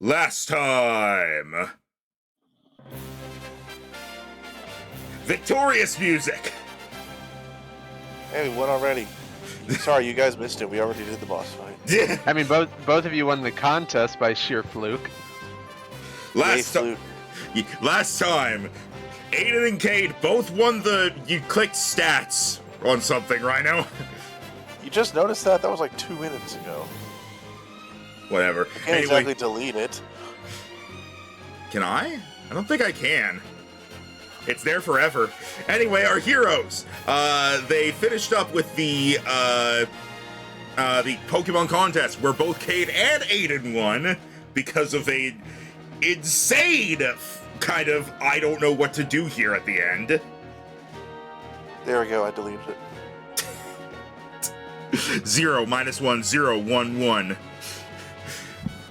Last time! Victorious music! Hey, we won already. Sorry, you guys missed it. We already did the boss fight. I mean, both of you won the contest by sheer fluke. Last time, Aiden and Cade both won the you clicked stats on something, Rhino. You just noticed that? That was like 2 minutes ago. Whatever. You can't exactly delete it. Can I? I don't think I can. It's there forever. Anyway, our heroes. They finished up with the Pokemon contest where both Cade and Aiden won because of a insane kind of I don't know what to do here at the end. There we go. I deleted it. 0 -1 0 1 1.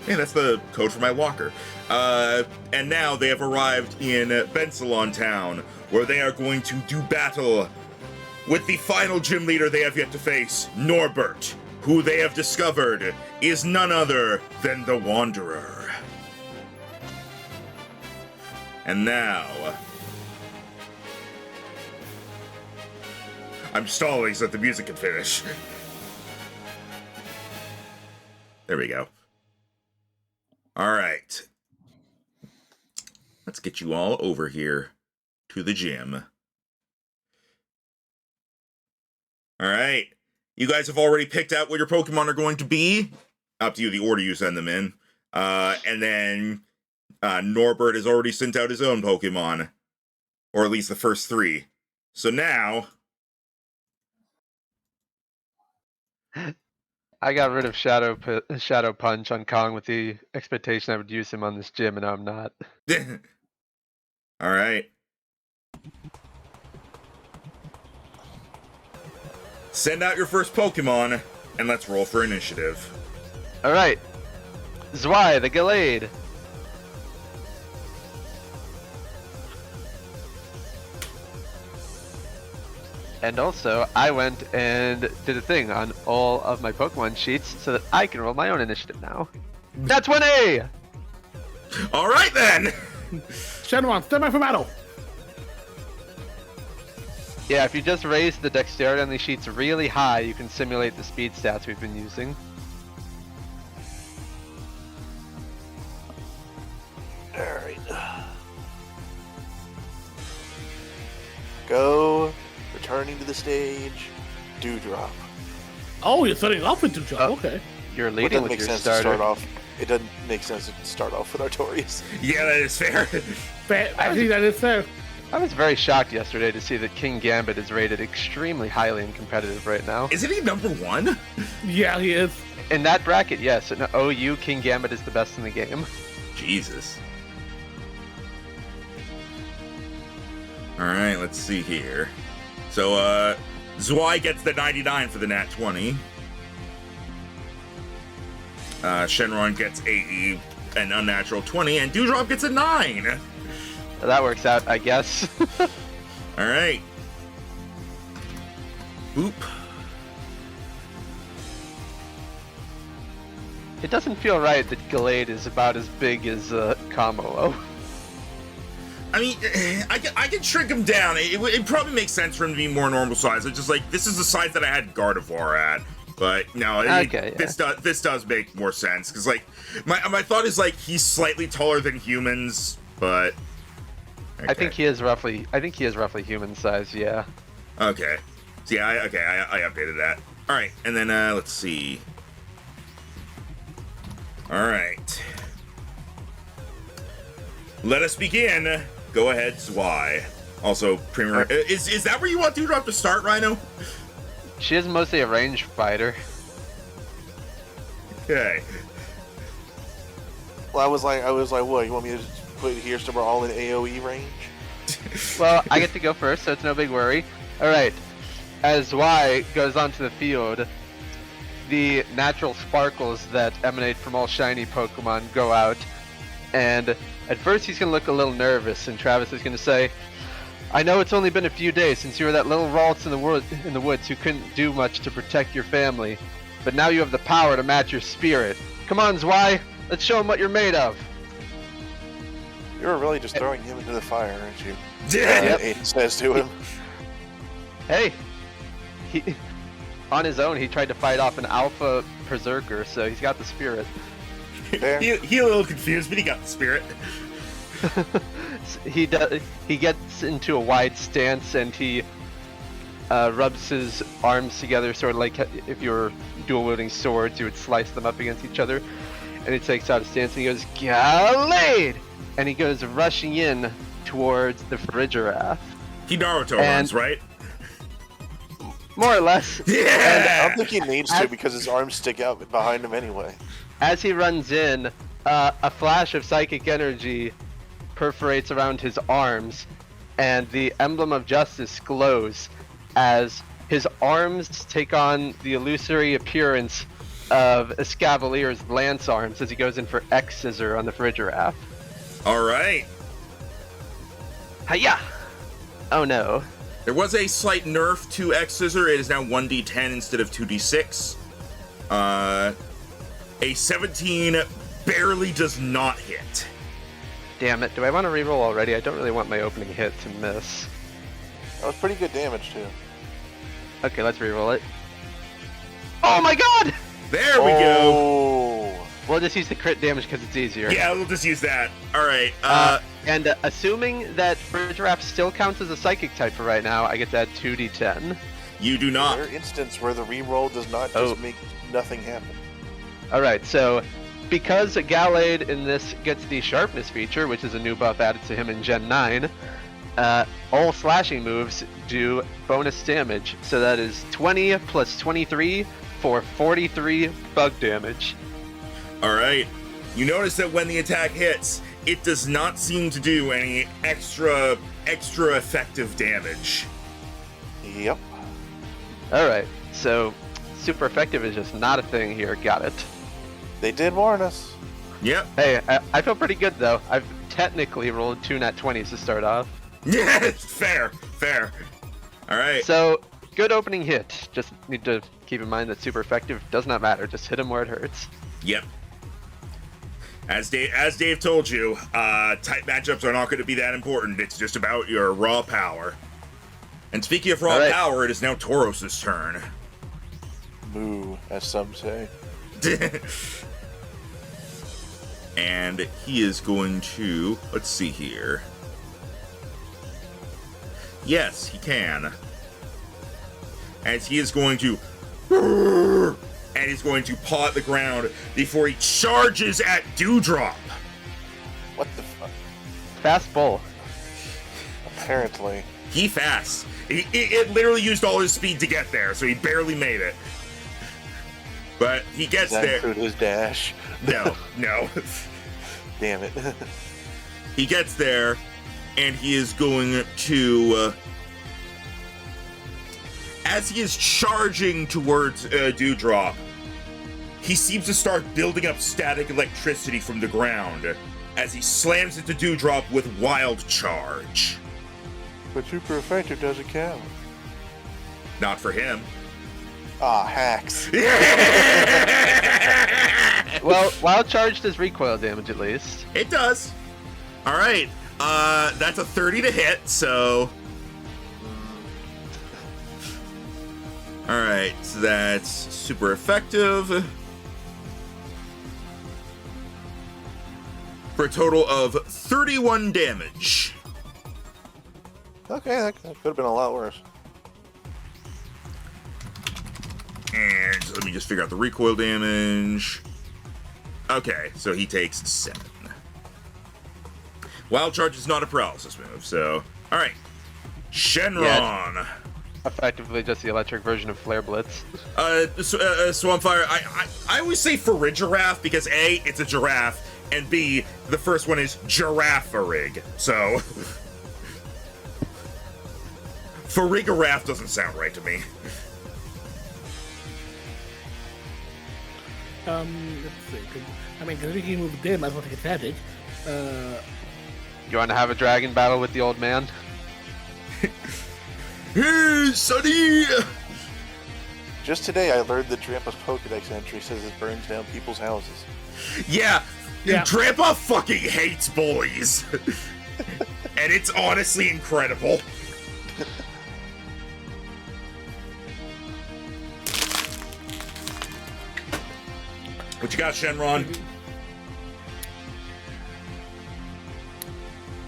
Yeah, that's the code for my locker. And now they have arrived in Bensalon Town, where they are going to do battle with the final gym leader they have yet to face, Norbert, who they have discovered is none other than the Wanderer. And now, I'm stalling so that the music can finish. There we go. All right. Let's get you all over here to the gym. All right. You guys have already picked out what your Pokemon are going to be. Up to you, the order you send them in. And then Norbert has already sent out his own Pokemon. Or at least the first 3. So now... I got rid of Shadow Punch on Kong with the expectation I would use him on this gym, and now I'm not. All right. Send out your first Pokemon, and let's roll for initiative. All right. Zwei, the Gallade. And also, I went and did a thing on all of my Pokemon sheets so that I can roll my own initiative now. That's 1A! All right, then! Shenron, stand by for battle! Yeah, if you just raise the dexterity on these sheets really high, you can simulate the speed stats we've been using. Alright. Go. Returning to the stage. Dewdrop. Oh, you're starting off with Dewdrop, okay. You're It leading doesn't with make your sense starter. to start off. It doesn't make sense to start off with Artorias. Yeah, that is fair. I think that is fair. I was very shocked yesterday to see that King Gambit is rated extremely highly and competitive right now. Isn't he number 1? Yeah, he is. In that bracket, yes. In OU, King Gambit is the best in the game. Jesus. All right, let's see here. So, Zwei gets the 99 for the nat 20. Shenron gets an unnatural 20, and Dewdrop gets a 9. That works out, I guess. All right. Boop. It doesn't feel right that Gallade is about as big as Kamalo. I mean, I can shrink him down. It probably makes sense for him to be more normal size. It's just like, this is the size that I had Gardevoir at. But no, okay, this does make more sense. Because, like, my thought is, like, he's slightly taller than humans, but... Okay. I think he is roughly human size, yeah. Okay. So yeah, I updated that. All right, and then let's see. All right. Let us begin. Go ahead, Zwei. Also, Premier. Is that where you want Dewdrop to start, Rhino? She is mostly a range fighter. Okay. Well, I was like, what? You want me to put it here somewhere all in AoE range? Well, I get to go first, so it's no big worry. Alright, as Zwei goes onto the field, the natural sparkles that emanate from all shiny Pokemon go out, and at first he's going to look a little nervous, and Travis is going to say, I know it's only been a few days since you were that little Ralts in the woods who couldn't do much to protect your family, but now you have the power to match your spirit. Come on, Zwei, Let's show him what you're made of. You were really just throwing him into the fire, aren't you? Yeah. Aiden says to him. Hey, on his own, he tried to fight off an alpha berserker, so he's got the spirit. Fair. He a little confused, but he got the spirit. He gets into a wide stance and he rubs his arms together, sort of like if you were dual wielding swords, you would slice them up against each other. And he takes out a stance and he goes, Gallade! And he goes rushing in towards the Frigeraf. He Naruto runs, right? More or less. I Yeah! don't think he needs to because his arms stick out behind him anyway. As he runs in, a flash of psychic energy perforates around his arms, and the emblem of justice glows as his arms take on the illusory appearance of Escavalier's lance arms as he goes in for X Scissor on the Frigeraf. Alright. Hiya! Oh no. There was a slight nerf to X Scissor. It is now 1d10 instead of 2d6. A 17 barely does not hit. Damn it, do I want to reroll already? I don't really want my opening hit to miss. That was pretty good damage too. Okay, let's reroll it. Oh my god! There we go. Oh. We'll just use the crit damage because it's easier. Yeah, we'll just use that. Alright. And assuming that Frigeraf still counts as a psychic type for right now, I get to add 2d10. You do not. Rare instance where the reroll does not just make nothing happen. Alright, so because Gallade in this gets the sharpness feature, which is a new buff added to him in Gen 9, all slashing moves do bonus damage. So that is 20 plus 23 for 43 bug damage. Alright. You notice that when the attack hits, it does not seem to do any extra effective damage. Yep. Alright, so super effective is just not a thing here. Got it. They did warn us. Yep. Hey, I feel pretty good though. I've technically rolled 2 nat 20s to start off. Yeah, fair. Alright. So, good opening hit. Just need to keep in mind that super effective does not matter. Just hit him where it hurts. Yep. As Dave told you, type matchups are not going to be that important. It's just about your raw power. And speaking of raw power, it is now Tauros' turn. Moo, as some say. And he is going to... Let's see here. Yes, he can. As he is going to... And he's going to paw at the ground before he charges at Dewdrop. What the fuck? Fast bull. Apparently. He fast. It literally used all his speed to get there, so he barely made it. But he gets Does that there. include his dash? No. Damn it. He gets there, and he is going to... as he is charging towards Dewdrop, he seems to start building up static electricity from the ground as he slams into Dewdrop with Wild Charge. But super effective doesn't count. Not for him. Ah, hacks. Well, wild charge does recoil damage at least. It does. All right. That's a 30 to hit, so... All right, so that's super effective. For a total of 31 damage. Okay, that could have been a lot worse. And let me just figure out the recoil damage. Okay, so he takes 7. Wild Charge is not a paralysis move, so... Alright. Shenron! Yeah. Effectively just the electric version of Flare Blitz. Swampfire, I always say Farigiraffe because A, it's a giraffe, and B, the first one is Giraffarig, so... Farigiraffe doesn't sound right to me. Let's see. Because we can move there, might as well take advantage. You want to have a dragon battle with the old man? Hey, Sonny! Just today, I learned that Drampa's Pokédex entry says it burns down people's houses. Yeah, Yeah. Grandpa fucking hates bullies. And it's honestly incredible. What you got, Shenron?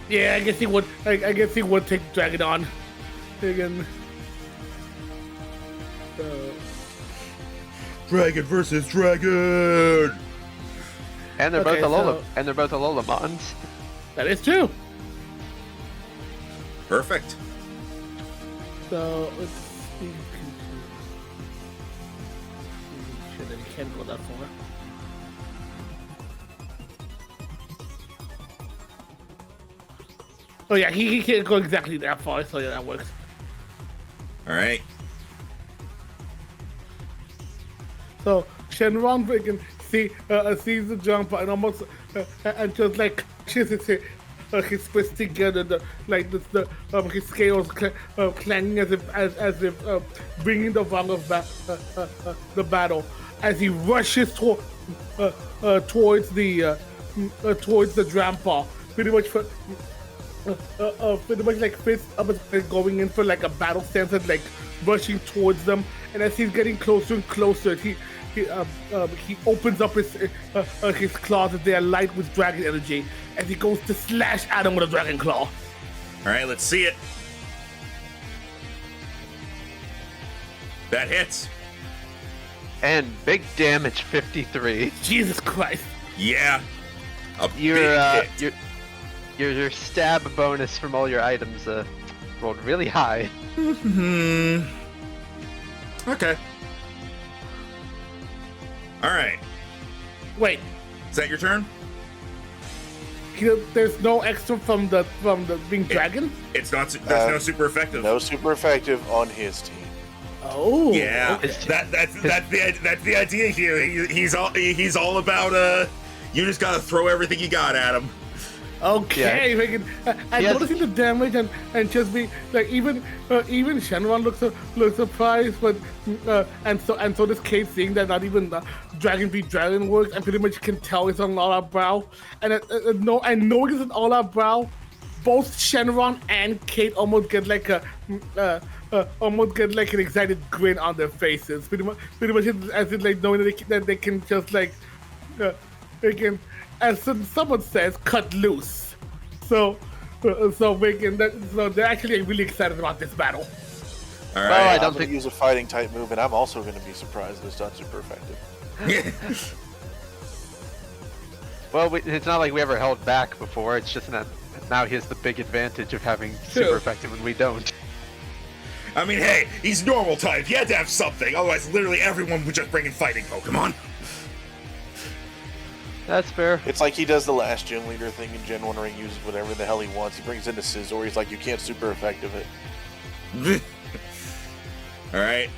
Yeah, I guess he would. I guess he would take Dragon on. Again. Dragon versus dragon. And they're Okay, both Alola. so- And they're both Alolamons. That is true. Perfect. So let's see. Sure that he can't go that far. Oh yeah, he can't go exactly that far, so yeah, that works. All right. So Shenron freaking sees the jump and almost and just like kisses his fists together, his scales clanging as if bringing the wrong of the battle as he rushes towards the Drampa, pretty much like fists up and going in for like a battle stance and like rushing towards them. And as he's getting closer and closer, he opens up his claws as they are light with dragon energy as he goes to slash at him with a dragon claw. All right, let's see it. That hits. And big damage, 53. Jesus Christ! Yeah. A Your big hit. your stab bonus from all your items rolled really high. Okay. All right. Wait, Is that your turn? there's no extra from the being dragon. It's not. There's no super effective. No super effective on his team. Oh, Yeah. okay. That's the idea here. He's all about you just gotta throw everything you got at him. Okay, and Yes. noticing the damage and just be like even Shenron looks surprised, but and so this Kate seeing that not even Dragon beat Dragon works and pretty much can tell it's on all our brow and knowing it's on all our brow, both Shenron and Kate almost get like an excited grin on their faces, pretty much as if like knowing that they can just like they can. As someone says, cut loose. So they're actually really excited about this battle. All Well, I right. don't I'm going think- to use a fighting type move, and I'm also going to be surprised that it's not super effective. Well, it's not like we ever held back before. It's just that now he has the big advantage of having True. super effective when we don't. I mean, hey, he's normal type. He had to have something. Otherwise, literally everyone would just bring in fighting Pokemon. That's fair. It's like he does the last gym leader thing in Gen 1 where he uses whatever the hell he wants. He brings in a Scizor. He's like, you can't super effective it. All right.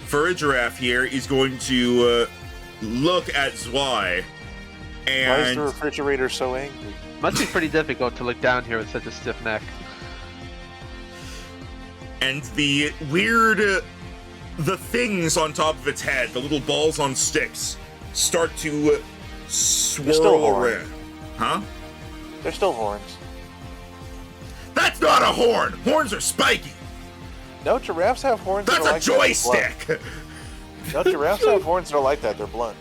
For a giraffe here, he's going to look at Zwei, Why is and the refrigerator so angry? Must be pretty difficult to look down here with such a stiff neck. the weird, the things on top of its head, the little balls on sticks, start to still swirl horns. around. Huh? They're still horns. That's not a horn. Horns are spiky. No, giraffes have horns that That's are a like that. They're joystick. blunt. No, giraffes have horns that are like that. They're blunt.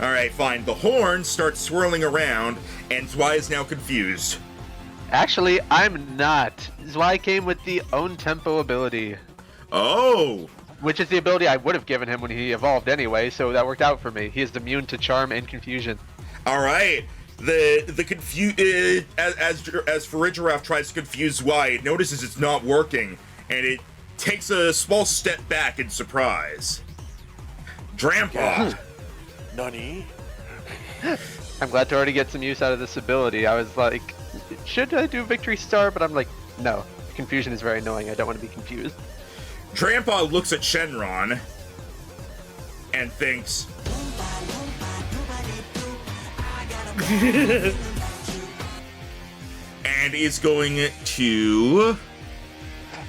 All right, fine. The horn starts swirling around, and Zwei is now confused. Actually, I'm not. Zwei came with the own tempo ability, Oh, which is the ability I would have given him when he evolved anyway, so that worked out for me. He is immune to charm and confusion. all right. The as Farigiraffe tries to confuse Zwei, it notices it's not working, and it takes a small step back in surprise. Drampa. Nani? I'm glad to already get some use out of this ability. I was like, should I do Victory Star? But I'm like, no. Confusion is very annoying. I don't want to be confused. Drampa looks at Shenron and thinks, and is going to...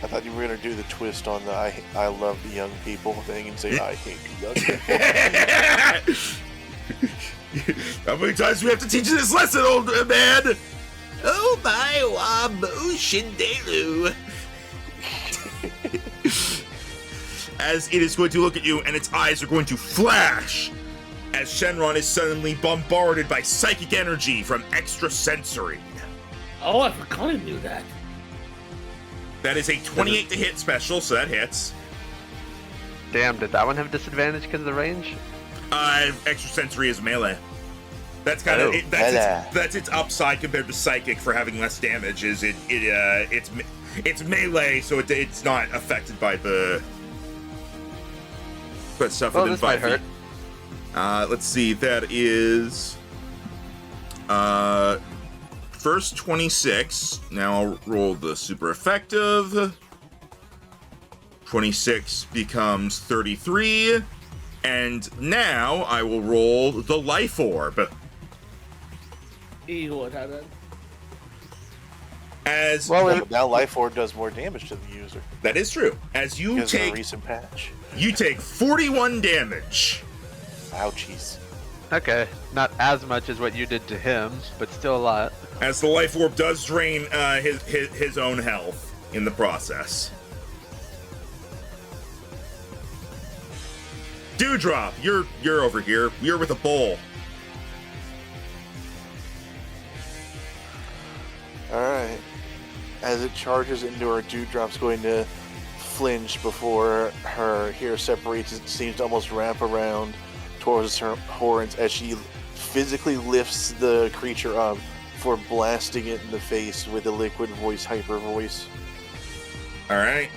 I thought you were gonna do the twist on the I love the young people thing and say I hate the young people. How many times do we have to teach you this lesson, old man? Oh my wabo shindelu. As it is going to look at you, and its eyes are going to flash as Shenron is suddenly bombarded by psychic energy from extrasensory. Oh, I forgot I knew that. That is a 28 to hit special, so that hits. Damn, did that one have disadvantage because of the range? Extrasensory is melee. That's kind of that's its upside compared to psychic for having less damage. Is it's melee, so it's not affected by the stuff within 5 feet. Let's see. That is first 26. Now I'll roll the super effective. 26 becomes 33. And now I will roll the life orb. As now life orb does more damage to the user. That is true. As you because of take a recent patch. You take 41 damage. Ouchies. Okay, not as much as what you did to him, but still a lot. As the life orb does drain his own health in the process. Dewdrop, you're over here. You're with a bowl. Alright. As it charges into her, Dewdrop's going to flinch before her hair separates. It seems to almost wrap around towards her horns as she physically lifts the creature up for blasting it in the face with a liquid voice, hyper voice. Alright.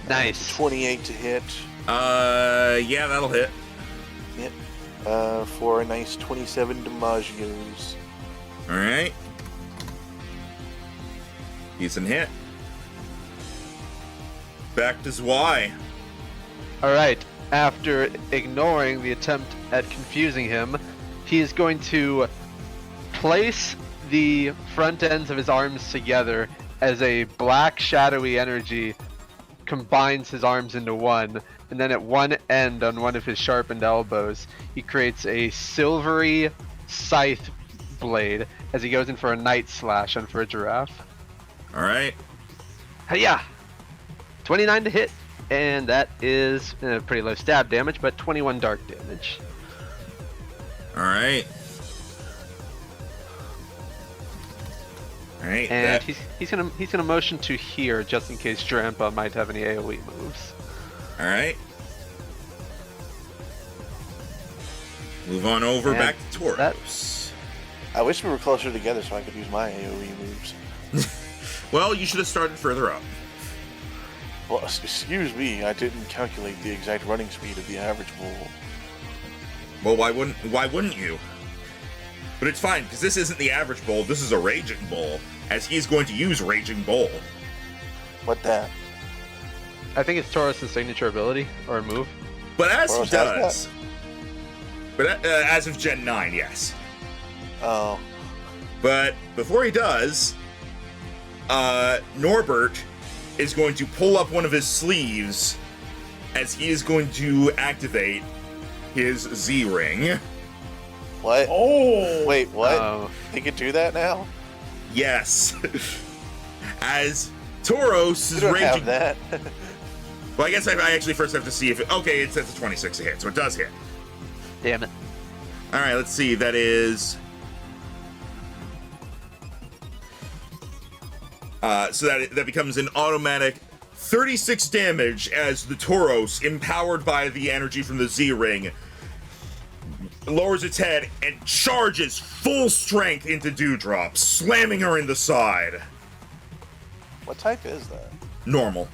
Nice. 28 to hit. Yeah, that'll hit. Yep. For a nice 27 damages. Alright. Decent hit. Back to Zwei. Alright, after ignoring the attempt at confusing him, he is going to place the front ends of his arms together as a black shadowy energy combines his arms into one, and then at one end on one of his sharpened elbows he creates a silvery scythe blade as he goes in for a night slash on for a giraffe. Alright. Hiya! 29 to hit, and that is pretty low stab damage, but 21 dark damage. Alright. Alright. And he's gonna motion to here just in case Drampa might have any AoE moves. Alright. Move on over And back to Tauros. I wish we were closer together so I could use my AoE moves. Well, you should have started further up. Well, excuse me, I didn't calculate the exact running speed of the average bull. Well, why wouldn't you? But it's fine, because this isn't the average bull, this is a Raging Bull, as he's going to use Raging Bull. What that? I think it's Tauros' signature ability or move. But as Tauros he does... But as of Gen 9, yes. Oh. But before he does, Norbert is going to pull up one of his sleeves as he is going to activate his Z-Ring. What? Oh! Wait, what? He can do that now? Yes. As Tauros is You don't raging. have that. Well, I guess I actually first have to see if it. Okay, it says a 26 to hit, so it does hit. Damn it. All right, let's see. That is. So that becomes an automatic 36 damage as the Tauros, empowered by the energy from the Z-Ring, lowers its head and charges full strength into Dewdrop, slamming her in the side. What type is that? Normal.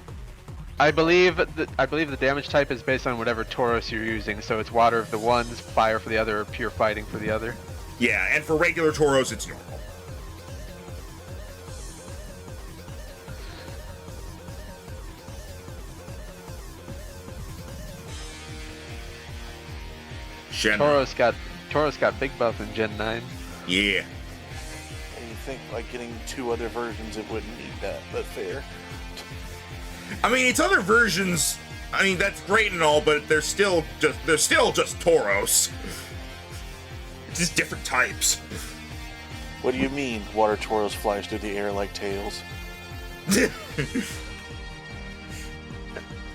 I believe the damage type is based on whatever Tauros you're using, so it's water for the ones, fire for the other, or pure fighting for the other. Yeah, and for regular Tauros, it's normal. Shenron. Tauros got big buff in Gen 9. Yeah. And you think like getting 2 other versions, it wouldn't need that, but fair. I mean, it's other versions. I mean, that's great and all, but they're still just Tauros. It's just different types. What do you mean, water Tauros flies through the air like tails?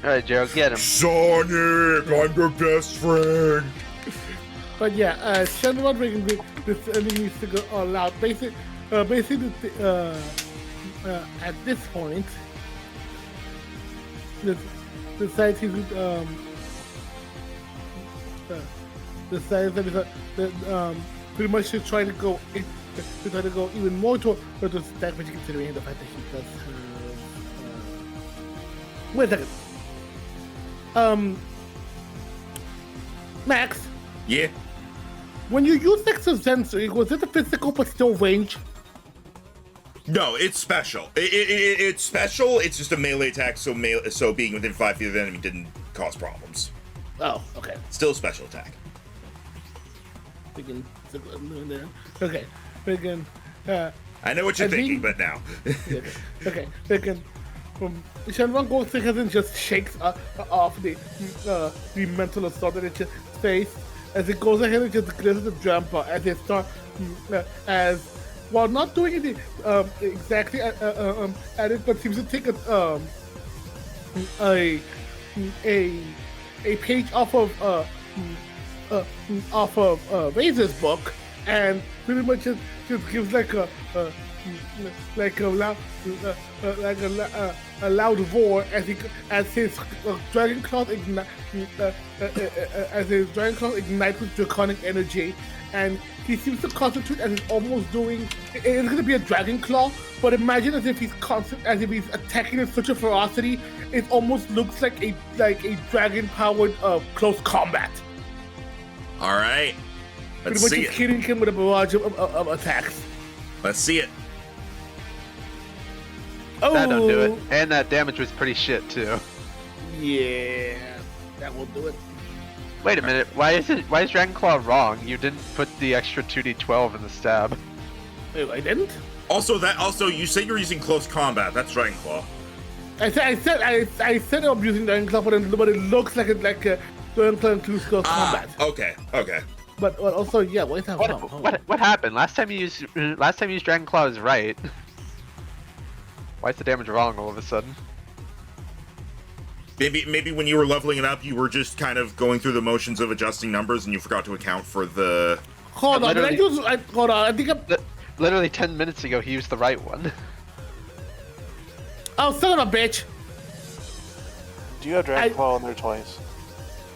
Alright, Gerald, get him. Sonic, I'm your best friend. But yeah, Shenron freaking this enemy needs to go all out. Basically, at this point, decides he would decides that pretty much to try to go even more toward the stack, but considering the fact that he does have wait a second. Max, Yeah. when you use extra sensory, was it a physical but still range? No, it's special. It's special. It's just a melee attack, so being within 5 feet of the enemy didn't cause problems. Oh, okay. Still a special attack. Okay, again. I know what you're I thinking, think- but now. Okay, again. Shenron goes ahead and just shakes off the mental assault that it just faced as it goes ahead and just glitters the jumper as it starts as while not doing it exactly at it, but seems to take a page off of Razor's book and pretty much just gives like a loud roar as his dragon claws ignite with draconic energy, and he seems to concentrate as he's almost doing. It's gonna be a dragon claw, but imagine as if he's attacking with such a ferocity, it almost looks like a dragon powered close combat. All right. Let's Pretty much see just it. hitting him with a barrage of attacks. Let's see it. Oh, That don't do it. And that damage was pretty shit too. Yeah, that will do it. Wait a minute, why is Dragon Claw wrong? You didn't put the extra 2d12 in the stab. Wait, I didn't? Also, you said you're using close combat. That's Dragon Claw. I said I'm using Dragon Claw, but it looks like a Dragon Claw includes close combat. Okay. But also, yeah, wait a minute. What happened? Last time you used Dragon Claw is right. Why is the damage wrong all of a sudden? Maybe when you were leveling it up, you were just kind of going through the motions of adjusting numbers, and you forgot to account for the. Hold on, I think I'm. Literally 10 minutes ago, he used the right one. Oh, son of a bitch! Do you have Dragon Claw in there twice?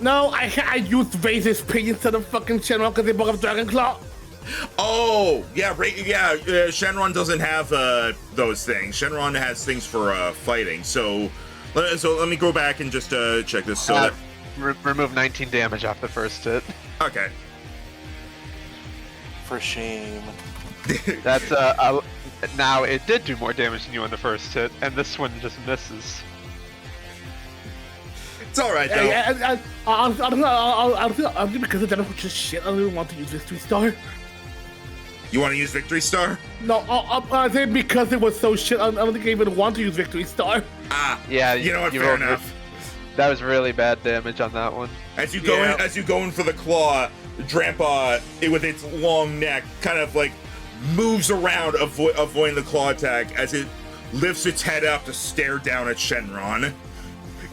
No, I used Razor's Pig instead of fucking Shenron because they both have Dragon Claw. Oh, yeah, Shenron doesn't have those things. Shenron has things for fighting. So let me go back and just check this. So Remove 19 damage off the first hit. okay. For shame. That's now it did do more damage than you on the first hit, and this one just misses. It's all right though. I'll because that was just shit. I don't even want to use Victory Star. You want to use Victory Star? No, I think because it was so shit. I don't think I even want to use Victory Star. Yeah, you know what? you Fair rolled enough. That was really bad damage on that one. As you go in for the claw, Drampa, with its long neck, kind of like moves around, avoiding the claw attack as it lifts its head up to stare down at Shenron,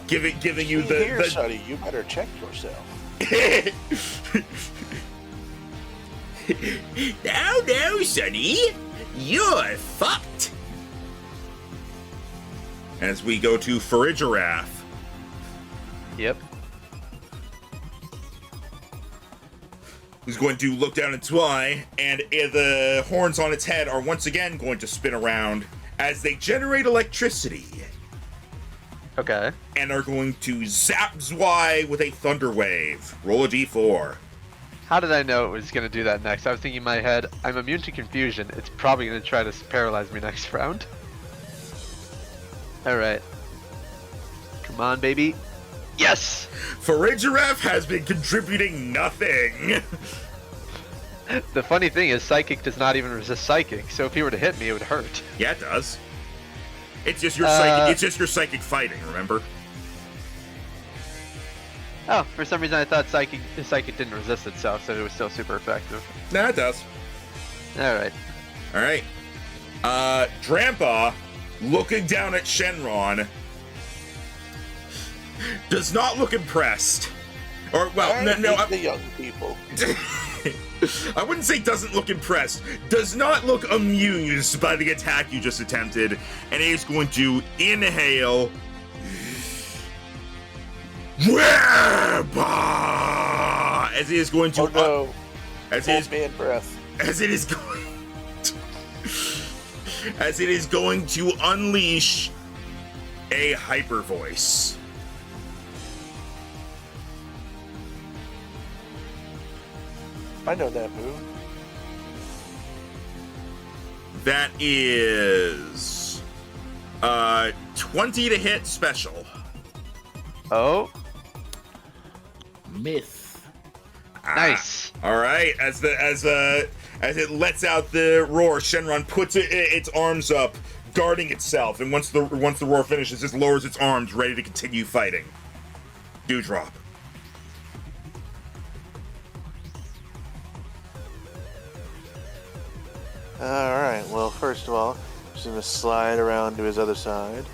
giving you the. Sonny, you better check yourself. No, Sonny, you're fucked. As we go to Farigirath. Yep. Who's going to look down its eye, and the horns on its head are once again going to spin around as they generate electricity. Okay. And are going to zap Zwei with a thunder wave. Roll a d4. How did I know it was going to do that next? I was thinking in my head, I'm immune to confusion. It's probably going to try to paralyze me next round. Alright. Come on, baby. Yes! Farigiref has been contributing nothing. The funny thing is, Psychic does not even resist Psychic, so if he were to hit me, it would hurt. Yeah, it does. It's just your psychic. It's just your psychic fighting. Remember? Oh, for some reason I thought Psychic didn't resist itself, so it was still super effective. Nah, it does. Alright. All right. Drampa, looking down at Shenron, does not look impressed. Or, well, no, the young people. I wouldn't say doesn't look impressed. Does not look amused by the attack you just attempted, and is going to inhale. As he is going to. Oh no! As it is man breath. As it is going. As it is going to unleash a hyper voice. I know that move. That is 20 to hit special. Oh, Miss. nice. All right, as it lets out the roar, Shenron puts its arms up, guarding itself, and once the roar finishes, it lowers its arms, ready to continue fighting. Dewdrop. Alright, well, first of all, just gonna slide around to his other side.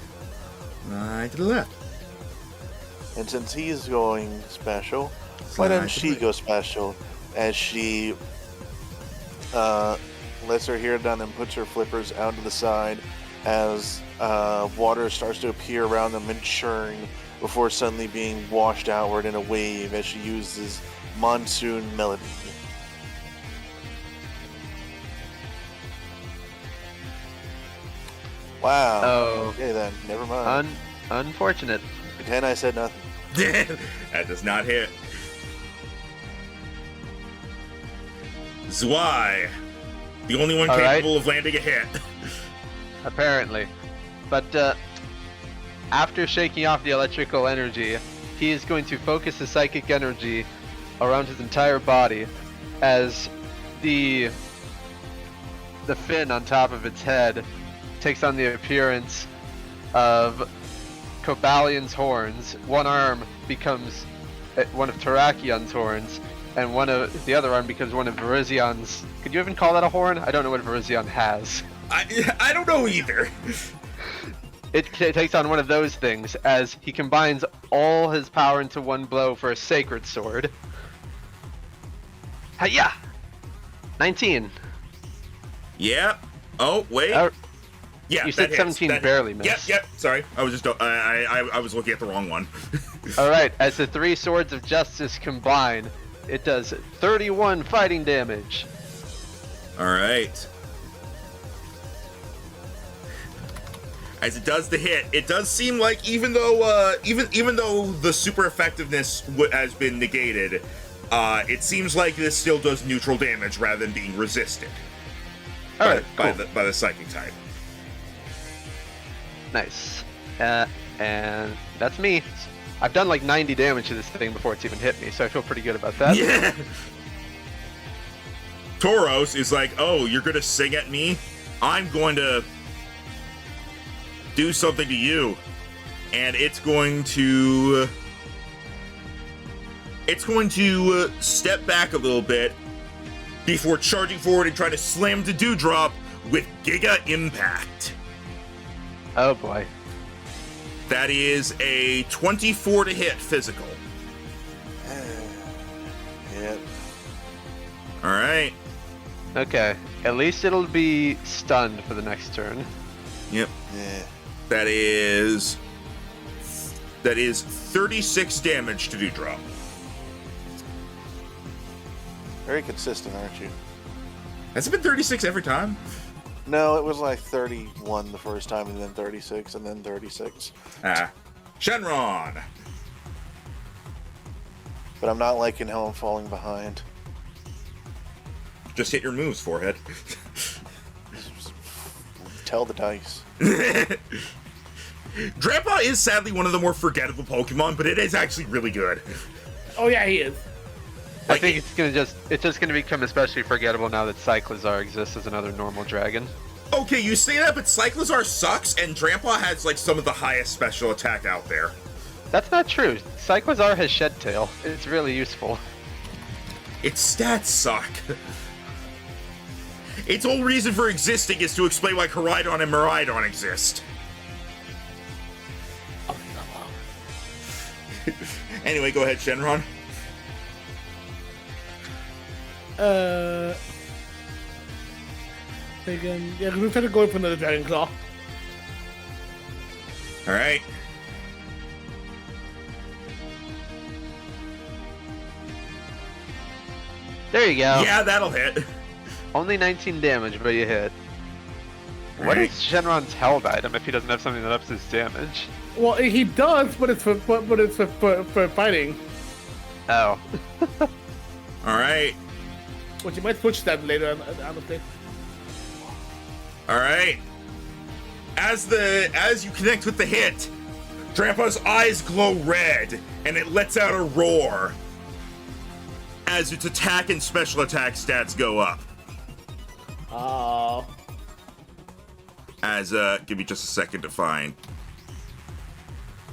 Right to the left. And since he's going special, why doesn't she go special? As she lets her hair down and puts her flippers out to the side as water starts to appear around them and churn before suddenly being washed outward in a wave as she uses Monsoon Melody. Wow. Oh. Okay then, never mind. Unfortunate. Pretend I said nothing. That does not hit. Zwei, the only one All capable right. of landing a hit. Apparently. But after shaking off the electrical energy, he is going to focus the psychic energy around his entire body as the fin on top of its head takes on the appearance of Cobalion's horns. One arm becomes one of Terrakion's horns, and the other arm becomes one of Verizion's. Could you even call that a horn? I don't know what Verizion has. I don't know either. It takes on one of those things as he combines all his power into one blow for a sacred sword. Hiya! 19. Yeah. Oh wait. Yeah, You said that 17 hits. barely missed. Yep. Sorry, I was just I was looking at the wrong one. All right, as the three swords of justice combine, it does 31 fighting damage. All right. As it does the hit, it does seem like even though the super effectiveness has been negated, it seems like this still does neutral damage rather than being resisted by the psychic type. Nice. And that's me. I've done like 90 damage to this thing before it's even hit me, so I feel pretty good about that. Yeah. Tauros is like, oh, you're gonna sing at me? I'm going to do something to you. And it's going to step back a little bit before charging forward and trying to slam to Dewdrop with Giga Impact. Oh boy. That is a 24 to hit physical. Yep. All right. Okay. At least it'll be stunned for the next turn. Yep. Yeah. That is 36 damage to Dewdrop. Very consistent, aren't you? Has it been 36 every time? No, it was like 31 the first time, and then 36, and then 36. Shenron. But I'm not liking how I'm falling behind. Just hit your moves, forehead. Tell the dice. Grandpa is sadly one of the more forgettable Pokemon, but it is actually really good. Oh yeah, he is. I think it's just gonna become especially forgettable now that Cyclizar exists as another normal dragon. Okay, you say that, but Cyclizar sucks, and Grandpa has like some of the highest special attack out there. That's not true. Cyclizar has Shed Tail. It's really useful. Its stats suck. Its whole reason for existing is to explain why Koraidon and Miraidon exist. Anyway, go ahead, Shenron. Again, yeah, we're trying to go for another Dragon Claw. Alright. There you go. Yeah, that'll hit. Only 19 damage, but you hit. What is Shenron's held item if he doesn't have something that ups his damage? Well, he does, but it's for fighting. Oh. Alright. Which you might switch that later on, honestly. Alright. As you connect with the hit, Grandpa's eyes glow red, and it lets out a roar as its attack and special attack stats go up. Oh. As, give me just a second to find.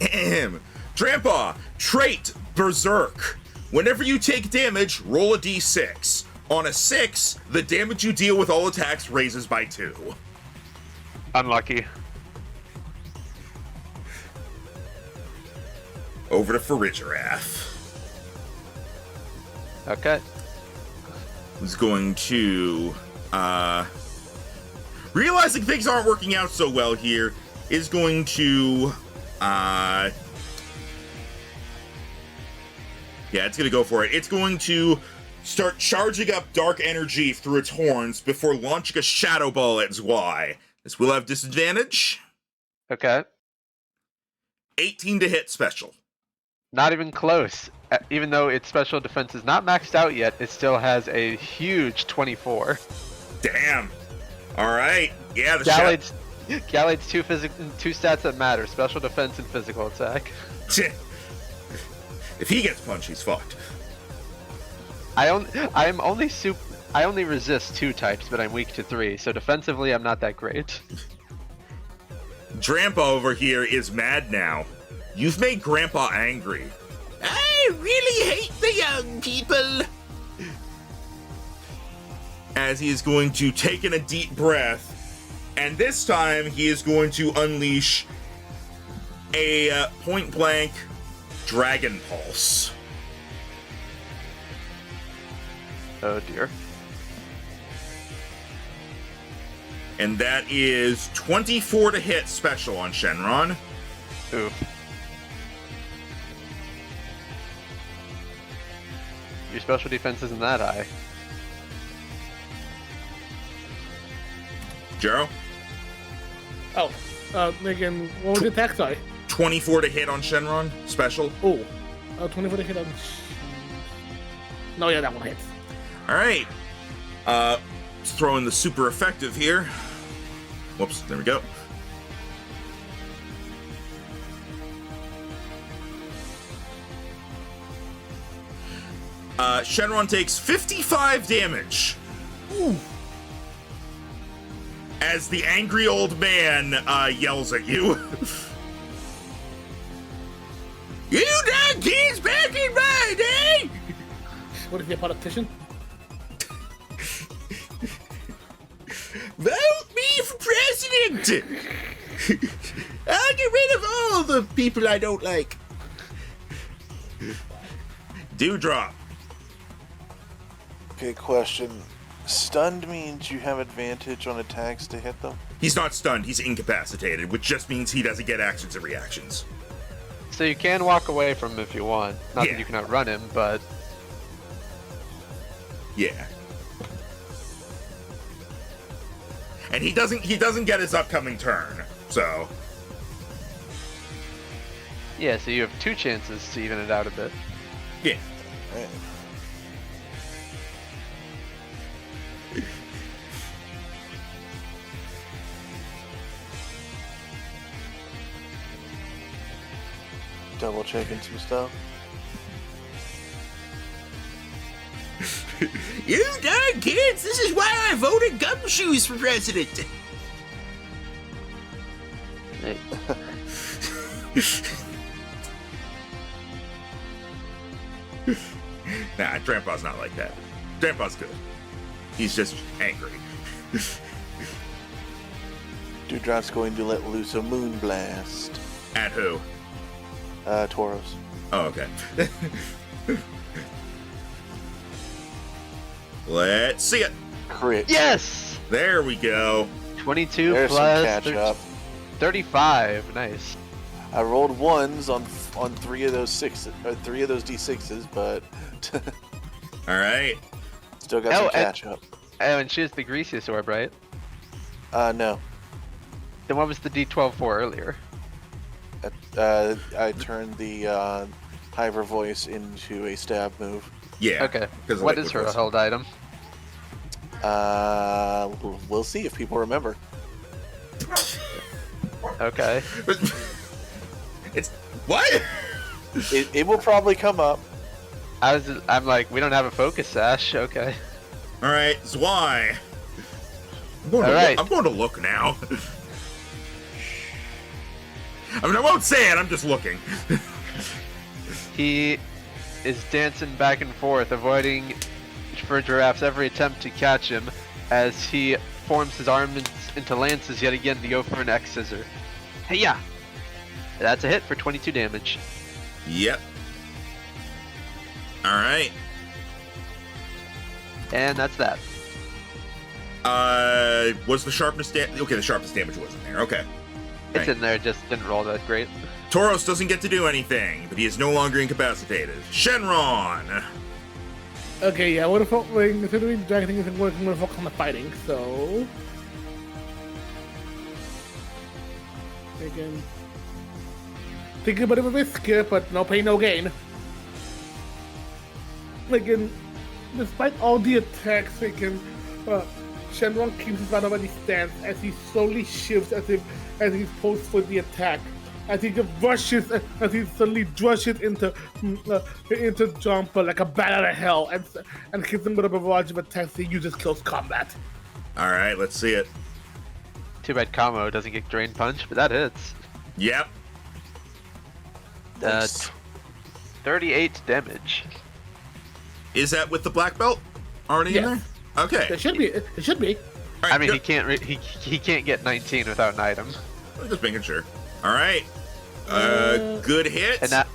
Ahem. Grandpa, trait, Berserk. Whenever you take damage, roll a d6. On a 6, the damage you deal with all attacks raises by 2. Unlucky. Over to Farigiraf. Okay. Who's going to, realizing things aren't working out so well here, is going to, yeah, it's gonna go for it. It's going to start charging up dark energy through its horns before launching a shadow ball at Zwei. This will have disadvantage. Okay. 18 to hit special. Not even close. Even though its special defense is not maxed out yet, it still has a huge 24. Damn. All right. Yeah, the Galade's two stats that matter: special defense and physical attack. If he gets punched, he's fucked. I only resist 2 types, but I'm weak to 3, so defensively I'm not that great. Grandpa over here is mad now. You've made Grandpa angry. I really hate the young people. As he is going to take in a deep breath, and this time he is going to unleash a point-blank Dragon Pulse. Oh dear. And that is 24 to hit special on Shenron. Oof. Your special defense isn't that high. Jero? Oh, again, what was the attack side? 24 to hit on Shenron, special. Oh, 24 to hit on. No, yeah, that one hits. All right. Let's throw in the super effective here. Whoops, there we go. Shenron takes 55 damage. Ooh. As the angry old man yells at you. You done kids back in my day! What is he, a politician? Vote me for president! I'll get rid of all the people I don't like. Dewdrop. Okay, question. Stunned means you have advantage on attacks to hit them? He's not stunned, he's incapacitated, which just means he doesn't get actions and reactions. So you can walk away from him if you want. Not Yeah. that you can outrun him, but Yeah. And he doesn't get his upcoming turn, so. yeah, so you have 2 chances to even it out a bit. Yeah. Right. double checking some stuff. You darn kids! This is why I voted Gumshoes for president. Hey, Nah, Grandpa's not like that. Grandpa's good. He's just angry. Dewdrop's going to let loose a moon blast. At who? Tauros. Oh, okay. Let's see it. Crit. yes! There we go. 22 There's some plus catch up. 35. Nice. I rolled ones on 3 of those 3 of those d6s, but All right. still got some catch up. Oh, and she has the greasiest orb, right? No. Then what was the D12 for earlier? I turned the Hyper Voice into a stab move. Yeah. Okay. 'cause of What liquid is her voice. held item? We'll see if people remember. Okay. It's what? It will probably come up. I'm like, we don't have a focus sash. Okay. All right, Zwei. All right. I'm going to look now. I mean, I won't say it. I'm just looking. He is dancing back and forth, avoiding for Giraffe's every attempt to catch him as he forms his arms into lances yet again to go for an X scissor. Hey, yeah. That's a hit for 22 damage. Yep. All right. And that's that. Was the sharpness damage? Okay, the sharpness damage wasn't there. Okay. It's in there, just didn't roll that great. Tauros doesn't get to do anything, but he is no longer incapacitated. Shenron. Okay, yeah, what if considering Dragon isn't working, I'm gonna focus on the fighting, so. Again. Taking a bit of a risk here, but no pain, no gain. Again, despite all the attacks, Shenron keeps his already stance as he slowly shifts as he's posed for the attack. As he just rushes, as he suddenly rushes into Jumper like a bat out of hell, and hits him with a barrage of attacks he uses close combat. All right, let's see it. Too bad Kamo doesn't get Drain Punch, but that hits. Yep. Nice. 38 damage. Is that with the black belt already in Yes. there? Okay. It should be. It should be. All right, I mean, good. he can't he can't get 19 without an item. I'm just making sure. All right. Good hit. And that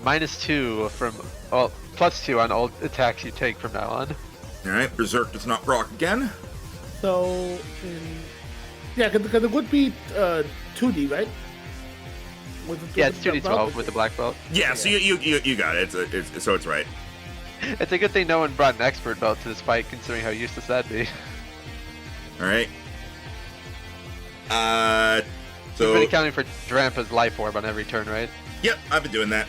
-2 from, well, +2 on all attacks you take from now on. All right. Berserk does not proc again. So, yeah, because it would be 2D, right? Yeah, it's 2d12 with the black belt. Yeah. So you got it. So it's right. It's a good thing no one brought an expert belt to this fight, considering how useless that'd be. All right. You've So been accounting for Drampa's life orb on every turn, right? yep, I've been doing that.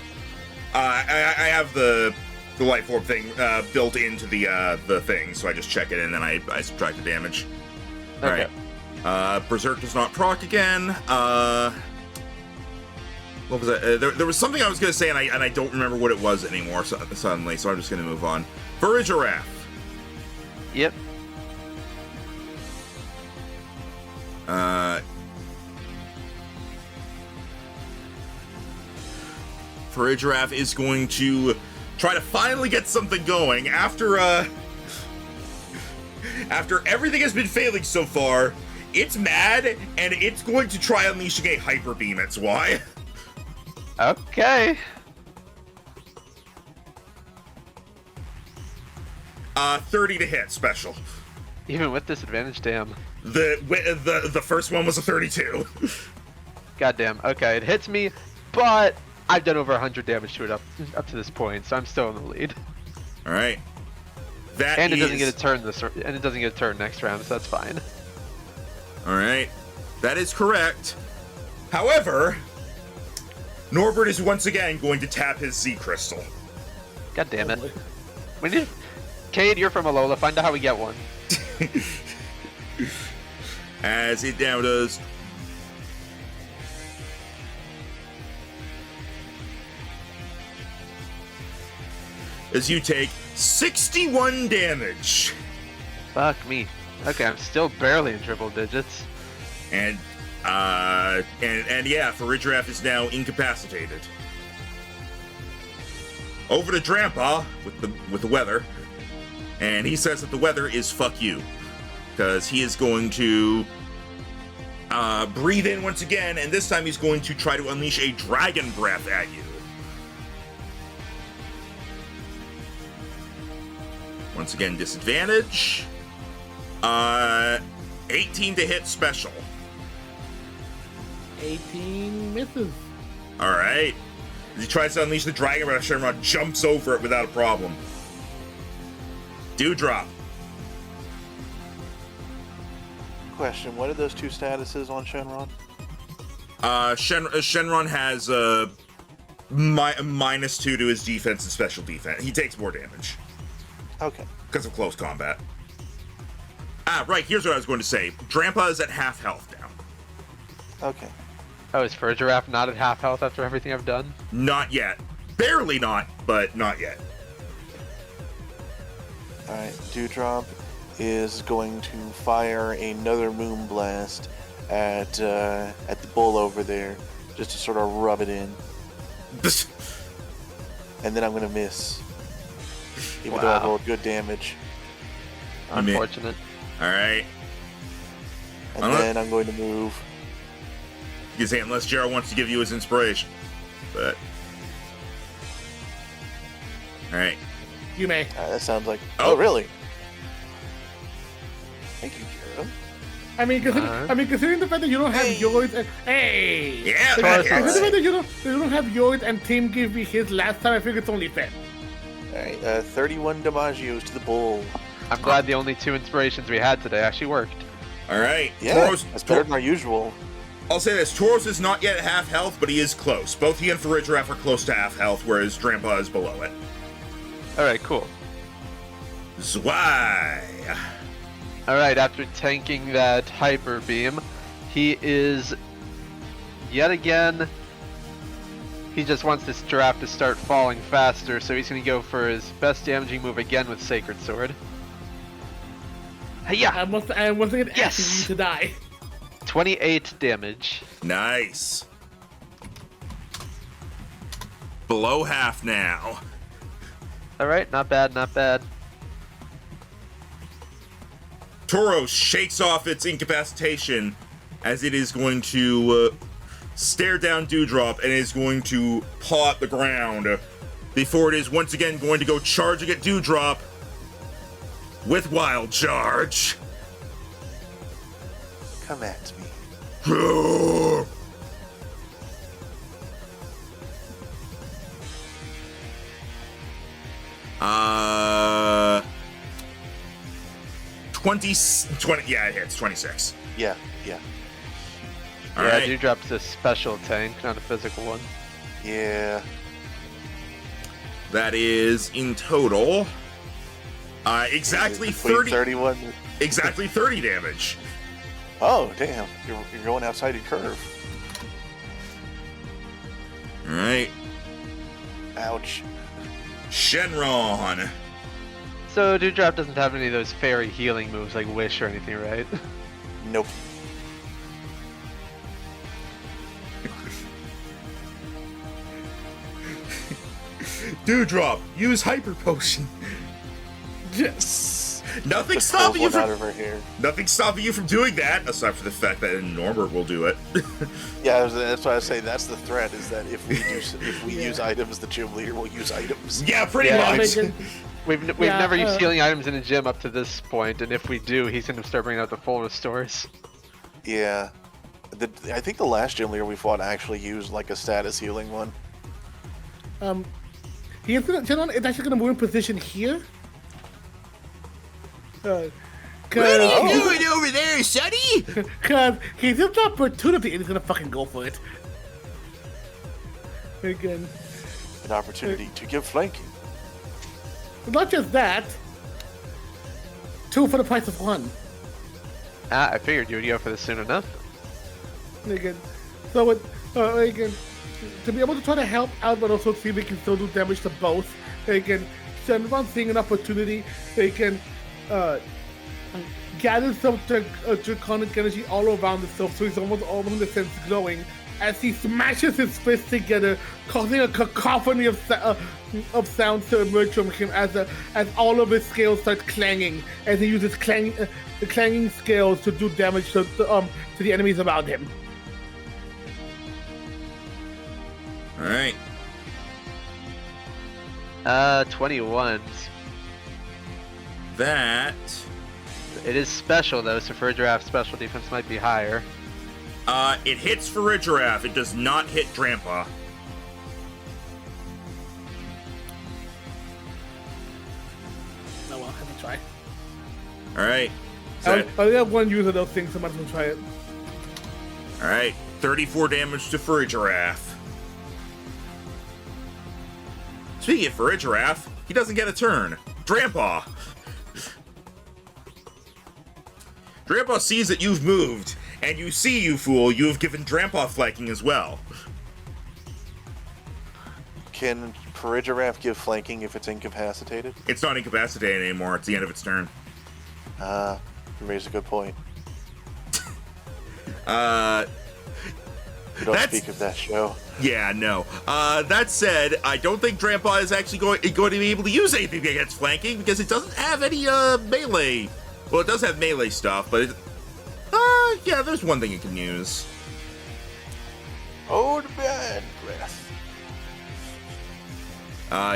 I have the life orb thing built into the thing, so I just check it and then I subtract the damage. All Okay. right. Berserk does not proc again. What was that? There was something I was gonna say and I don't remember what it was anymore suddenly, so I'm just gonna move on. For a giraffe. Yep. For a giraffe is going to try to finally get something going after everything has been failing so far. It's mad and it's going to try unleashing a hyper beam at Zwei. Okay. 30 to hit special. Even with disadvantage, damn. The first one was a 32. Goddamn. Okay, it hits me, but I've done over 100 damage to it up to this point, so I'm still in the lead. All right. That And it doesn't is- get a turn and it doesn't get a turn next round, so that's fine. All right. That is correct. However, Norbert is once again going to tap his Z crystal. God damn it. We need. Cade, you're from Alola. Find out how we get one. As it now does as you take 61 damage. Fuck me. Okay, I'm still barely in triple digits. And yeah, Faridraf is now incapacitated. Over to Drampa with the weather, and he says that the weather is fuck you, because he is going to breathe in once again, and this time he's going to try to unleash a dragon breath at you. Once again, disadvantage. 18 to hit special. 18 misses. All right. As he tries to unleash the dragon breath, Shenron jumps over it without a problem. Dewdrop. Question: what are those two statuses on Shenron? Shenron has -2 to his defense and special defense. He takes more damage Okay. because of close combat. Right. Here's what I was going to say. Drampa is at half health now. Okay. Oh, is Faridraf not at half health after everything I've done? Not yet. Barely not, but not yet. All right. Dewdrop is going to fire another moonblast at the bull over there, just to sort of rub it in, and then I'm going to miss, even though I Wow. rolled good damage. Unfortunate. All right. And Unless- then I'm going to move. You can say unless Jero wants to give you his inspiration, but all right. You may. That sounds like. Oh. Oh, really? Thank you, Jero. I mean, considering the fact that you don't have yours and hey, Yeah, Taurus that is- considering the hits. fact that you don't have yours and Tim gave me his last time, I figure it's only fair. All right. 31 damagios to the bull. I'm glad the only 2 inspirations we had today actually worked. All right. Yeah, Tauros, that's better than our usual. I'll say this: Tauros is not yet at half health, but he is close. Both he and Faridraf are close to half health, whereas Drampa is below it. Alright, cool. Zwei. Alright, after tanking that hyper beam, he is yet again. He just wants this giraffe to start falling faster, so he's gonna go for his best damaging move again with Sacred Sword. Hiya! I must get Yes! asking you to die. 28 damage. Nice. Below half now. Alright, not bad, not bad. Tauros shakes off its incapacitation as it is going to stare down Dewdrop and is going to paw at the ground before it is once again going to go charging at Dewdrop with Wild Charge. Come at me. 20, yeah, it hits 26. Yeah. All Yeah, right. Dewdrop's a special tank, not a physical one. Yeah. That is in total exactly Between 30. 31. Exactly 30 damage. Oh, damn. You're going outside your curve. All right, Ouch. Shenron. So Dewdrop doesn't have any of those fairy healing moves like Wish or anything, right? Nope. Dewdrop, use Hyper Potion. Yes. Nothing Just stopping pulls you one out from of her hair. nothing stopping you from doing that, aside from the fact that Norbert will do it. Yeah, that's why I say that's the threat, is that if we use items, the gym leader will use items. Yeah, pretty Yeah, much. We've Yeah, never used healing items in a gym up to this point, and if we do, he's gonna start bringing out the full restores. Yeah. I think the last gym leader we fought actually used like a status healing one. Shenron is actually gonna move in position here. What are Oh. you doing over there, Sonny? Cause he's just an opportunity and he's gonna fucking go for it. Again. An opportunity to give flanking. Not just that. 2 for the price of 1. I figured you would go for this soon enough. Again. So again, to be able to try to help out but also see if we can still do damage to both. Again, Shenron seeing an opportunity, they can gather some draconic energy all around himself, so he's almost all in the sense glowing. As he smashes his fists together, causing a cacophony of sounds to emerge from him as all of his scales start clanging, as he uses the clanging scales to do damage to the enemies around him. All right. 21. That. It is special though, so for a giraffe, special defense might be higher. It hits for a giraffe. It does not hit Drampa. No, well, have to try. All right. I only have one use of those things, so I might as well try it. All right. 34 damage to for a giraffe. Speaking of for a giraffe, he doesn't get a turn. Drampa. Drampa sees that you've moved, and you see, you fool, you have given Drampa flanking as well. Can Peridgiraff give flanking if it's incapacitated? It's not incapacitated anymore. It's the end of its turn. You raise a good point. We don't speak of that show. Yeah, no. That said, I don't think Drampa is actually going to be able to use anything against flanking because it doesn't have any melee. Well, it does have melee stuff, but yeah, there's one thing it can use. Old man breath.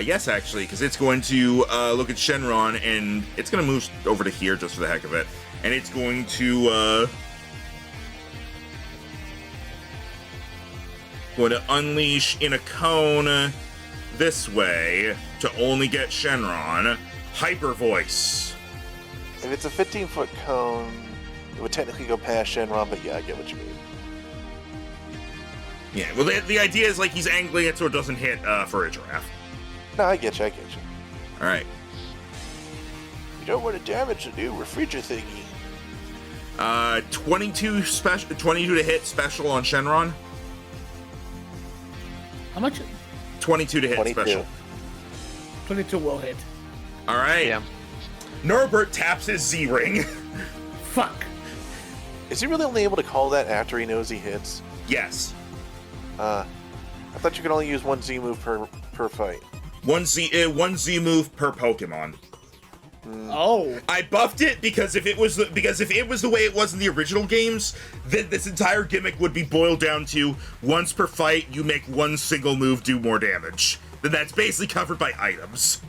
Yes, actually, because it's going to look at Shenron, and it's going to move over to here just for the heck of it. And it's going to unleash in a cone this way to only get Shenron. Hyper Voice. If it's a 15-foot cone, it would technically go past Shenron, but yeah, I get what you mean. Yeah, well, the idea is like he's angling it so it doesn't hit for a giraffe. No, I get you. All right. You don't want to damage the new refrigerator thingy. 22 to hit special on Shenron. How much? 22 to hit 22. special. 22 will hit. All right. Yeah. Norbert taps his Z-ring. Fuck. Is he really only able to call that after he knows he hits? Yes. I thought you could only use one Z move per fight. One Z move per Pokemon. Oh. I buffed it because if it was the way it was in the original games, then this entire gimmick would be boiled down to once per fight you make one single move do more damage. Then that's basically covered by items.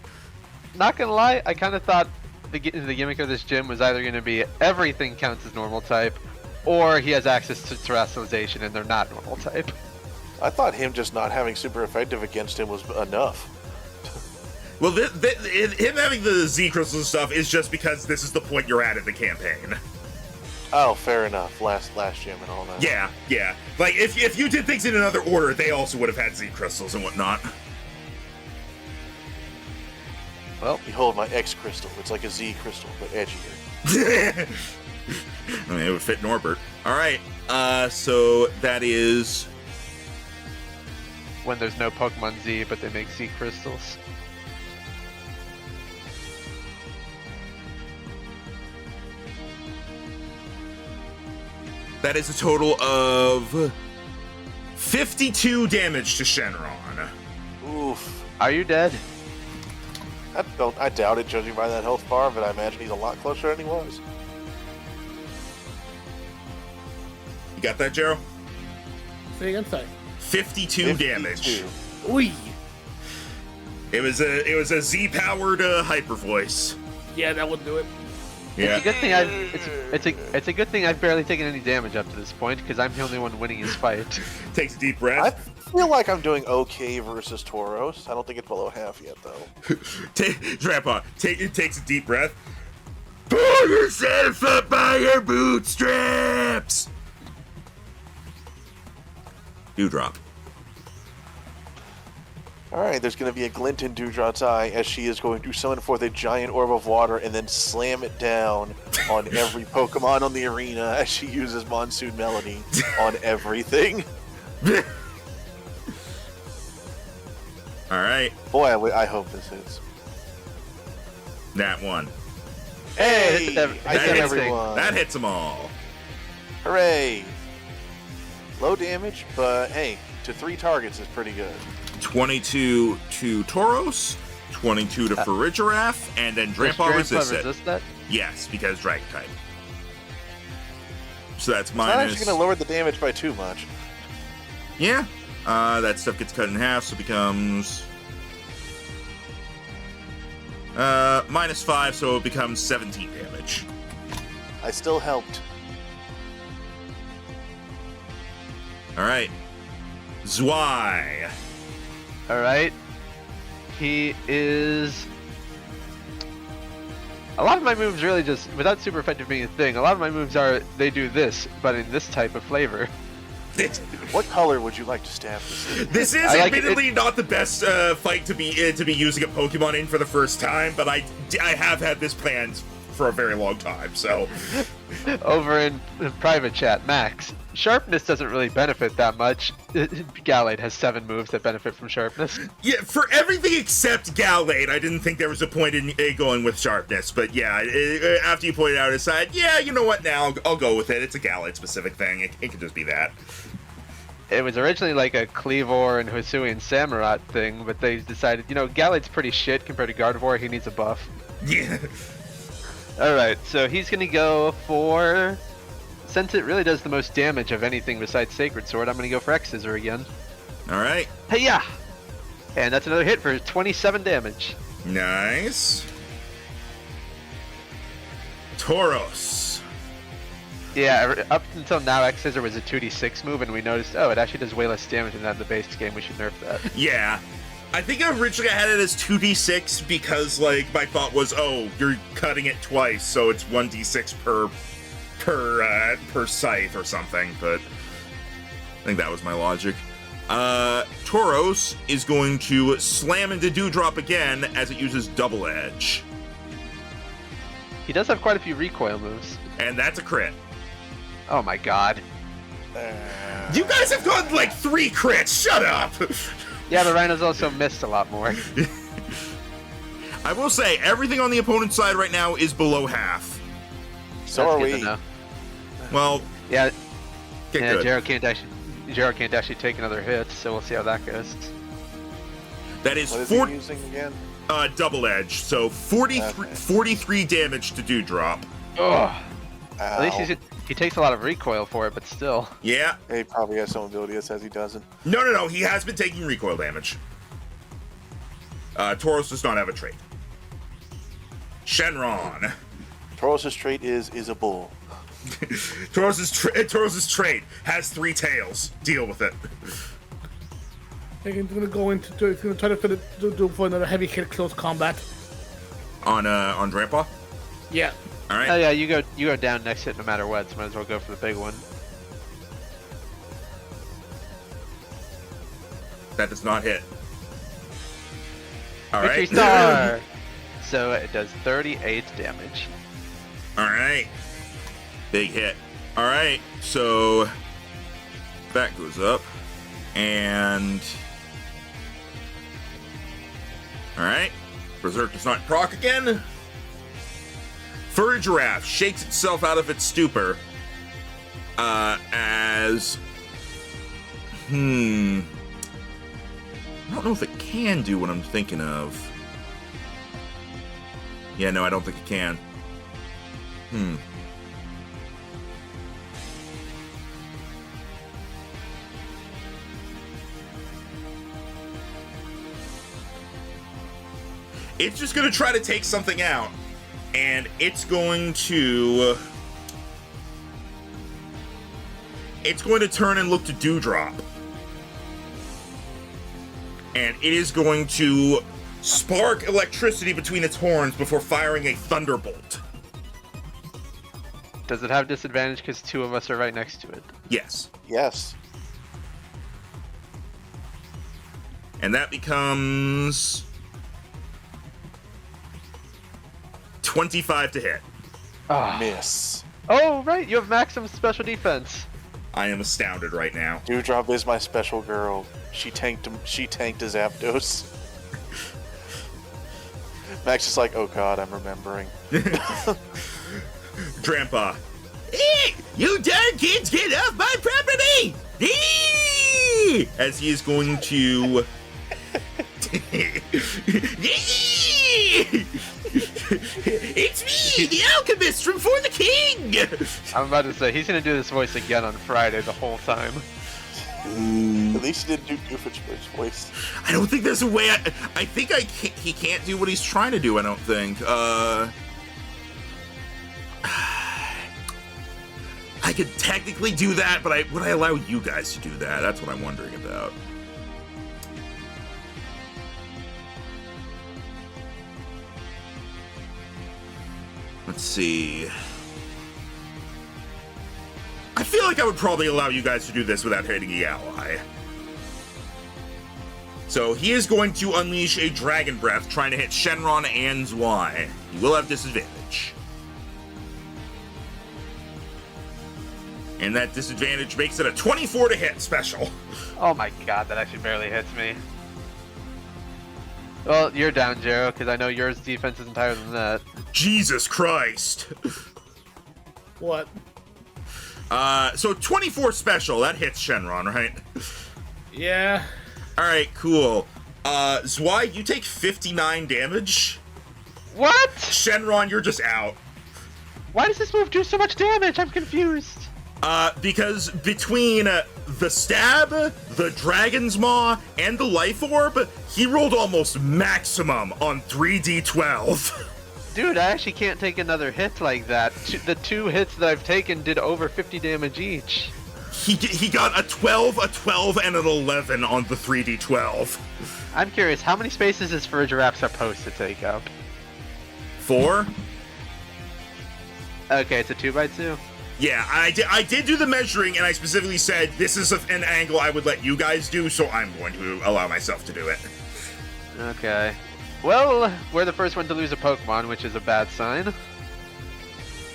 Not gonna lie, I kind of thought the gimmick of this gym was either gonna be everything counts as normal type, or he has access to terrestrialization and they're not normal type. I thought him just not having super effective against him was enough. Well, him having the Z crystals and stuff is just because this is the point you're at in the campaign. Oh, fair enough. Last gym and all that. Yeah. Like, if you did things in another order, they also would have had Z crystals and whatnot. Well, behold my X crystal. It's like a Z crystal, but edgier. I mean, it would fit Norbert. All right. So that is When there's no Pokemon Z, but they make Z crystals. that is a total of 52 damage to Shenron. Oof. Are you dead? I doubt it, judging by that health bar, but I imagine he's a lot closer than he was. You got that, Jero? Say again, sorry. 52 damage. Oi. It was a Z-powered Hyper Voice. Yeah, that would do it. Yeah. It's a good thing it's a good thing I've barely taken any damage up to this point because I'm the only one winning his fight. Takes a deep I breath. feel like I'm doing okay versus Tauros. I don't think it's below half yet, though. Grandpa, takes a deep breath. Pull yourself up by your bootstraps. Dewdrop. Alright, there's going to be a glint in Dewdrop's eye as she is going to summon forth a giant orb of water and then slam it down on every Pokemon on the arena as she uses Monsoon Melody on everything. All right. Boy, I hope this hits. Nat 1. Hey, I I hit hit everything. everyone. That hits them all. Hooray! Low damage, but hey, to 3 targets is pretty good. 22 to Tauros, 22 to Farigiraf, and then Does Drampa Drampa resists it. resist that? Yes, because Dragon type. So that's It's not minus. actually going to lower the damage by too much. Yeah. That stuff gets cut in half, so it becomes minus 5, so it becomes 17 damage. I still helped. All right. Zwei. All right. He is. A lot of my moves really just, without super effective being a thing, a lot of my moves are they do this, but in this type of flavor. What color would you like to stab this in? This is I like admittedly not the best fight to be using a Pokemon in for the first time, but I have had this planned for a very long time. So Over in private chat, Max, sharpness doesn't really benefit that much. Gallade has 7 moves that benefit from sharpness. yeah, for everything except Gallade, I didn't think there was a point in going with sharpness. But yeah, after you pointed out aside, yeah, you know what? Now I'll go with it. It's a Gallade specific thing. It could just be that. It was originally like a Cleavor and Hisuian Samurott thing, but they decided, you know, Gallade's pretty shit compared to Gardevoir. He needs a buff. Yeah. Alright, so he's gonna go for... Since it really does the most damage of anything besides Sacred Sword, I'm gonna go for X-Scissor again. All right. Hey-ya! And that's another hit for 27 damage. Nice. Tauros. Yeah, up until now, X-Scissor was a 2d6 move, and we noticed, oh, it actually does way less damage than that in the base game. We should nerf that. Yeah. I think originally I had it as 2d6 because, like, my thought was, oh, you're cutting it twice, so it's 1d6 per scythe or something, but I think that was my logic. Tauros is going to slam into Dewdrop again as it uses Double Edge. He does have quite a few recoil moves. And that's a crit. Oh my god. You guys have gone like 3 crits, shut up! Yeah, the Rhinos also missed a lot more. I will say, everything on the opponent's side right now is below half. So That's are good to we. know. Well, Yeah, get yeah, good. Jero can't actually take another hit, so we'll see how that goes. That is What is 40, he using again? double edge, so 43, Okay. 43 damage to Dewdrop. Ugh. Ow. At least he takes a lot of recoil for it, but still. Yeah. He probably has some ability that says he doesn't. No, he has been taking recoil damage. Tauros does not have a trait. Shenron. Tauros' trait is a bull. Tauros' trait has 3 tails. Deal with it. He's gonna go into. He's gonna try to do for another heavy hit close combat. On Drampa? Yeah. Alright. Oh yeah, you go down next hit no matter what, so might as well go for the big one. That does not hit. Victory Alright. star! So it does 38 damage. Alright. Big hit. Alright, so that goes up. And alright. Berserk does not proc again. Furry Giraffe shakes itself out of its stupor. As I don't know if it can do what I'm thinking of. Yeah, no, I don't think it can. It's just gonna try to take something out. And it's going to turn and look to Dewdrop. And it is going to spark electricity between its horns before firing a thunderbolt. Does it have disadvantage because 2 of us are right next to it? Yes. Yes. And that becomes 25 to hit. Ah. Miss. Oh right, you have maximum special defense. I am astounded right now. Dewdrop is my special girl. She tanked a Zapdos. Max is like, oh god, I'm remembering. Grandpa. Hey, you darn kids, get off my property! Eee! As he is going to... It's me, the alchemist from For the King! I'm about to say, he's gonna do this voice again on Friday the whole time. At least he didn't do Doofenshmirtz voice. I don't think there's a way. I think he can't do what he's trying to do. I don't think. I could technically do that, but would I allow you guys to do that? That's what I'm wondering about. Let's see. I feel like I would probably allow you guys to do this without hitting the ally. So he is going to unleash a Dragon Breath, trying to hit Shenron and Zwei. He will have disadvantage. And that disadvantage makes it a 24 to hit special. Oh my god, that actually barely hits me. Well, you're down, Jero, because I know yours defense isn't higher than that. Jesus Christ. What? So 24 special, that hits Shenron, right? Yeah. Alright, cool. Zwei, you take 59 damage. What? Shenron, you're just out. Why does this move do so much damage? I'm confused. Because between the stab, the dragon's maw, and the life orb, he rolled almost maximum on 3d12. Dude, I actually can't take another hit like that. The 2 hits that I've taken did over 50 damage each. He got a 12, a 12, and an 11 on the 3d12. I'm curious, how many spaces is for a giraffe supposed to take up? 4? Okay, it's a 2x2. Yeah, I did do the measuring, and I specifically said this is an angle I would let you guys do, so I'm going to allow myself to do it. Okay. Well, we're the first one to lose a Pokemon, which is a bad sign.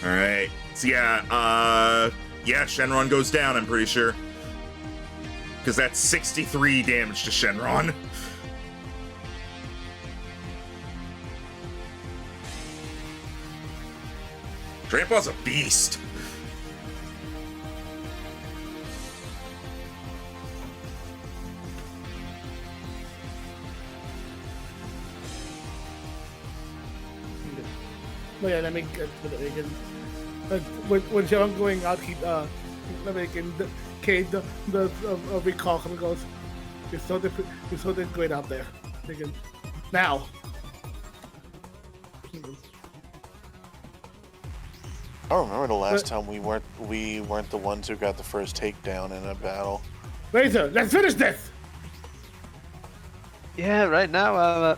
Alright. So yeah, Shenron goes down, I'm pretty sure. Because that's 63 damage to Shenron. Grandpa's a beast. No, yeah, let me get when Sharon going out, he let me get the recall and goes. It's so great out there. Thinking, now. I don't remember the last time we weren't the ones who got the first takedown in a battle. Razor, let's finish this. Yeah, right now,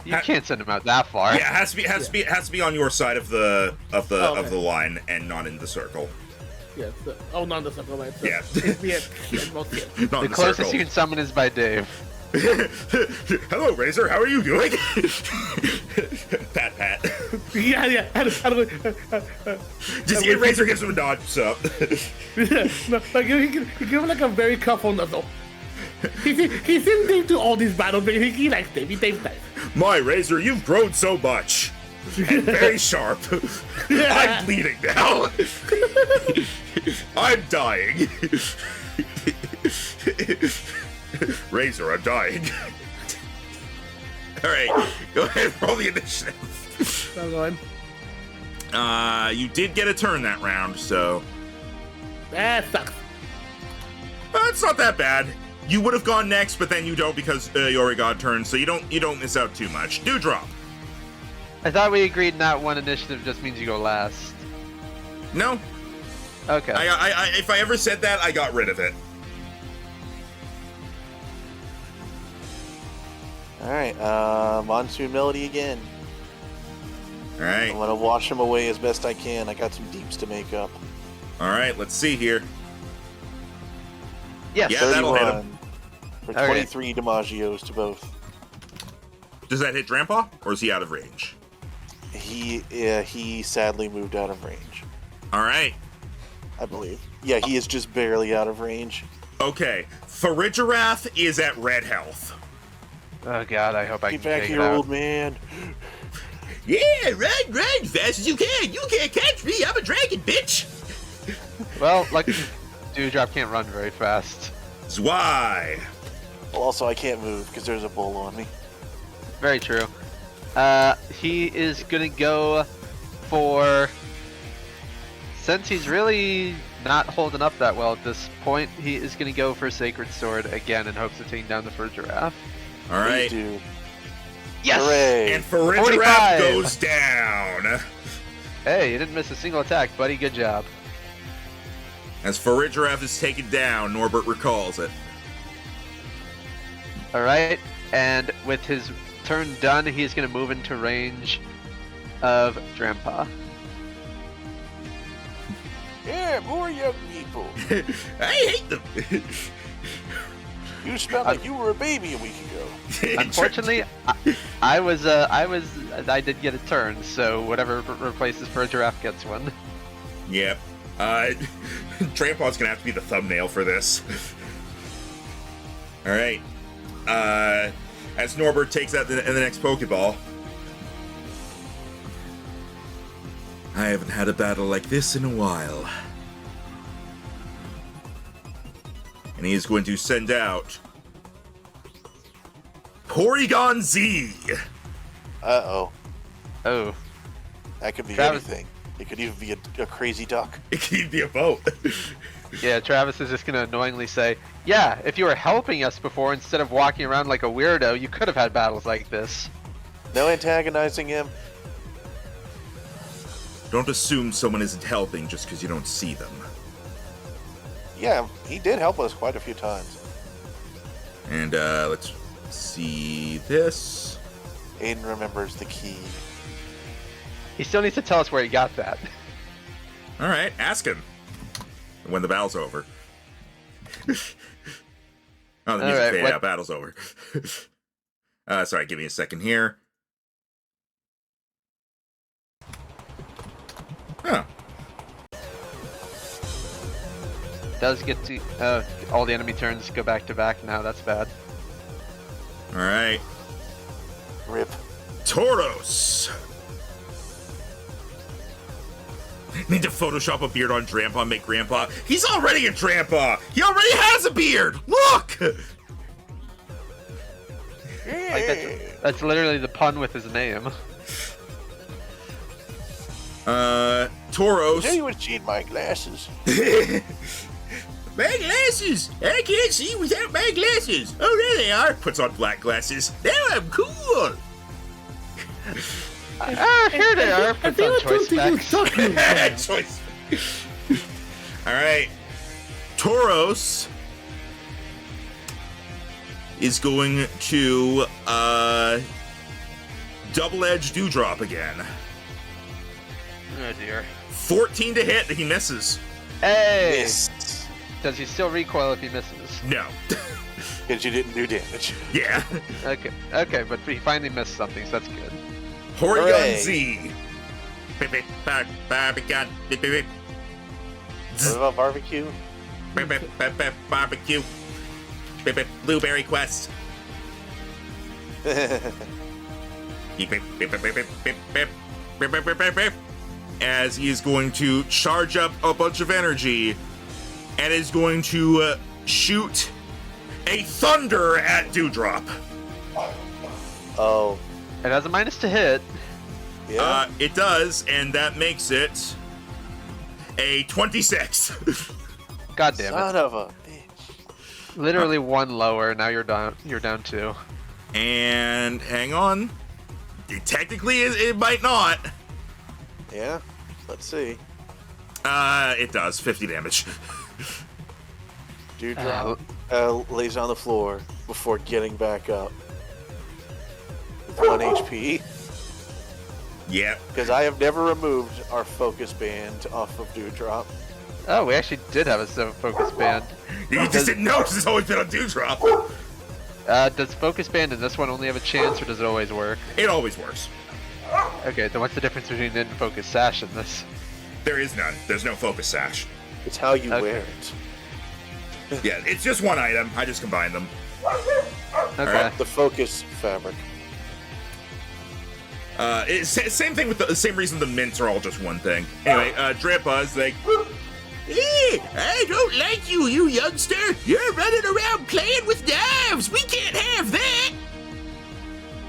you can't send him out that far. Yeah, it has to be on your side of the line and not in the circle. Yes. Not in the circle, right? Yeah. Most Not The in closest circle. you can summon is by Dave. Hello, Razor. How are you doing? Pat. Yeah. Just Razor gives him a nod. So. No, like he give him like a very couple nuzzle. He's in to all these battles, but he likes Dave. He takes time. My Razor, you've grown so much. And very sharp. I'm bleeding now. I'm dying. Razor, I'm dying. Alright, go ahead, roll the initiative. I'm going. You did get a turn that round, so. That sucks. It's not that bad. You would have gone next, but then you don't because you already got a turn, so you don't miss out too much. Dewdrop. I thought we agreed not one initiative just means you go last. No. Okay. If I ever said that, I got rid of it. Alright, Monsoon Melody again. Alright. I'm gonna wash him away as best I can. I got some deeps to make up. Alright, let's see here. Yes. Yeah, that'll hit him. For All right. 23 DiMaggios to both. Does that hit Grandpa, or is he out of range? He sadly moved out of range, Alright. I believe. Yeah, he is just barely out of range. Okay. Farigirath is at red health. Oh god, I hope I Get can back take here, it out. old man. Yeah, run, fast as you can. You can't catch me. I'm a dragon, bitch. Well, lucky Dewdrop can't run very fast. That's why. Well, also, I can't move because there's a bull on me. Very true. He is gonna go for... Since he's really not holding up that well at this point, he is gonna go for Sacred Sword again in hopes of taking down the fur giraffe. All right. Dude. Yes! Hooray! And Farigiraf 45. goes down. Hey, you didn't miss a single attack, buddy. Good job. As Farigiraf is taken down, Norbert recalls it. Alright, and with his turn done, he's gonna move into range of Drampa. Yeah, more young people. I hate them. You smelled like you were a baby a week ago. Unfortunately, I did get a turn, so whatever replaces for a giraffe gets one. Yep. Trampaw's gonna have to be the thumbnail for this. Alright. As Norbert takes out the next Pokeball. I haven't had a battle like this in a while. And he is going to send out Porygon Z. Uh-oh. Oh. That could be Travis. anything. It could even be a crazy duck. It could even be a boat. Yeah, Travis is just gonna annoyingly say, yeah, if you were helping us before instead of walking around like a weirdo, you could have had battles like this. No antagonizing him. Don't assume someone isn't helping just because you don't see them. Yeah, he did help us quite a few times. And let's see this. Aiden remembers the key. He still needs to tell us where he got that. All right, ask him when the battle's over. Oh, the All music right, faded what- out. Battle's over. Sorry, give me a second here. Huh. Does get to all the enemy turns go back to back now. That's bad. All right. Rip. Tauros. Need to Photoshop a beard on Drampa and make Grandpa. He's already a Drampa. He already has a beard. Look. Like that's literally the pun with his name. Tauros. I knew you would cheat my glasses. My glasses! I can't see without my glasses! Oh, there they are! Puts on black glasses. Now I'm cool! Ah, here they are. I Puts on think I don't choice think he was specs. talking about. Choice. Alright. Tauros is going to, double-edged Dewdrop again. Oh dear. 14 to hit, he misses. Hey! Missed. Does he still recoil if he misses? No. Because you didn't do damage. Yeah. Okay, but he finally missed something, so that's good. Porygon Hooray. Z. Beep, beep, bark, Barbican. Beep, beep, beep. What about barbecue? Beep, beep, beep, beep, barbecue. Beep, beep, blueberry quest. Beep, beep, beep, beep, beep, beep, beep, beep, beep, beep, beep, beep, beep. As he is going to charge up a bunch of energy and is going to shoot a thunder at Dewdrop. Oh, It has a minus to hit. yeah. It does, and that makes it a 26. God damn it. Son of a bitch. Literally one lower, now you're down 2. And hang on. Technically, it might not. Yeah. Let's see. It does. 50 damage. Dewdrop lays on the floor before getting back up. With 1 HP. Yep. Because I have never removed our focus band off of Dewdrop. Oh, we actually did have a focus band. You just didn't know because it's always been on Dewdrop. Does focus band in this one only have a chance, or does it always work? It always works. Okay, then what's the difference between it and focus sash in this? There is none. There's no focus sash. It's how you Okay. wear it. Yeah, it's just one item. I just combined them. Okay. Alright. The focus fabric. Same thing with the same reason the mints are all just one thing. Anyway, Grandpa's like, "Hey, I don't like you, you youngster. You're running around playing with knives. We can't have that.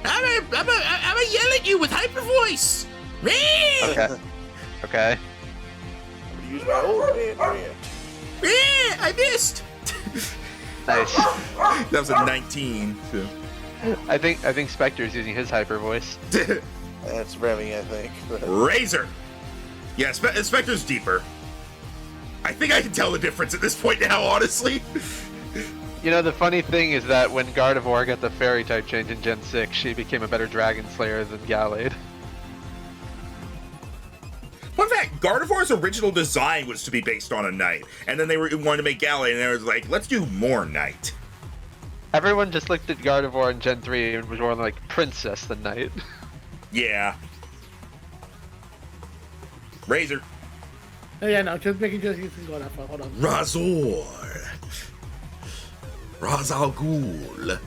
I'm a yell at you with hyper voice. Okay. Okay. I'm gonna use my old man rant. I missed. Nice. That was a 19. So. I think Spectre's using his hyper voice. That's Remy, I think. Razor. Yeah, Spectre's deeper. I think I can tell the difference at this point now, honestly. You know, the funny thing is that when Gardevoir got the fairy type change in Gen 6, she became a better Dragon Slayer than Gallade. Fun fact, Gardevoir's original design was to be based on a knight, and then they wanted to make Gallade, and they was like, let's do more knight. Everyone just looked at Gardevoir in Gen 3 and was more like princess than knight. Yeah. Razor. Oh, yeah, no, just making sure he's going up. Hold on. Razor. Razal Ghul.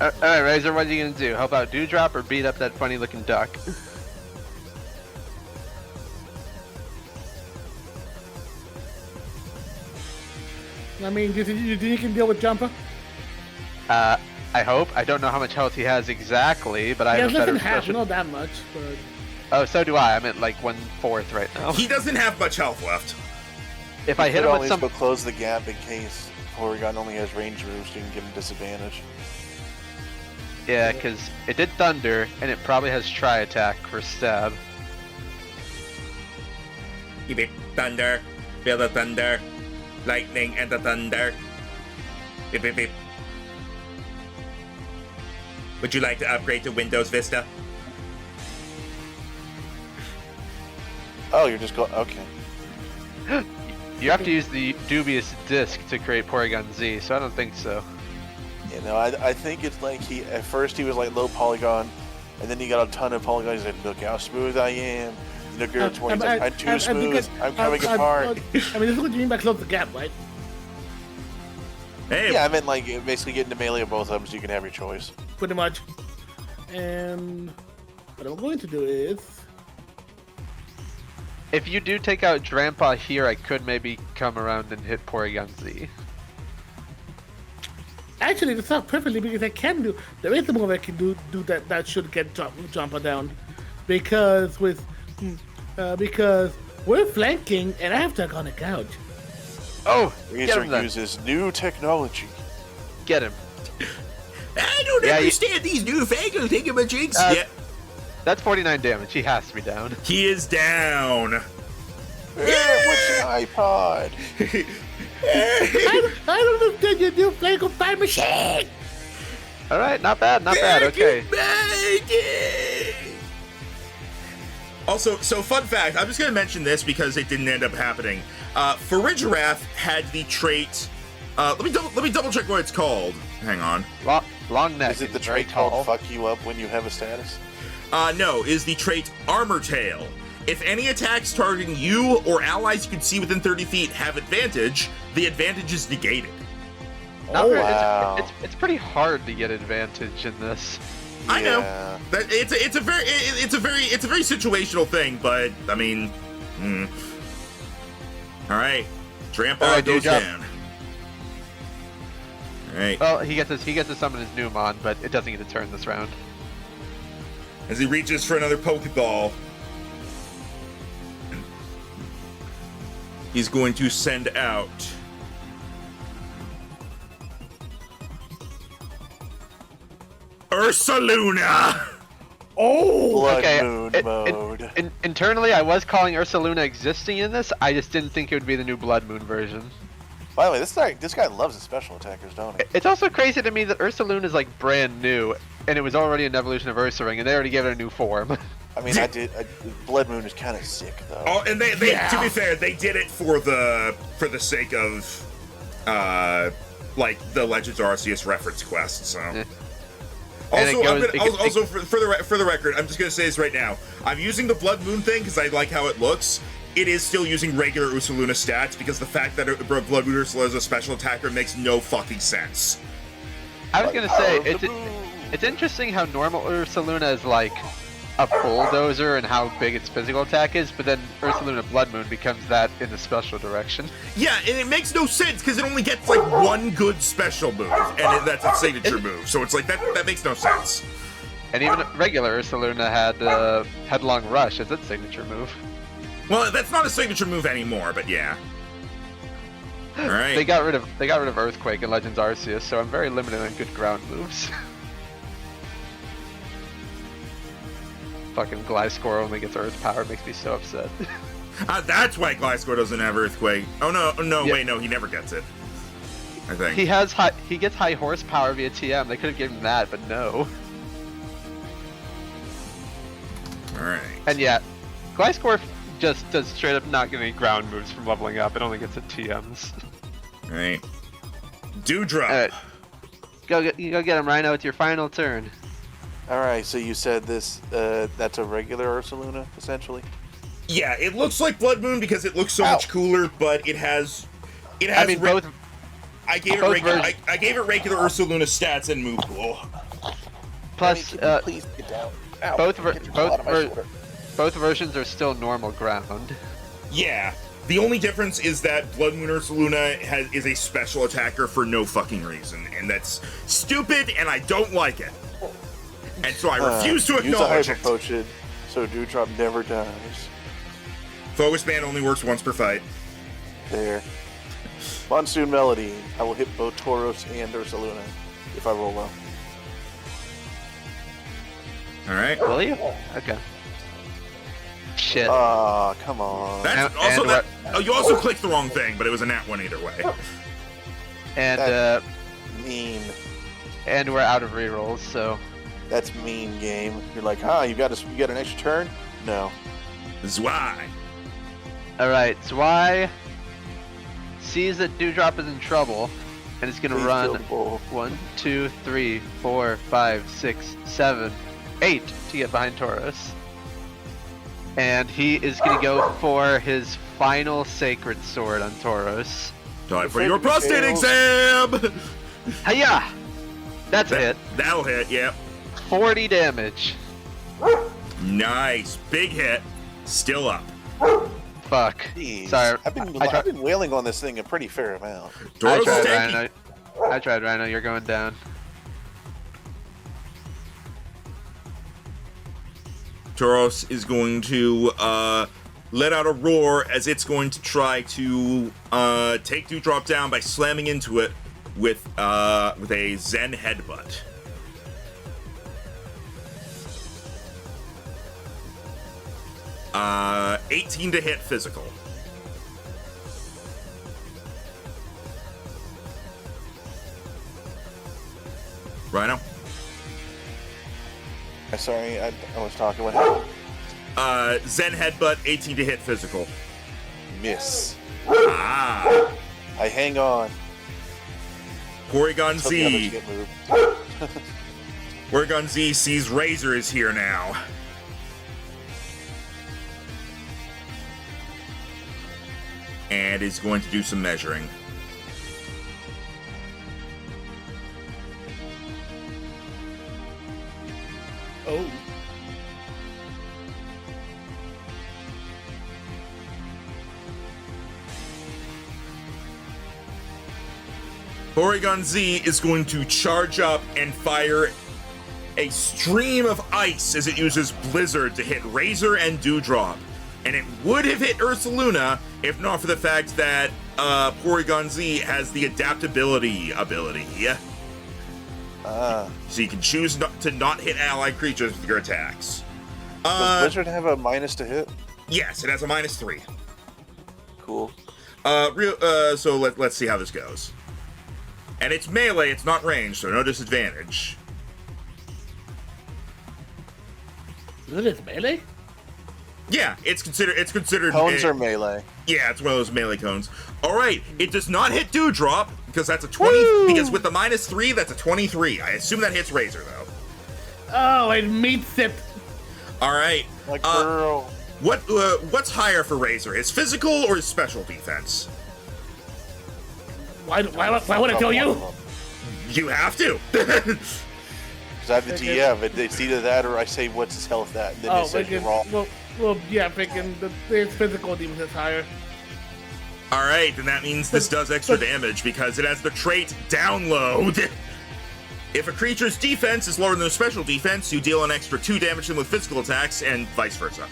Alright, Razor, what are you gonna do? Help out Dewdrop or beat up that funny looking duck? I mean, do you think you can deal with Jumper? I hope. I don't know how much health he has exactly, but I Yeah, have a less better than half, impression. not that much, but... Oh, so do I. I'm at like 1/4 right now. He doesn't have much health left. If I hit him with always some... go close the gap in case Porygon only has range moves, you can give him disadvantage. Yeah, because it did Thunder, and it probably has Tri-Attack for Stab. Give it thunder. Feel the thunder. Lightning and the thunder. Beep, beep, beep. Would you like to upgrade to Windows Vista? Oh, you're just going. Okay. You have to use the dubious disc to create Porygon Z, so I don't think so. You know, I think it's like at first he was like low polygon, and then he got a ton of polygons. He's like, look how smooth I am. Look at it, I'm too smooth. I'm coming apart. I mean, this is what you mean by close the gap, right? Hey, Yeah, I meant like basically getting to melee of both of them so you can have your choice. Pretty much. And what I'm going to do is... If you do take out Drampa here, I could maybe come around and hit Porygon Z. Actually, this works perfectly because I can do... There is a move I can do that should get Jumper down. Because we're flanking and I have Dragonic Gouge. Oh! Get Razor him then. uses new technology. Get him. I don't understand these newfangled thingamajigs. Yeah, That's 49 damage. He has to be down. he is down. What's an iPod? I don't understand your new flank of fire machine! Alright, not bad, not bad. Okay. Also, so fun fact, I'm just going to mention this because it didn't end up happening. Farigiraf had the trait, let me double check what it's called. Hang on. Long neck. Is it the and very trait called tall. fuck you up when you have a status? No, is the trait Armor Tail. If any attacks targeting you or allies you can see within 30 feet have advantage, the advantage is negated. Not Oh, very- wow. It's pretty hard to get advantage in this. I know Yeah. that it's a very situational thing, but I mean, all right, Drampa Alright, goes Dewdrop. down. All right, Well, he gets to summon his Numon, but it doesn't get a turn this round. as he reaches for another Pokeball, he's going to send out Ursaluna. Oh! Blood Okay, Moon mode. Internally, I was calling Ursaluna existing in this. I just didn't think it would be the new Blood Moon version. By the way, this guy loves his special attackers, don't he? It's also crazy to me that Ursaluna is like brand new, and it was already an evolution of Ursaring, and they already gave it a new form. I mean, Blood Moon is kind of sick though. Oh, and they to be fair, they did it for the sake of like the Legends Arceus reference quest. So Yeah. also, And it goes- also for the record, I'm just gonna say this right now. I'm using the Blood Moon thing because I like how it looks. It is still using regular Ursaluna stats because the fact that Blood Moon Ursula is a special attacker makes no fucking sense. I was gonna say Power of it's the moon. It's interesting how normal Ursaluna is like a bulldozer and how big its physical attack is, but then Ursaluna Blood Moon becomes that in the special direction. Yeah, and it makes no sense because it only gets like one good special move, and that's its signature move. So it's like that makes no sense. And even regular Ursaluna had Headlong Rush as its signature move. Well, that's not a signature move anymore, but yeah. All right. They got rid of Earthquake in Legends Arceus, so I'm very limited on good ground moves. Fucking Gliscor only gets Earth Power, makes me so upset. That's why Gliscor doesn't have Earthquake. Oh no, Yeah. wait, no, he never gets it. I think. He gets high horsepower via TM. They could have given him that, but no. All right. And yeah, Gliscor just does straight up not get any ground moves from leveling up. It only gets the TMs. All right. Dewdrop. Alright. You go get him, Rhino. It's your final turn. All right, so you said this. That's a regular Ursaluna, essentially. Yeah, it looks like Blood Moon because it looks so Ow. much cooler, but it has. I mean, both. I gave it both regular. versions- I gave it regular Ursaluna stats and move pool. Plus, Please get down. Ow, both get your claw out of my shoulder. both versions are still normal ground. Yeah. The only difference is that Blood Moon Ursaluna is a special attacker for no fucking reason, and that's stupid, and I don't like it. And so I refuse to Use a acknowledge Hyper it. Potion so Dewdrop never dies. Focus Band only works once per fight. There. Monsoon Melody. I will hit both Tauros and Ursaluna if I roll well. All right. Will you? Okay. Shit. Ah, come on. That's And- also and that. Oh, you also clicked the wrong thing, but it was a nat one either way. And Mean. and we're out of rerolls, so That's mean, game. You're like, you got an extra turn? No. Zwei. all right. Zwei sees that Dewdrop is in trouble, and is gonna Please run kill the bull. 1, 2, 3, 4, 5, 6, 7, 8 to get behind Tauros. And he is gonna go for his final Sacred Sword on Tauros. Time for Afraid your to be prostate tails. exam. Hiya! That's a hit. That'll hit. Yep. 40 damage. Nice. Big hit. Still up. Fuck. Jeez. Sorry. I've been I tried- I've been wailing on this thing a pretty fair amount. I Tauros tried, is tanky. Rhino. I tried, Rhino. You're going down. Tauros is going to let out a roar as it's going to try to take Dewdrop down by slamming into it with a Zen headbutt. Uh, 18 to hit physical. Rhino? Sorry, I was talking. What happened? Zen headbutt, 18 to hit physical. Miss. Ah. I hang on. Porygon Till the others Z. get moved. Porygon Z sees Razor is here now. And is going to do some measuring. Oh. Porygon Z is going to charge up and fire a stream of ice as it uses Blizzard to hit Razor and Dewdrop. And it would have hit Ursaluna if not for the fact that Porygon Z has the adaptability ability. Ah. So you can choose to not hit allied creatures with your attacks. Does Blizzard have a minus to hit? Yes, it has a -3. Cool. So let's see how this goes. And it's melee, it's not range, so no disadvantage. Is it melee? Yeah, it's considered. Cones are melee. Yeah, it's one of those melee cones. All right, it does not hit Dewdrop because that's a 20. Woo! Because with the -3, that's a 23. I assume that hits Razor though. Oh, it meets it. All right. My girl. What's higher for Razor? His physical or his special defense? Why would I tell you? You have to. Because I'm the DM, and it's either that or I say, what's his health at? And then they say you're wrong. Well, yeah, freaking the physical demon is higher. All right, then that means this does extra damage because it has the trait Download. If a creature's defense is lower than their special defense, you deal an extra 2 damage to them with physical attacks, and vice versa.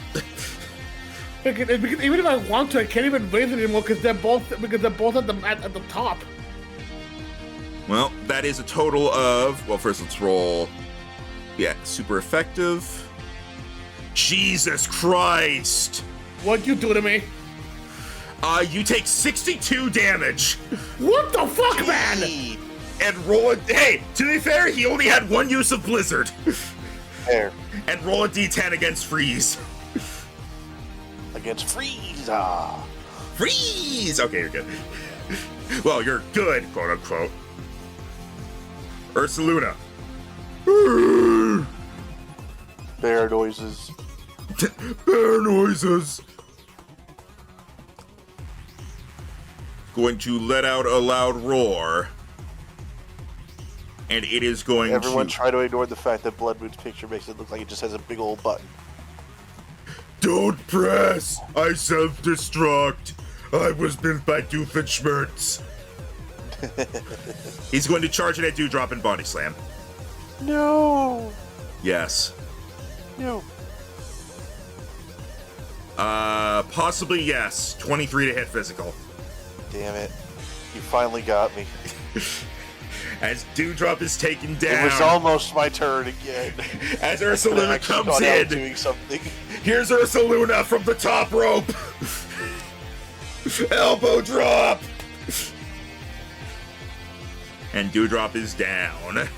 Because even if I want to, I can't even raise it anymore because they're both at the top. Well, that is a total of... Well, first let's roll... Yeah, super effective. Jesus Christ! What'd you do to me? You take 62 damage. What the fuck, man? And roll a... Hey, to be fair, he only had 1 use of Blizzard. Fair. And roll a d10 against Freeze. Against Freeze! Freeze! Okay, you're good. Well, you're good, quote unquote. Ursaluna. Bear noises. Bear noises. Going to let out a loud roar. And it is going Everyone to... try to ignore the fact that Bloodmoon's picture makes it look like it just has a big old button. Don't press! I self-destruct. I was built by Doofenshmirtz. He's going to charge it at Dewdrop and Body Slam. No! Yes. No. Possibly yes. 23 to hit physical. Damn it. You finally got me. As Dewdrop is taken down. It was almost my turn again. As Ursaluna comes in. Doing something. Here's Ursaluna from the top rope. Elbow drop. And Dewdrop is down.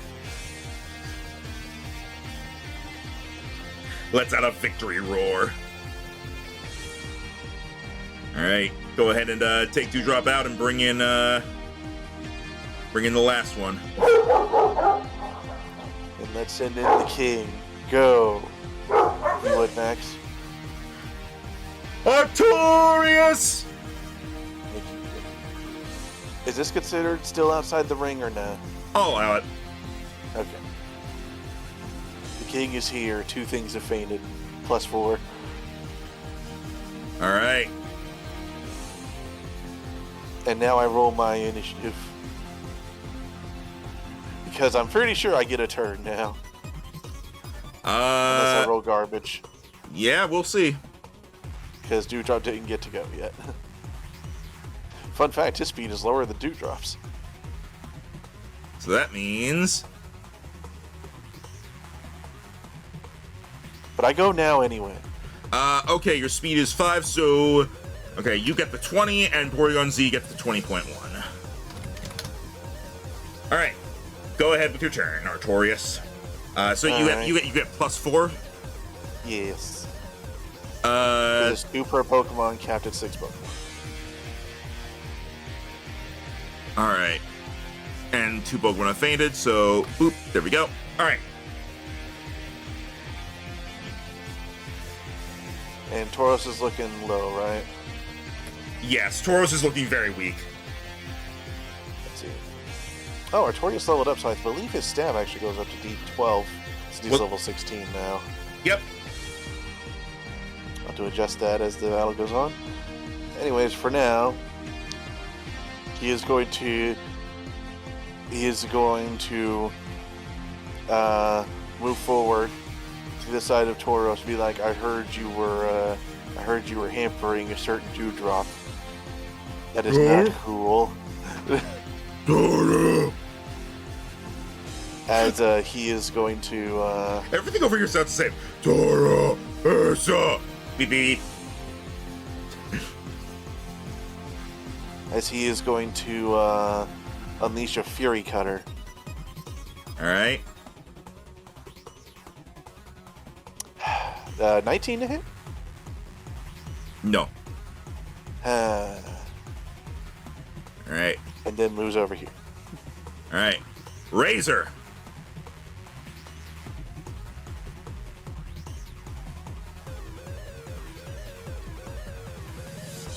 Let's out a victory roar. Alright, go ahead and take Dewdrop out and bring in the last one. And let's send in the king. Go. You would, Max? Artorias! Is this considered still outside the ring or not? I'll allow it. Okay. The king is here. 2 things have fainted. +4. Alright. And now I roll my initiative. Because I'm pretty sure I get a turn now. Unless I roll garbage. Yeah, we'll see. Because Dewdrop didn't get to go yet. Fun fact, his speed is lower than Dewdrop's. So that means... But I go now anyway. Okay, your speed is 5, so... Okay, you get the 20, and Porygon Z gets the 20.1. Alright. Go ahead with your turn, Artorias. So you get +4? Yes. There's 2 per Pokemon, capped at 6 Pokemon. Alright. And 2 Pokemon have fainted, so boop, there we go. Alright. And Tauros is looking low, right? Yes, Tauros is looking very weak. Let's see. Oh, Artorias leveled up, so I believe his stab actually goes up to D12. So he's level 16 now. Yep. I'll have to adjust that as the battle goes on. Anyways, for now, he is going to move forward to the side of Tauros and be like, I heard you were hampering a certain Dewdrop. That is not cool. As he is going to Everything over here sounds the same. Toro, Ursa, beep beep. as he is going to unleash a Fury Cutter. Alright. 19 to hit? No. And Alright. then moves over here. Alright. Razor.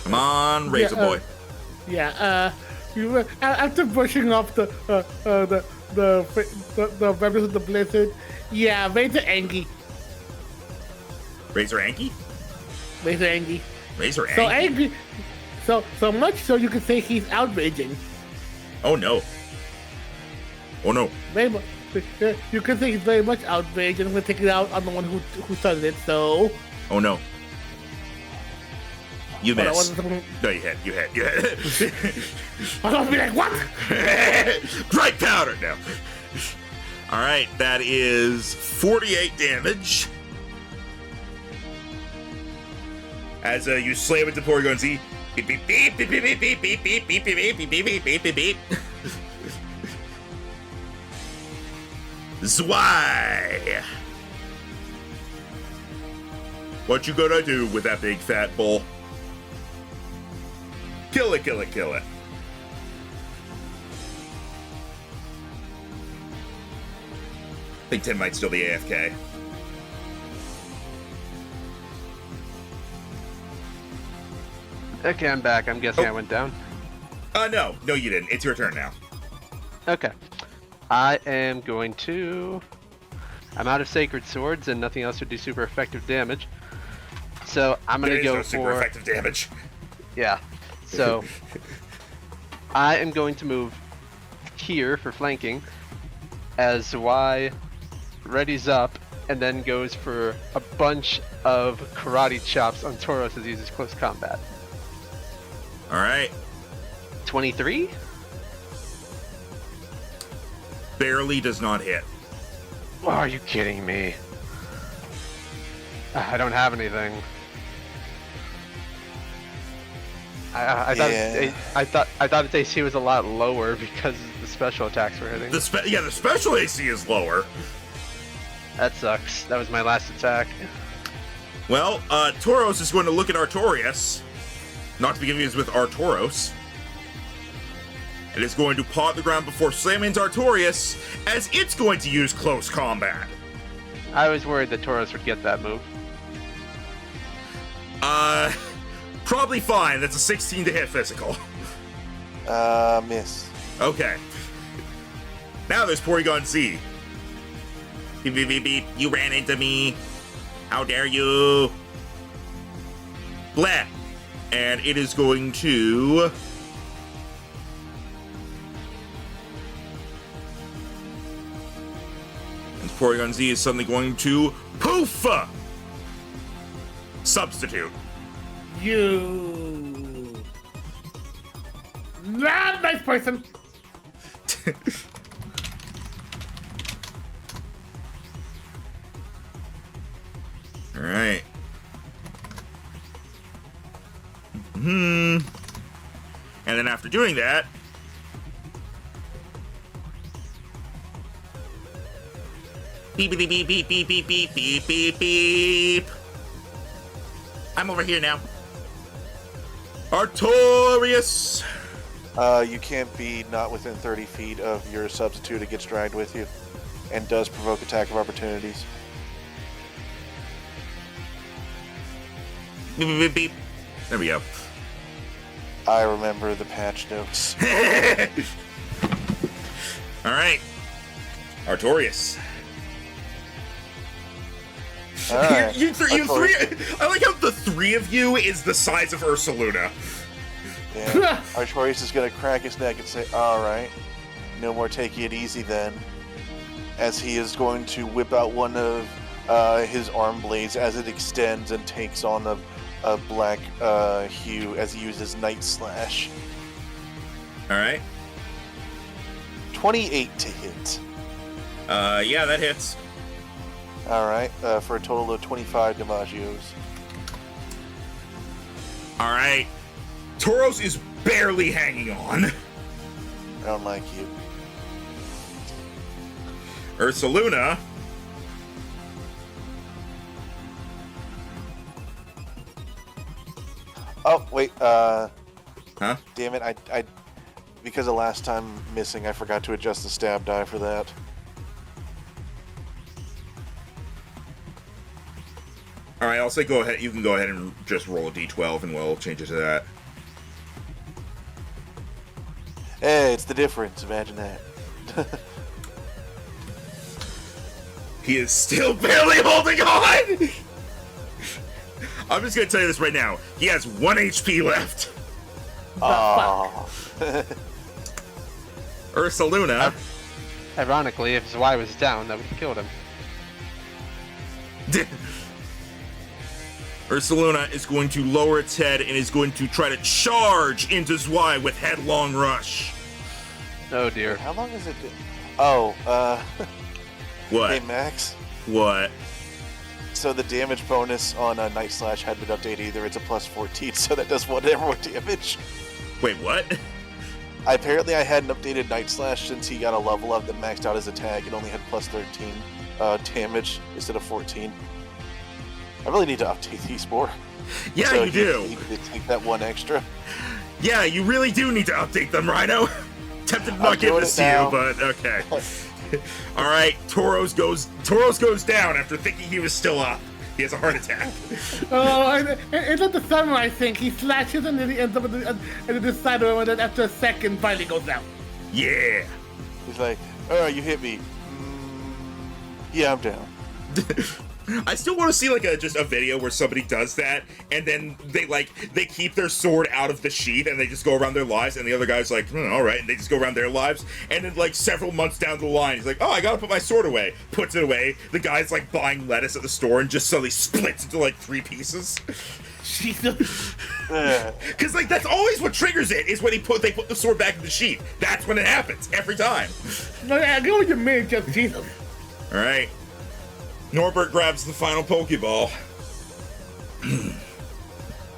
Come on, Razor boy. Yeah, after brushing off the the members of the Blizzard. Yeah, Razor angry. Razor Anki? Razor angry. Razor So Anki? angry. So much so you could say he's outraging. Oh no. Oh no. Very much. You could say he's very much outraged, and I'm gonna take it out on the one who started it. So. Oh no. You Hold on, missed. one second. No, you hit. I'm gonna be like, what? Dry powder now. All right, that is 48 damage. As you slam into Porygon Z. Beep beep beep beep beep beep beep beep beep beep beep beep beep beep beep beep. Zwei. What you gonna do with that big fat bull? Kill it, kill it, kill it. I think Tim might still be AFK. Okay, I'm back. I'm guessing I went down. No, you didn't. It's your turn now. Okay. I am going to... I'm out of Sacred Swords and nothing else would do super effective damage. So I'm going There to is go no super for... effective damage. Yeah. So I am going to move here for flanking as Y readies up and then goes for a bunch of karate chops on Tauros as he uses close combat. All right. 23? Barely does not hit. Oh, are you kidding me? I don't have anything. I thought its AC was a lot lower because the special attacks were hitting. The special AC is lower. That sucks. That was my last attack. Well, Tauros is going to look at Artorias. Not to be confused with Artoros. It is going to paw at the ground before slamming into Artorias, as it's going to use close combat. I was worried that Tauros would get that move. Probably fine. That's a 16 to hit physical. Miss. Okay. Now there's Porygon Z. Beep, beep, beep, beep. You ran into me. How dare you? Blah. And it is going to... And Porygon Z is suddenly going to... Poof! Substitute. You. Not nice person. All right. And then after doing that, beep beep beep beep beep beep beep beep beep beep. I'm over here now. Artorias. You can't be not within 30 feet of your substitute. It gets dragged with you, and does provoke attack of opportunities. Beep beep beep beep. There we go. I remember the patch notes. All right. Artorias. All right. You three. I like how the three of you is the size of Ursaluna. Yeah. Artorias is gonna crack his neck and say, "All right, no more taking it easy then." As he is going to whip out one of his arm blades as it extends and takes on a black hue as he uses Night Slash. All right. 28 to hit. Yeah, that hits. All right, for a total of 25 damagios. All right. Tauros is barely hanging on. I don't like you. Ursaluna. Oh wait, Huh? damn it! I because of last time missing, I forgot to adjust the stab die for that. All right, I'll say go ahead. You can go ahead and just roll a d12, and we'll change it to that. Hey, it's the difference. Imagine that. He is still barely holding on! I'm just gonna tell you this right now. He has 1 HP left. Oh. Ursaluna. Ironically, if his Y was down, that would have killed him. Ursaluna is going to lower its head and is going to try to charge into Zwei with Headlong Rush. Oh dear. How long has it been? Oh, What? hey Max. What? So the damage bonus on Night Slash had been updated. Either it's a plus 14, so that does 1 more damage. Wait, what? Apparently, I hadn't updated Night Slash since he got a level up that maxed out his attack and only had plus 13 damage instead of 14. I really need to update these more. Yeah, So you do. You need to take that 1 extra. Yeah, you really do need to update them, Rhino. Tempted to not I'm give doing this it to you, now. but okay. All right, Tauros goes down after thinking he was still up. He has a heart attack. It's at the samurai thing. He slashes and then he ends up at the side of him, and then after a second, finally goes down. Yeah. He's like, "Oh, you hit me." Yeah, I'm down. I still want to see like just a video where somebody does that and then they keep their sword out of the sheath and they just go around their lives and the other guy's like, all right, and they just go around their lives and then like several months down the line he's like, oh, I gotta put my sword away, puts it away. The guy's like buying lettuce at the store and just suddenly splits into like 3 pieces. Jesus. Because like that's always what triggers it is when they put the sword back in the sheath. That's when it happens every time. No, I get what you mean, just Jesus. All right. Norbert grabs the final Pokeball.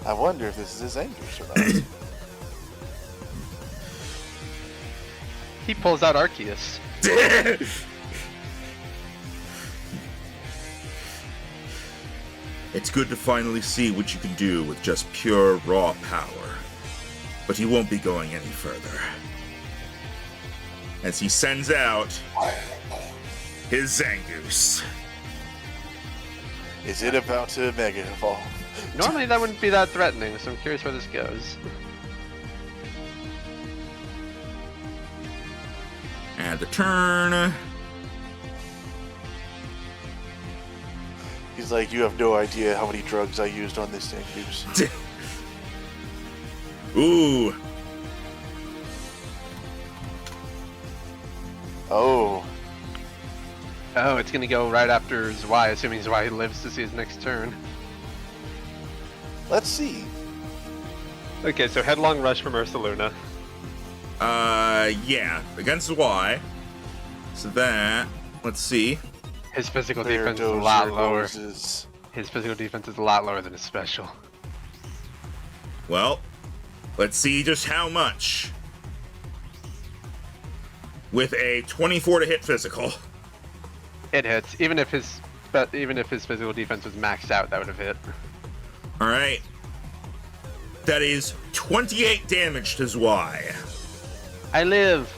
I wonder if this is his Angus or not. He pulls out Arceus. It's good to finally see what you can do with just pure raw power. But he won't be going any further. As he sends out his Zangoose. Is it about to Mega Evolve? Normally that wouldn't be that threatening, so I'm curious where this goes. And the turn. He's like, you have no idea how many drugs I used on this Angus. Ooh. Oh. Oh, it's gonna go right after Zwei, assuming Zwei lives to see his next turn. Let's see. Okay, so Headlong Rush from Ursaluna. Yeah, against Y. So that, let's see. His physical There defense is a goes lot your lower. roses. His physical defense is a lot lower than his special. Well, let's see just how much. With a 24 to hit physical. It hits. Even if his physical defense was maxed out, that would have hit. All right. That is 28 damage to Zwei. I live.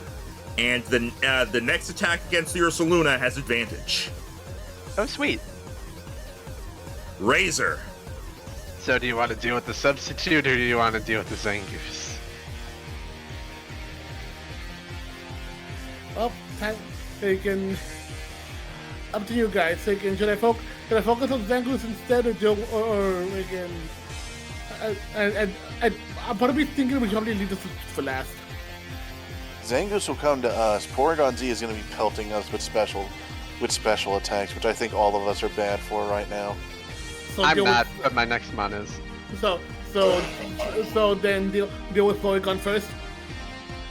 And the next attack against the Ursaluna has advantage. Oh, sweet. Razor. So do you want to deal with the substitute, or do you want to deal with the Zangoose? Oh, time. You can. Up to you guys. So should I focus on Zangoose instead, or we can? I'm probably thinking we should probably leave this for last. Zangoose will come to us. Porygon Z is going to be pelting us with special attacks, which I think all of us are bad for right now. So I'm deal not, with- but my next mon is. So then deal with Porygon first.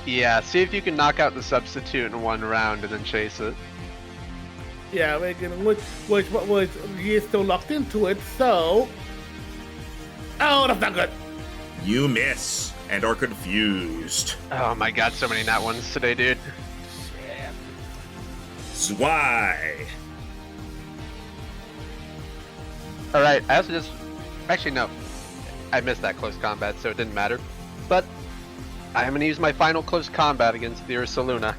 Yeah, see if you can knock out the substitute in 1 round and then chase it. Yeah, we can. Which he is still locked into it. So. Oh, that's not good. You miss and are confused. Oh my god, so many nat ones today, dude. Zwei. Alright, I also just... Actually, no. I missed that close combat, so it didn't matter. But I'm going to use my final close combat against the Ursaluna,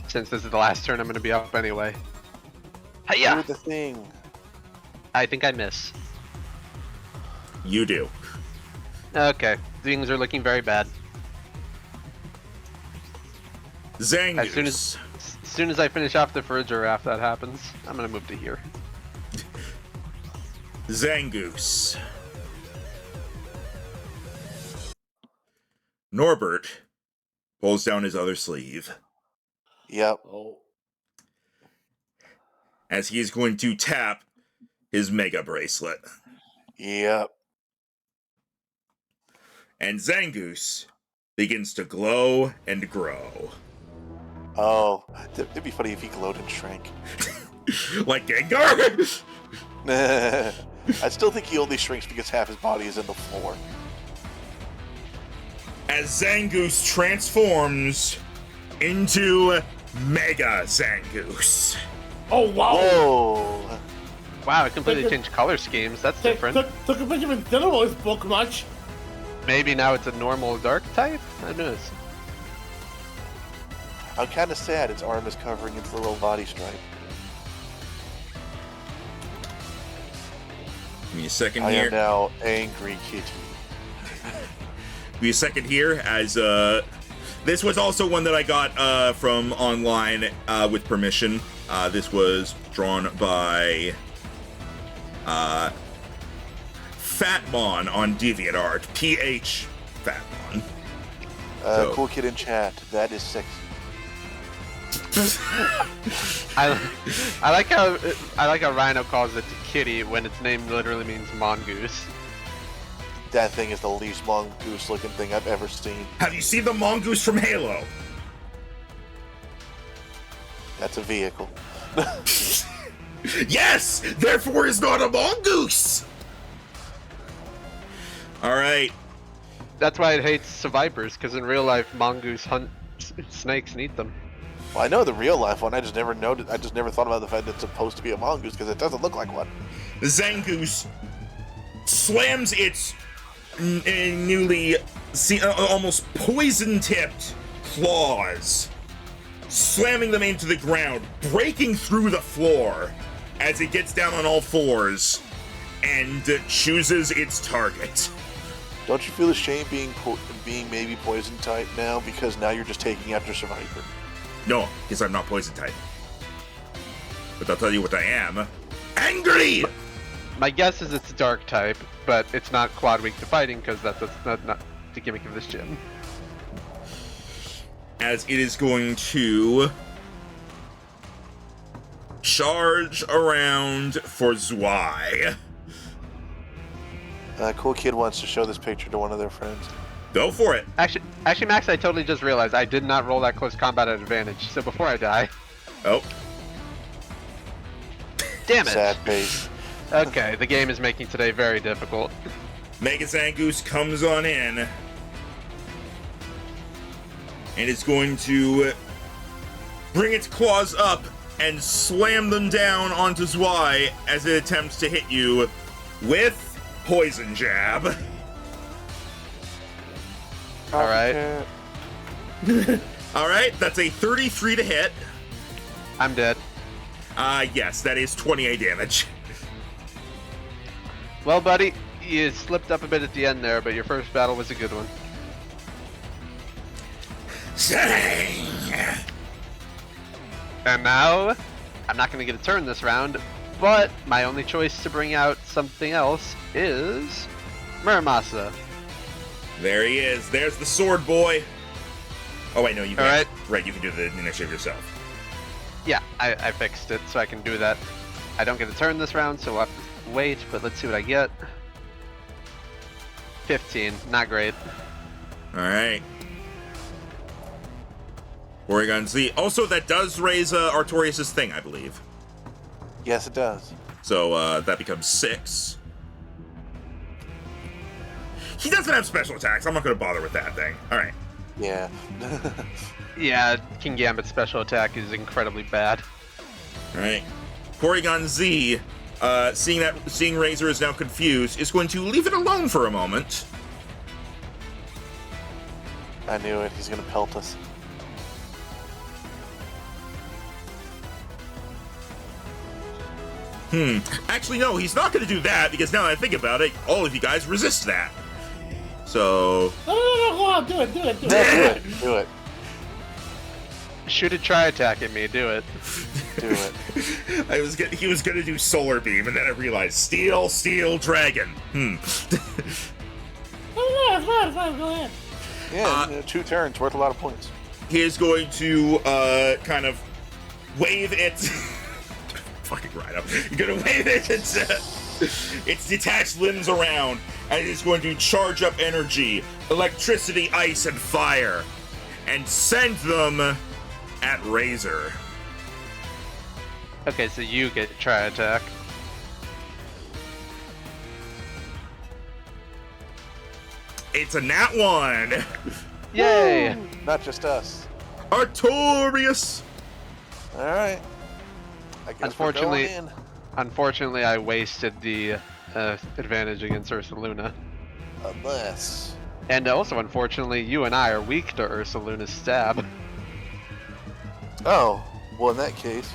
since this is the last turn I'm going to be up anyway. Do Hiya! the thing. I think I miss. You do. Okay, things are looking very bad. Zangoose. As soon as I finish off the Farigiraf that happens, I'm gonna move to here. Zangoose. Norbert pulls down his other sleeve Yep. Oh. as he is going to tap his Mega Bracelet. Yep. And Zangoose begins to glow and grow. Oh, it'd be funny if he glowed and shrank. Like Gengar? I still think he only shrinks because half his body is in the floor. As Zangoose transforms into Mega Zangoose. Oh, wow. Whoa! Wow, it completely changed color schemes. That's different. Took a picture of Cinero's book much. Maybe now it's a normal dark type? Who knows? I'm kind of sad its arm is covering its little body stripe. Give me a second I here. am now angry kitty. Give me a second here as this was also one that I got from online with permission. This was drawn by Fatmon on DeviantArt. PH Fatmon. So- Cool kid in chat. That is sexy. I like how Rhino calls it kitty when its name literally means mongoose. That thing is the least mongoose looking thing I've ever seen. Have you seen the mongoose from Halo? That's a vehicle. Yes! Therefore is not a mongoose! Alright. That's why it hates vipers, because in real life, mongoose hunt snakes and eat them. Well, I know the real life one. I just never noted. I just never thought about the fact that it's supposed to be a mongoose because it doesn't look like one. The Zangoose slams its newly almost poison-tipped claws, slamming them into the ground, breaking through the floor as it gets down on all fours and chooses its target. Don't you feel ashamed being maybe poison type now because now you're just taking after Survivor? No, because I'm not poison type. But I'll tell you what I am. Angry! My guess is it's dark type, but it's not quad weak to fighting because that's not the gimmick of this gym. As it is going to charge around for Zwei. Cool kid wants to show this picture to one of their friends. Go for it. Actually, Max, I totally just realized I did not roll that close combat at advantage. So before I die, Oh, damn it. Sad face. Okay, the game is making today very difficult. Mega Zangoose comes on in. And it's going to bring its claws up and slam them down onto Zwei as it attempts to hit you with Poison Jab. All right. All right, that's a 33 to hit. I'm dead. Yes, that is 28 damage. Well, buddy, you slipped up a bit at the end there, but your first battle was a good one. Zang! And now, I'm not going to get a turn this round, but my only choice to bring out something else is Muramasa. There he is. There's the sword boy. Oh wait, no, you can. All right. Right, you can do the initiative yourself. Yeah, I fixed it, so I can do that. I don't get a turn this round, so we'll have to wait, but let's see what I get. 15, not great. All right. Oregon Z. Also, that does raise Artorias' thing, I believe. Yes, it does. So that becomes 6. He doesn't have special attacks. I'm not going to bother with that thing. All right. Yeah. Yeah, King Gambit's special attack is incredibly bad. All right. Porygon Z, seeing Razor is now confused, is going to leave it alone for a moment. I knew it. He's gonna pelt us. Actually, no, he's not going to do that because now that I think about it, all of you guys resist that. So, No, go on, do it. Do it. Do it. Shoot a tri-attack at me. Do it. Do it. He was gonna do solar beam, and then I realized steel, dragon. Oh, fine, go ahead. Yeah, 2 turns, worth a lot of points. He is going to kind of wave its fucking right up. You're gonna wave its detached limbs around, and it is going to charge up energy, electricity, ice, and fire, and send them at Razor. Okay, so you get tri-attack. It's a nat 1. Yay! Woo! Not just us. Artorias. All right. I guess Unfortunately- we're going in. Unfortunately, I wasted the advantage against Ursaluna. Unless. And also, unfortunately, you and I are weak to Ursaluna's stab. Oh, well, in that case.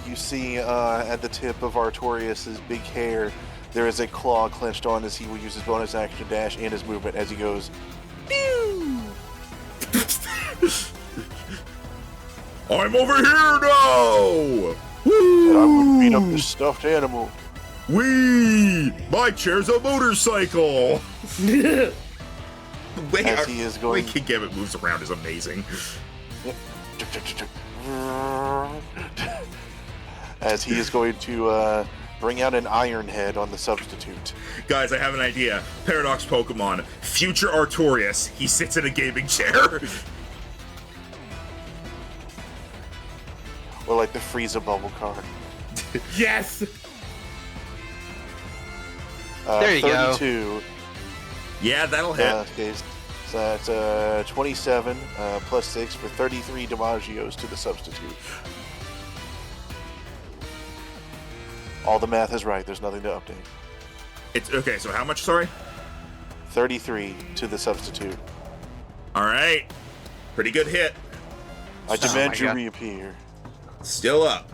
You see at the tip of Artorias' big hair, there is a claw clenched on as he will use his bonus action dash and his movement as he goes, pew! I'm over here now! And I'm going to beat up Woo! this stuffed animal. Wee! My chair's a motorcycle! The way As he is going- Kid Gambit moves around is amazing. As he is going to bring out an iron head on the substitute. Guys, I have an idea. Paradox Pokemon. Future Artorias. He sits in a gaming chair. Or like the Frieza bubble card. Yes. There you go. 32. Yeah, that'll hit. Okay, so that's 27 plus 6 for 33 DiMaggios to the substitute. All the math is right. There's nothing to update. It's okay, so how much, sorry? 33 to the substitute. Alright. Pretty good hit. I demand my you God. reappear. Still up.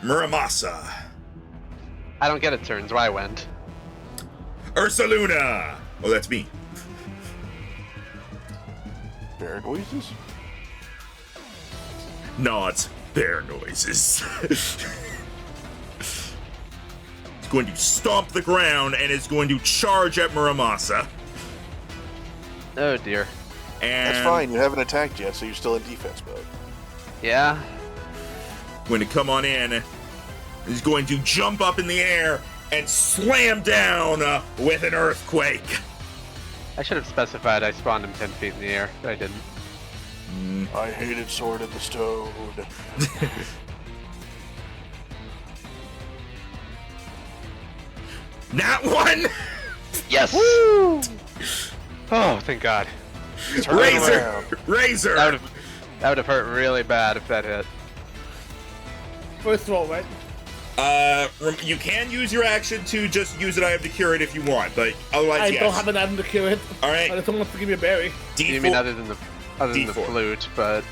Muramasa. I don't get a turn, so I went. Ursaluna! Oh, that's me. Bear noises? No, it's bear noises. It's going to stomp the ground and is going to charge at Muramasa. Oh dear. And That's fine. You haven't attacked yet, so you're still in defense mode. Yeah. Going to come on in. He's going to jump up in the air and slam down with an earthquake. I should have specified I spawned him 10 feet in the air, but I didn't. I hated Sword in the Stone. Not one! Yes! Oh, thank God. Turn Razor! around. Razor! That would have hurt really bad if that hit. First of all, right? You can use your action to just use an item to cure it if you want, but otherwise, I yes. don't have an item to cure it. All right. I just want to give me a berry. D4. You mean other than the D4. flute, but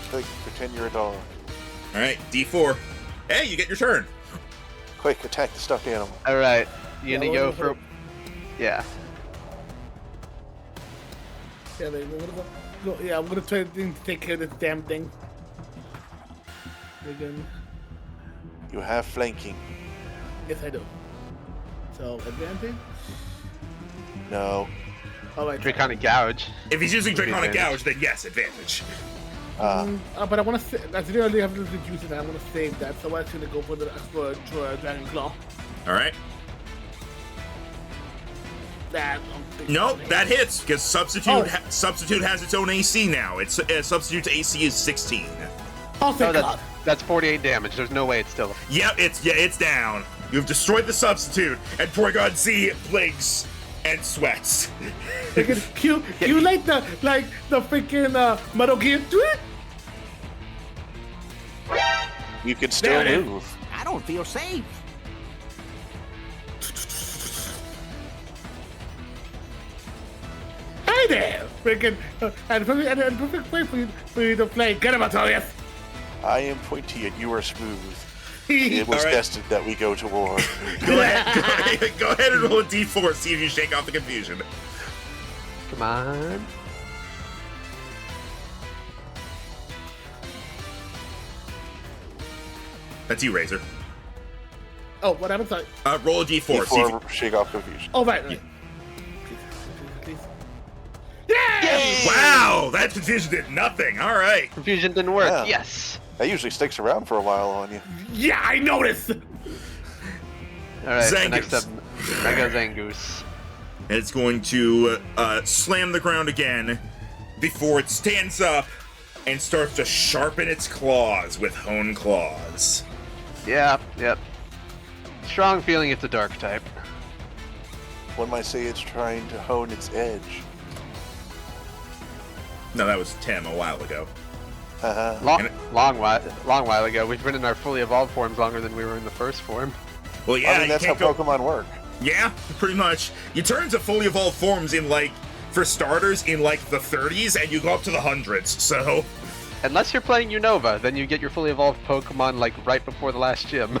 Quick, pretend you're a dog. All right, D4. Hey, you get your turn. Quick, attack the stuffed animal. all right. You gonna Yeah, go what- for? Yeah. Yeah, I'm gonna try to take care of this damn thing. Again. You have flanking. Yes, I do. So, advantage? No. Alright. Draconic gouge. If he's using Draconic Advantage. Gouge, then yes, advantage. But I want to I really have to use it. I want to save that, so I'm actually gonna go for Dragon Claw. All right. That. Nope, that hits because substitute Oh. substitute has its own AC now. It's substitute's AC is 16. Oh, Oh, thank that's God. that's 48 damage. There's no way it's still. Yep, it's down. You've destroyed the substitute, and Porygon Z blinks and sweats. You like the freaking Metal Gear? You can still There it is. move. I don't feel safe. Hey there, freaking and perfect way for you to play. Get him, Artorias. I am pointy and you are smooth. It was All right. destined that we go to war. Go ahead and roll a d4, see if you shake off the confusion. Come on. That's you, Razor. Oh, what happened? Sorry. Roll a d4. See if Before shake off confusion. Oh, right. Please. Yeah! Wow, that confusion did nothing. All right. Confusion didn't work. Yeah. Yes. That usually sticks around for a while on you. Yeah, I noticed. All right. So Zangoose. next up, Mega Zangoose. It's going to slam the ground again before it stands up and starts to sharpen its claws with hone claws. Yeah. Yep. Strong feeling it's a dark type. One might say it's trying to hone its edge. No, that was Tim a while ago. Long while ago. We've been in our fully evolved forms longer than we were in the first form. Well, yeah, I mean, that's how you can't go. Pokemon work. Yeah, pretty much. You turn into fully evolved forms in for starters, in the 30s, and you go up to the hundreds. So, Unless you're playing Unova, then you get your fully evolved Pokemon right before the last gym.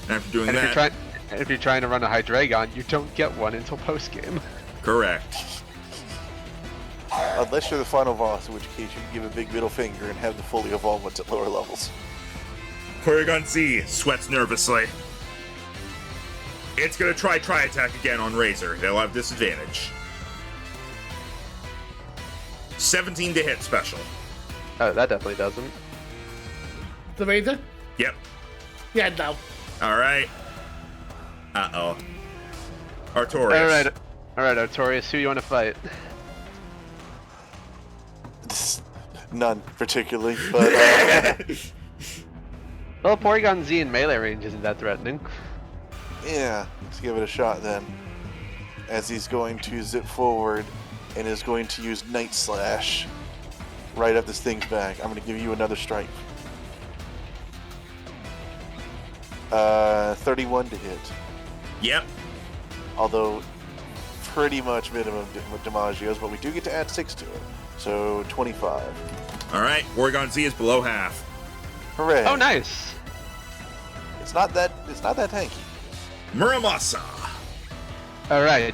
after doing And that, if you're trying to run a Hydreigon, you don't get one until post game. correct. Unless you're the final boss, in which case you can give a big middle finger and have the fully evolved ones at lower levels. Porygon Z sweats nervously. It's gonna try attack again on Razor. They'll have disadvantage. 17 to hit special. Oh, that definitely doesn't. The Razor? Yep. Yeah, no. All right. Uh-oh. Artorias. All right, Artorias, who you want to fight? None particularly, but Well, Porygon Z in melee range isn't that threatening. yeah, let's give it a shot then. As he's going to zip forward and is going to use Night Slash right up this thing's back. I'm going to give you another strike. 31 to hit. Yep. Although pretty much minimum Damagios, but we do get to add 6 to it. So 25. All right. Porygon Z is below half. Hooray! Oh, nice. It's not that tanky. Muramasa. All right.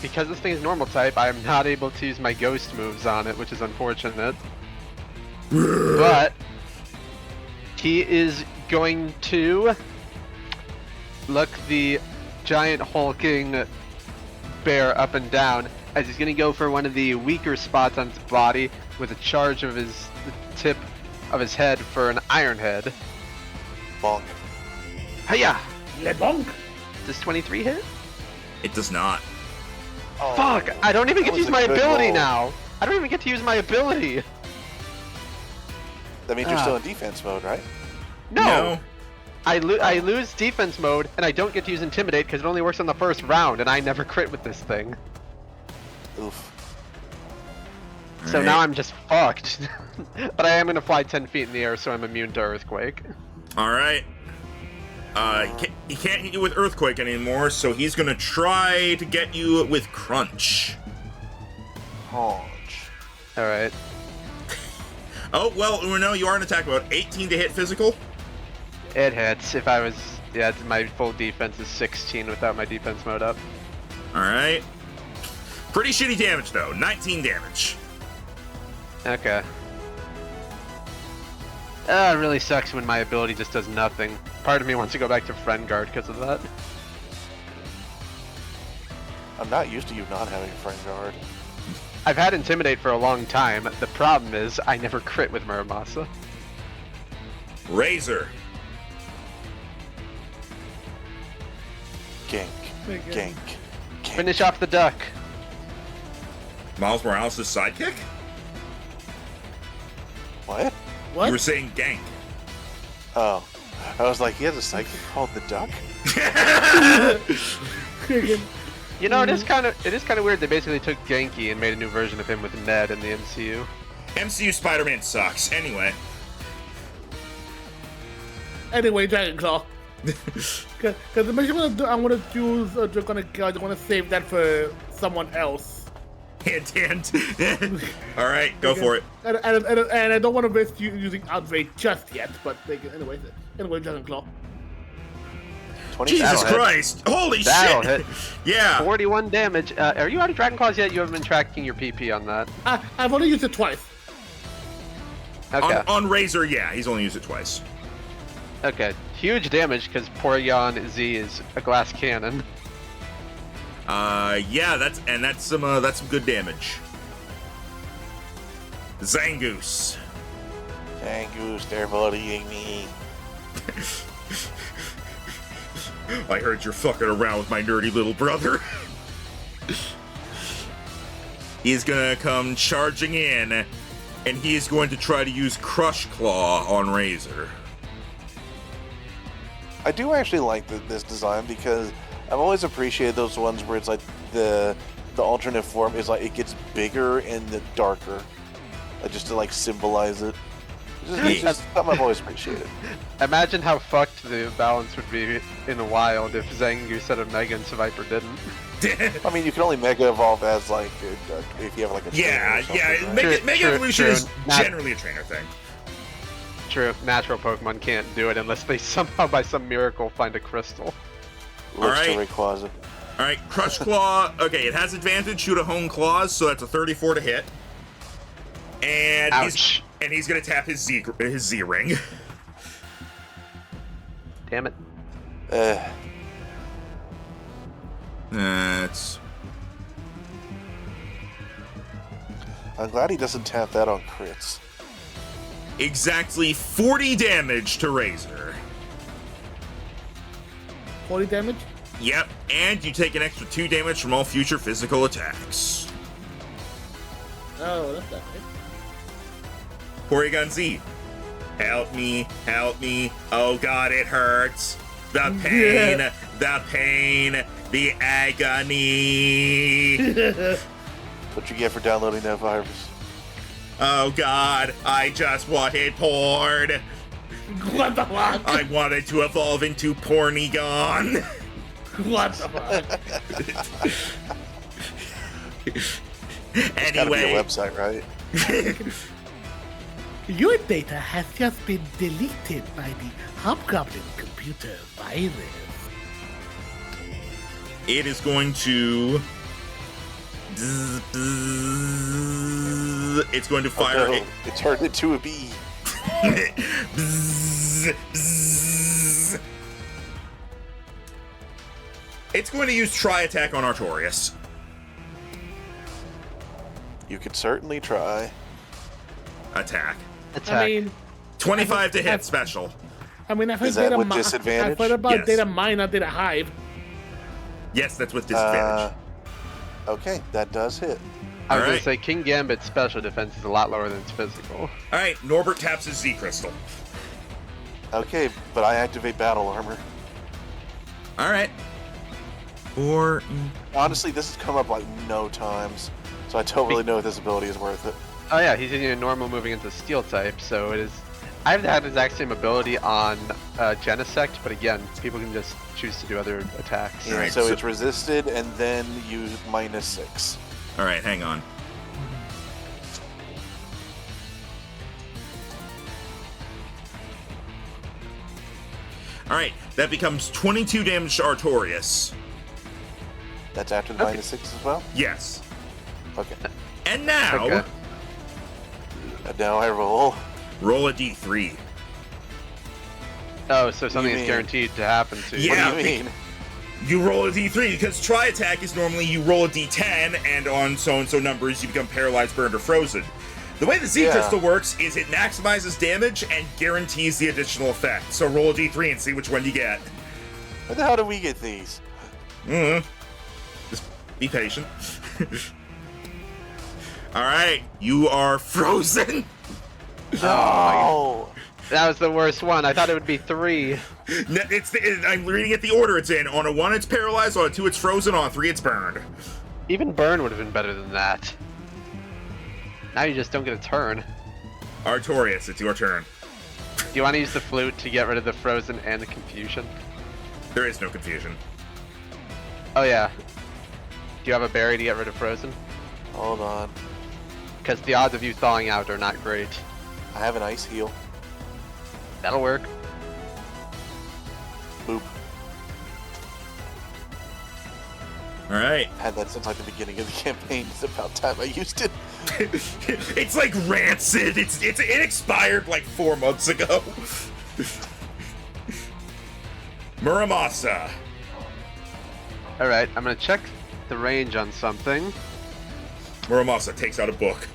Because this thing is normal type, I am not able to use my ghost moves on it, which is unfortunate. But he is going to look the giant hulking bear up and down as he's going to go for one of the weaker spots on its body with a charge of the tip of his head for an Iron Head. Bonk. Hiya! Le bonk. Does 23 hit? It does not. Oh, Fuck! I don't even that get to was use a my good ability roll. now! I don't even get to use my ability! That means you're still in defense mode, right? No! I lose defense mode, and I don't get to use Intimidate because it only works on the first round, and I never crit with this thing. Oof. So now I'm just fucked. But I am going to fly 10 feet in the air, so I'm immune to Earthquake. All right. He can't hit you with Earthquake anymore, so he's gonna try to get you with Crunch. Haunch. Alright. Oh, well, no, you are in attack mode. 18 to hit physical. It hits. If I was... Yeah, my full defense is 16 without my defense mode up. All right. Pretty shitty damage, though. 19 damage. Okay. It really sucks when my ability just does nothing. Part of me wants to go back to Friend Guard because of that. I'm not used to you not having a friend guard. I've had Intimidate for a long time. The problem is, I never crit with Muramasa. Razor. Gank. Gank. Gank. Gank. Finish off the duck. Miles Morales' sidekick? What? What? You were saying gank. Oh. I was like, he has a psychic called the Duck? You know, it is kind of weird. They basically took Genki and made a new version of him with Ned in the MCU. MCU Spider-Man sucks. Anyway. Anyway, Dragon Claw. Because the mission I'm gonna use Draconic Guard, I'm gonna save that for someone else. Hint, hint. All right, go for it. And I don't want to risk using outrage just yet, but anyway, Dragon Claw. 20. Jesus That'll hit. Christ! Holy That'll shit! hit. Yeah. 41 damage. Are you out of Dragon Claws yet? You haven't been tracking your PP on that. I've only used it twice. Okay. On Razor, yeah, he's only used it twice. Okay. Huge damage because Porygon Z is a glass cannon. Yeah, that's some good damage. Zangoose. Zangoose, they're bullying me. I heard you're fucking around with my nerdy little brother. He's gonna come charging in, and he is going to try to use Crush Claw on Razor. I do actually like this design because I've always appreciated those ones where it's like the alternate form is like it gets bigger and the darker, just to like symbolize it. It's just something I've always appreciated. Imagine how fucked the balance would be in the wild if Zangoose had a Mega and Seviper didn't. I mean, you can only Mega Evolve as like if you have like a Yeah, trainer or yeah. something, right? Mega True, Evolution true. is generally a trainer thing. True, natural Pokemon can't do it unless they somehow, by some miracle, find a crystal. Looks Alright. to Rayquaza. All right, Crush Claw. Okay, it has advantage. Shoot a home claws, so that's a 34 to hit. And Ouch. he's gonna tap his Z ring. Damn it. That's I'm glad he doesn't tap that on crits. exactly 40 damage to Razor. 40 damage. Yep, and you take an extra 2 damage from all future physical attacks. Oh, that's not right. Porygon Z. Help me, oh god, it hurts. The pain, the pain, the agony. What you get for downloading that virus? Oh god, I just wanted porn. What the fuck? I wanted to evolve into Pornygon. What the fuck? It's gotta be a Anyway, website, right? Your data has just been deleted by the Hobgoblin computer virus. it is going to. It's going to fire. Oh, no, it turned into a bee. It's going to use Tri Attack on Artorias. You could certainly try. Attack. Attack. I mean, 25 to hit I've- special. I've heard Is that data with disadvantage? I've heard about Yes. data mine, not data hive. Yes, that's with disadvantage. Okay, that does hit. I was Alright. gonna say King Gambit's special defense is a lot lower than its physical. Alright, Norbert taps his Z Crystal. Okay, but I activate battle armor. Alright. Or. Honestly, this has come up like no times, so I don't really know if this ability is worth it. Oh yeah, he's using a normal moving into Steel type, so it is. I've had the exact same ability on Genesect, but again, people can just choose to do other attacks. Yeah, Alright, so so- it's resisted and then use -6. Alright, hang on. Alright, that becomes 22 damage to Artorias. That's after the Okay. -6 as well? Yes. Okay. And now, Okay. And now I roll. roll a d3. Oh, so something You is mean- guaranteed to happen to you. Yeah. What do you mean? You roll a d3 because Tri Attack is normally you roll a d10, and on so and so numbers you become paralyzed, burned, or frozen. The way the Z Yeah. Crystal works is it maximizes damage and guarantees the additional effect. So roll a d3 and see which one you get. Where the hell do we get these? Just be patient. Alright, you are frozen. No! That was the worst one. I thought it would be 3. I'm reading it the order it's in. On a 1 it's paralyzed, on a 2 it's frozen, on a 3 it's burned. Even burn would have been better than that. Now you just don't get a turn. Artorias, it's your turn. Do you want to use the flute to get rid of the frozen and the confusion? There is no confusion. Oh yeah. Do you have a berry to get rid of frozen? Hold on. Because the odds of you thawing out are not great. I have an ice heal. That'll work. Boop. All right. Had that since like the beginning of the campaign. It's about time I used it. It's like rancid. It expired like 4 months ago. Muramasa. Alright, I'm gonna check the range on something. Muramasa takes out a book.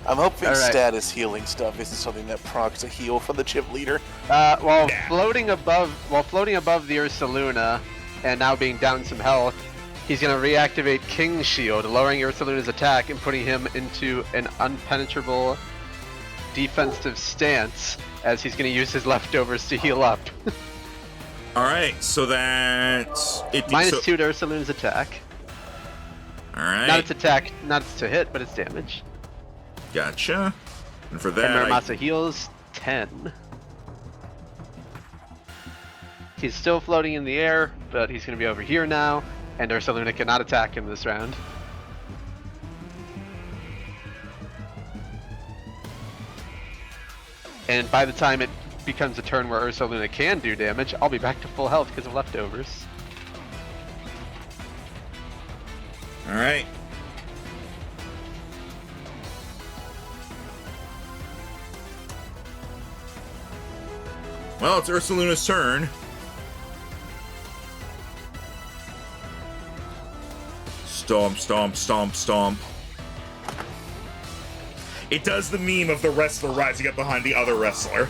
I'm hoping All right. status healing stuff isn't something that procs a heal from the chip leader. While Yeah. floating above the Ursaluna and now being down some health, he's gonna reactivate King's Shield, lowering Ursaluna's attack and putting him into an unpenetrable defensive stance, as he's gonna use his leftovers to heal up. All right, so that's it. -2 to Ursaluna's attack. All right, Not its attack, not its to hit, but its damage. gotcha. And for And that, Muramasa heals 10. He's still floating in the air, but he's going to be over here now, and Ursaluna cannot attack him this round. And by the time it becomes a turn where Ursaluna can do damage, I'll be back to full health because of leftovers. all right. Well, it's Ursaluna's turn. Stomp, stomp, stomp, stomp. It does the meme of the wrestler rising up behind the other wrestler.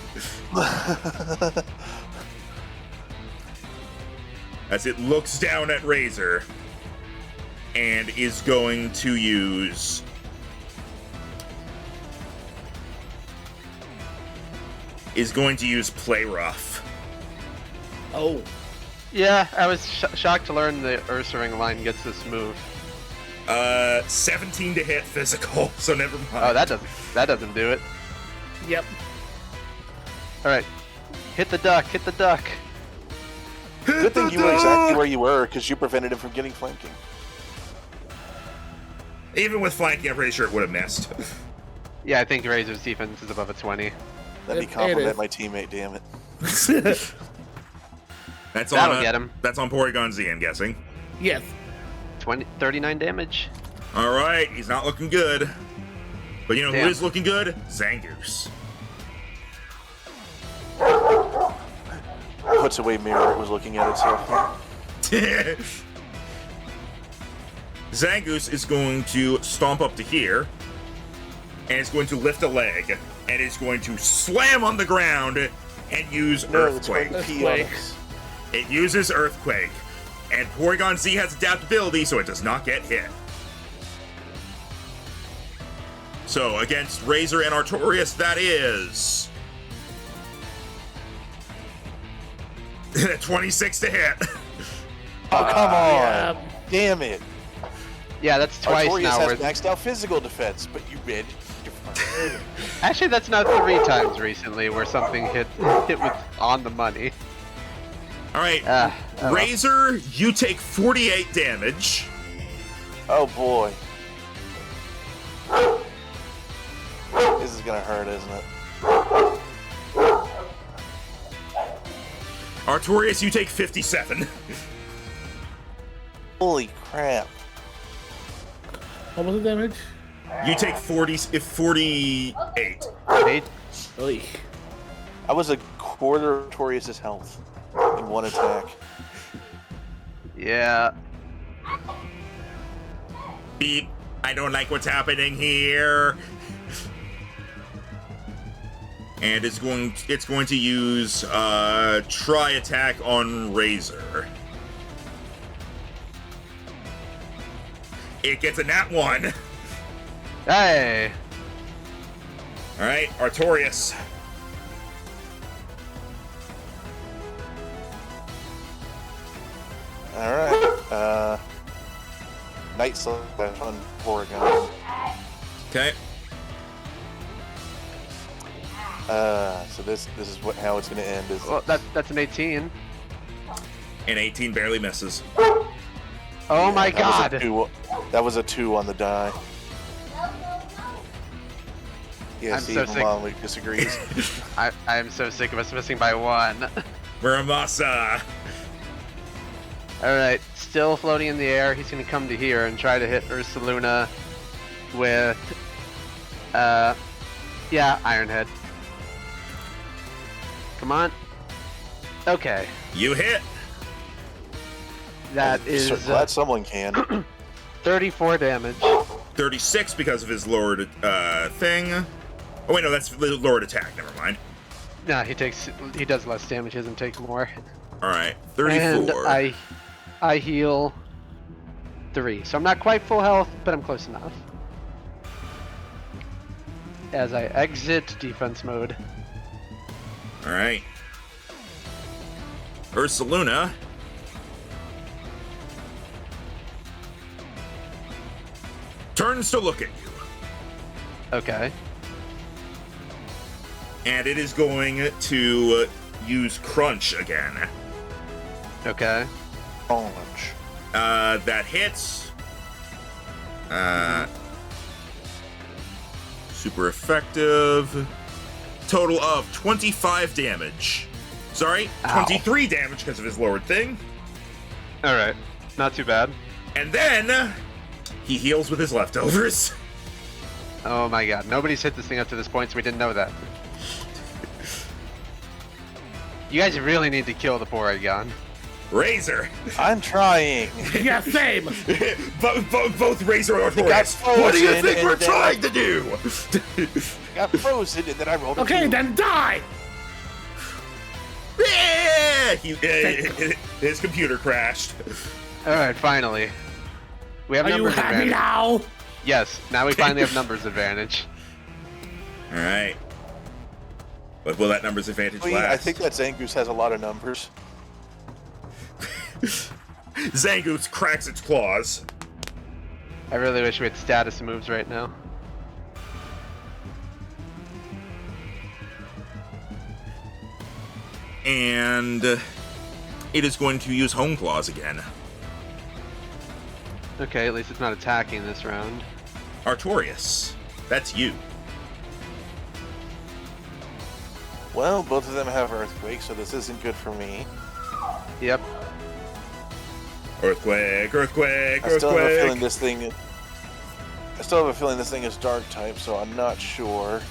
As it looks down at Razor and is going to use Play Rough. Oh. Yeah, I was shocked to learn the Ursaring line gets this move. 17 to hit physical, so never mind. Oh, that doesn't do it. Yep. All right, hit the duck, hit the duck. Good thing you were exactly where you were, because you prevented him from getting flanking. Even with flanking, I'm pretty sure it would have missed. Yeah, I think Razor's defense is above a 20. Let me It compliment is. my teammate, damn it. That's That'll on get him. That's on Porygon Z, I'm guessing. Yes. 39 damage. All right, he's not looking good. But you know Damn. who is looking good? Zangoose. Puts away mirror, it was looking at itself. Zangoose is going to stomp up to here, and is going to lift a leg, and is going to slam on the ground and use No, it's Earthquake. going to pee on us. It uses Earthquake, and Porygon Z has adaptability, so it does not get hit. So, against Razor and Artorias, that is 26 to hit. Oh, come on! Yeah. Damn it! Yeah, that's twice Artorias now. has Where... maxed out physical defense, but you read. Actually, that's now 3 times recently where something hit with on the money. All right, Oh well. Razor, you take 48 damage. Oh boy. This is gonna hurt, isn't it? Artorias, you take 57. Holy crap. What was the damage? You take 48. 8. Oy. I was a quarter of Artorias' health in one attack. Yeah. Beep. I don't like what's happening here. And it's going to use Try Attack on Razor. It gets a nat 1. Hey. All right, Artorias. Alright, Night Slash on Porygon. Okay. So this is how it's gonna end. Is Well, that's an 18. And 18 barely misses. Oh my that was a god. two- That was a 2 on the die. Yeah, I'm see, so sick. Mom disagrees. I am so sick of us missing by 1. Muramasa. Alright, still floating in the air. He's gonna come to here and try to hit Ursaluna with, yeah, Iron Head. Come on. Okay, You hit. that is Glad someone can. 34 damage. 36 because of his lowered thing. Oh wait, no, that's lowered attack. Never mind. Nah, he does less damage. He doesn't take more. All right, 34. And I heal 3, so I'm not quite full health, but I'm close enough. As I exit defense mode. All right. Ursaluna. Turns to look at you. Okay. And it is going to use Crunch again. Okay. Orange. That hits. Super effective. Total of 25 damage. Sorry, Ow. 23 damage because of his lowered thing. Alright. Not too bad. And then he heals with his leftovers. Oh my god. Nobody's hit this thing up to this point, so we didn't know that. You guys really need to kill the Porygon. Razor. I'm trying. Yeah, same. both Razor and got Taurus. What do you frozen think and we're then- trying to do? Got frozen and then I rolled a Okay, 2. then die. Yeah! His computer crashed. Alright, finally. We have Are you numbers happy advantage. now? Yes, now we finally have numbers advantage. All right. But will that numbers advantage Oh, yeah, last? I think that Zangoose has a lot of numbers. Zangoose cracks its claws. I really wish we had status moves right now. And it is going to use Home Claws again. Okay, at least it's not attacking this round. Artorias, that's you. Well, both of them have Earthquake, so this isn't good for me. Yep. Earthquake, earthquake, I still have a feeling earthquake. this thing. I still have a feeling this thing is Dark type, so I'm not sure.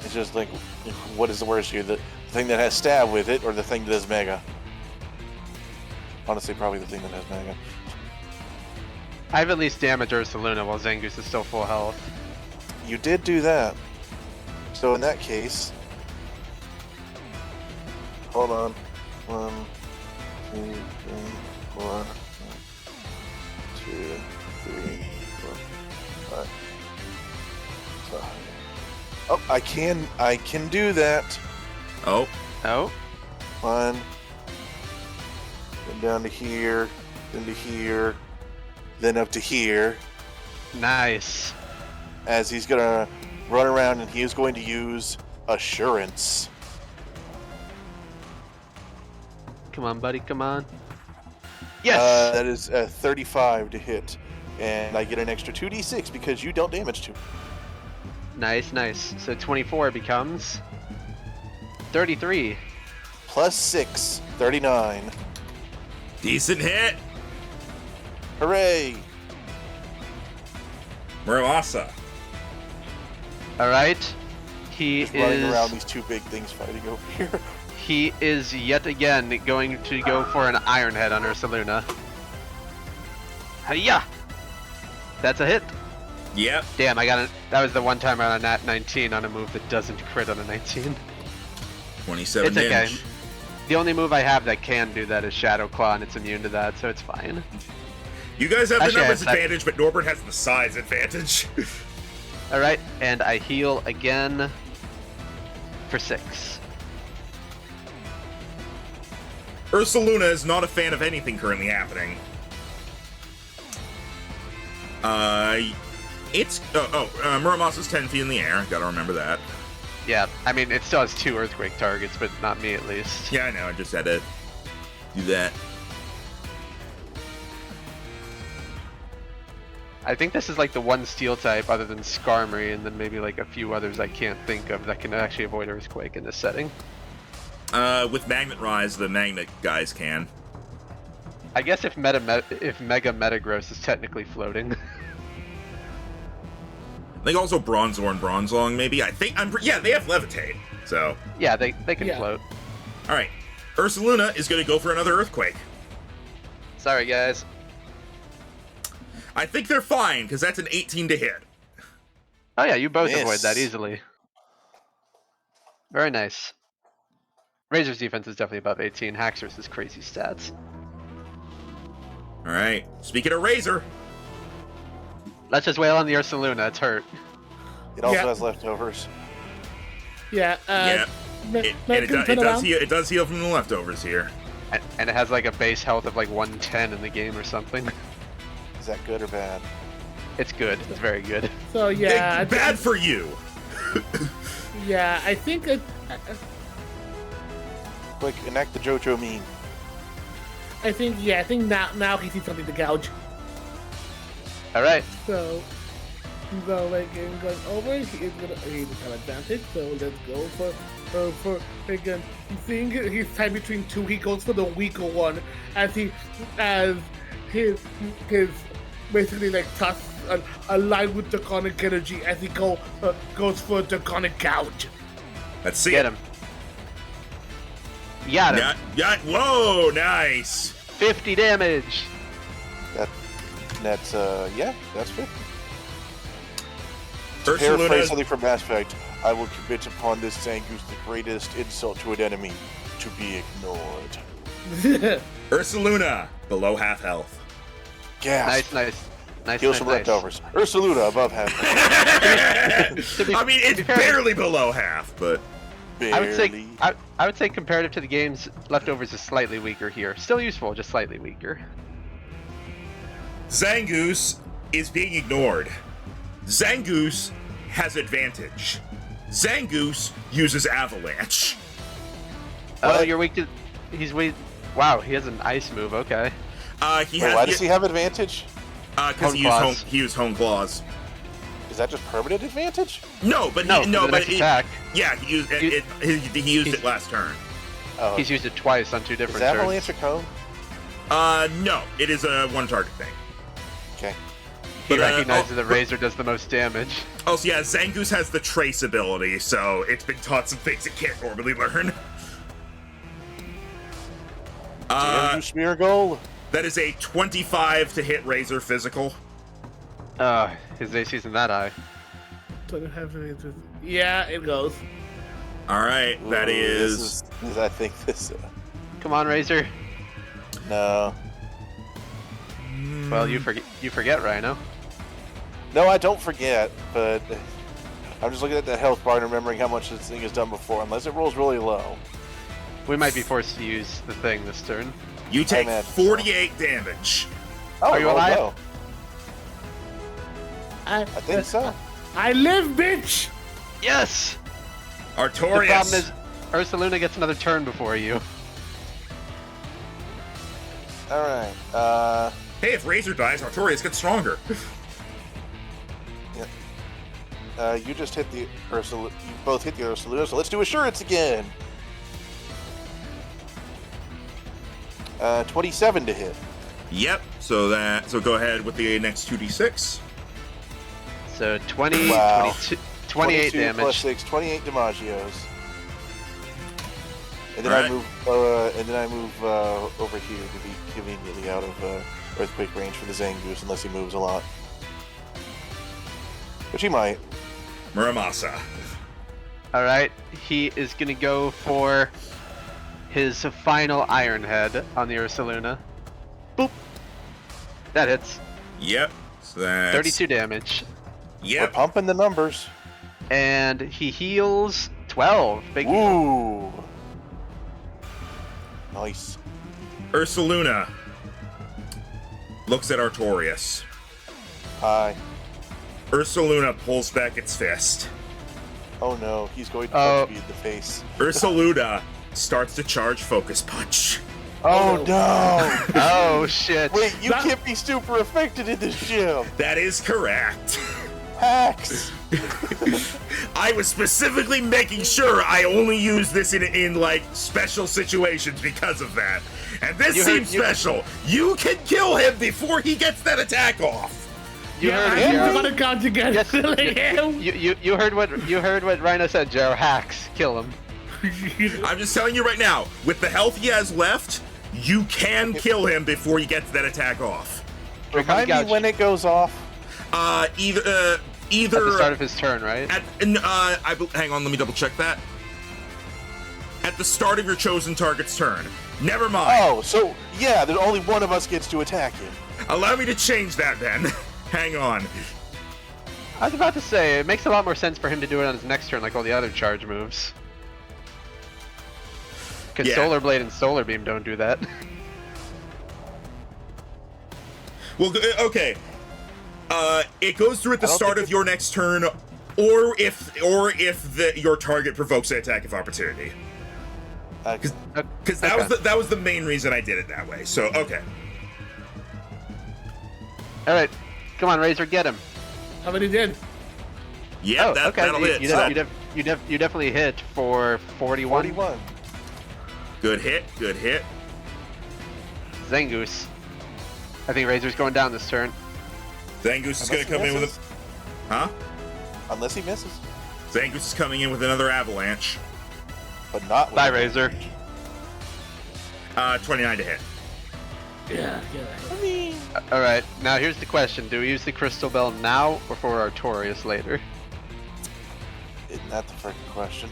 It's just like, what is the worst here? The thing that has Stab with it, or the thing that has Mega? Honestly, probably the thing that has Mega. I've at least damaged Ursaluna while Zangoose is still full health. You did do that. So in that case, hold on. 1, 2, 3, 4, 2, 3, 4, 5. So, oh, I can do that. Oh, Oh, 1, then down to here, then to here, then up to here. nice. As he's gonna run around and he is going to use Assurance. Come on, buddy, come on. Yes! That is 35 to hit, and I get an extra 2d6 because you dealt damage to. Nice, nice. So 24 becomes 33. Plus 6, 39. decent hit. Hooray! Muramasa. Alright. He Just running around is these two big things fighting over here. he is yet again going to go for an Iron Head on Ursaluna. Hiya! That's a hit. Yep. Damn, that was the one time I got a nat 19 on a move that doesn't crit on a 19. 27 It's okay. damage. The only move I have that can do that is Shadow Claw, and it's immune to that, so it's fine. You guys have the Actually, numbers I- advantage, but Norbert has the size advantage. Alright, and I heal again for 6. Ursaluna is not a fan of anything currently happening. Muramasa's 10 feet in the air. Gotta remember that. Yeah, I mean, it still has 2 Earthquake targets, but not me at least. Yeah, I know. I just had to do that. I think this is like the one steel type other than Skarmory, and then maybe like a few others I can't think of that can actually avoid Earthquake in this setting. With Magnet Rise, the Magnet guys can. I guess if Mega Metagross is technically floating. I think also Bronzor and Bronzong, maybe. Yeah, they have Levitate, so. Yeah, they can float. All right, Ursaluna is going to go for another Earthquake. Sorry, guys. I think they're fine, because that's an 18 to hit. Oh yeah, you both Miss. avoid that easily. Very nice. Razor's defense is definitely above 18. Haxorus is crazy stats. All right, speaking of Razor. Let's just wail on the Ursaluna. It's hurt. It also Yeah. has leftovers. Yeah. Yeah, it does heal from the leftovers here. And it has like a base health of like 110 in the game or something. Is that good or bad? It's good. It's very good. So yeah. Hey, bad for you. Yeah, I think it. Quick, enact the JoJo meme. I think now he sees something to gouge. All right. So like in going over, he does have advantage. So let's go for again. Seeing his time between two, he goes for the weaker one as his basically like tusks aligned with Draconic energy as he goes for Draconic gouge. Let's see Get it. him. You got him. Yeah, whoa, nice. 50 damage. That's 50. Paraphrase Ursaluna, something from Mass Effect. I will commit upon this Zangoose the greatest insult to an enemy, to be ignored. Ursaluna, below half health. Gasp. Nice. Heal some leftovers. Ursaluna above half. I mean, it's barely below half, but Barely. I would say comparative to the game's leftovers is slightly weaker here. Still useful, just slightly weaker. Zangoose is being ignored. Zangoose has advantage. Zangoose uses Avalanche. Oh, What? you're weak to. He's weak. Wow, he has an ice move. Okay. Why does he have advantage? Because Hone claws. he used Home Claws. Is that just permanent advantage? No, but No, for the but next attack. yeah, he used he used it last turn. Oh, He's used it twice on 2 is different Avalanche turns. a cone? No, it is a one target thing. Okay. He But, recognizes the Razor does the most damage. Also, yeah, Zangoose has the trace ability, so it's been taught some things it can't normally learn. Damn you, Smear Goal. That is a 25 to hit Razor physical. His AC isn't that high. Yeah, it goes. All right, that Ooh, is. I think this. Come on, Razor. No. Well, you forget, Rhino. No, I don't forget, but I'm just looking at the health bar and remembering how much this thing has done before, unless it rolls really low. We might be forced to use the thing this turn. You take imagine 48 damage. Oh, Are you it rolled alive? low. I think so. I live, bitch. Yes! The Artorias. problem is, Ursaluna gets another turn before you. Alright, Hey, if Razor dies, Artorias gets stronger. you just hit the Ursaluna. You both hit the Ursaluna, so let's do Assurance again. 27 to hit. Yep. So go ahead with the next 2d6. So 20, Wow. 22, 28 22 damage. plus 6, 28 Damagios. And then Alright. I move over here to be conveniently out of earthquake range for the Zangoose, unless he moves a lot. Which he might. Muramasa. Alright, he is gonna go for his final Iron Head on the Ursaluna. Boop! That hits. Yep. So that's 32 damage. We're Yep. pumping the numbers. And he heals 12. Big heal. Ooh. Nice. Ursaluna looks at Artorias. Hi. Ursaluna pulls back its fist. Oh no, he's going to Oh. punch me in the face. Ursaluna starts to charge Focus Punch. Oh no! Oh shit. Wait, you can't be super affected in this gym. That is correct. Hacks. I was specifically making sure I only use this in like special situations because of that. And this seems special. You can kill him before he gets that attack off. You heard it, I'm Jero. gonna count again. Yes, Killing him. you heard what Rhino said, Jero. Hacks, kill him. I'm just telling you right now, with the health he has left, you can kill him before he gets that attack off. Remind me when it goes off. Either At the start of his turn, right? hang on, let me double check that. At the start of your chosen target's turn. Never mind. Oh, so yeah, there's only one of us gets to attack him. Allow me to change that then. Hang on. I was about to say, it makes a lot more sense for him to do it on his next turn like all the other charge moves. Because Yeah. Solar Blade and Solar Beam don't do that. Well, okay. It goes through at the I don't start think of your next turn, or if your target provokes an attack of opportunity. Because that was the main reason I did it that way. So okay. Alright, come on, Razor, get him. How many did? Yeah, that'll hit. You, So, you definitely hit for 41. 41. good hit, good hit. Zangoose. I think Razor's going down this turn. Zangoose is going to come in with a... Huh? Unless he misses, Zangoose is coming in with another avalanche. but not. with Bye, a- Razor. 29 to hit. Yeah. I mean, Alright, now here's the question. Do we use the Crystal Bell now or for Artorias later? isn't that the freaking question?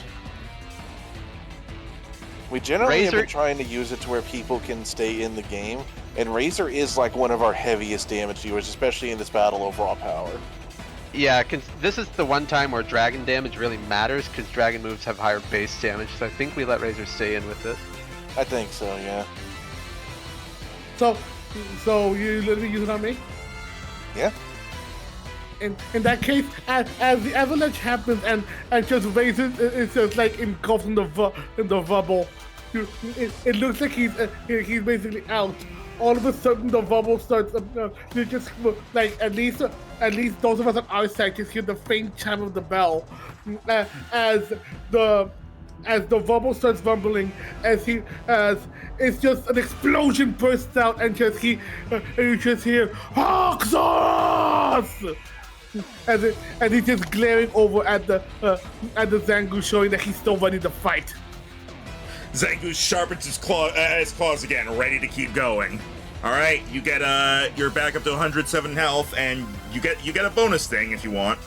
We generally have Razor- been trying to use it to where people can stay in the game, and Razor is like one of our heaviest damage dealers, especially in this battle over raw power. Yeah, this is the one time where dragon damage really matters because dragon moves have higher base damage, so I think we let Razor stay in with it. I think so, yeah. So you literally use it on me? Yeah. In that case, as the avalanche happens and just raises, it's just like engulfed in the rubble. It looks like he's basically out. All of a sudden, the rubble starts. You just like at least those of us on our side just hear the faint chime of the bell, as the rubble starts rumbling, as it's just an explosion bursts out, and you just hear Hoxos! And he's just glaring over at the Zangoose, showing that he's still ready to fight. Zangoose sharpens his claws again, ready to keep going. All right, you get you're back up to 107 health, and you get a bonus thing if you want.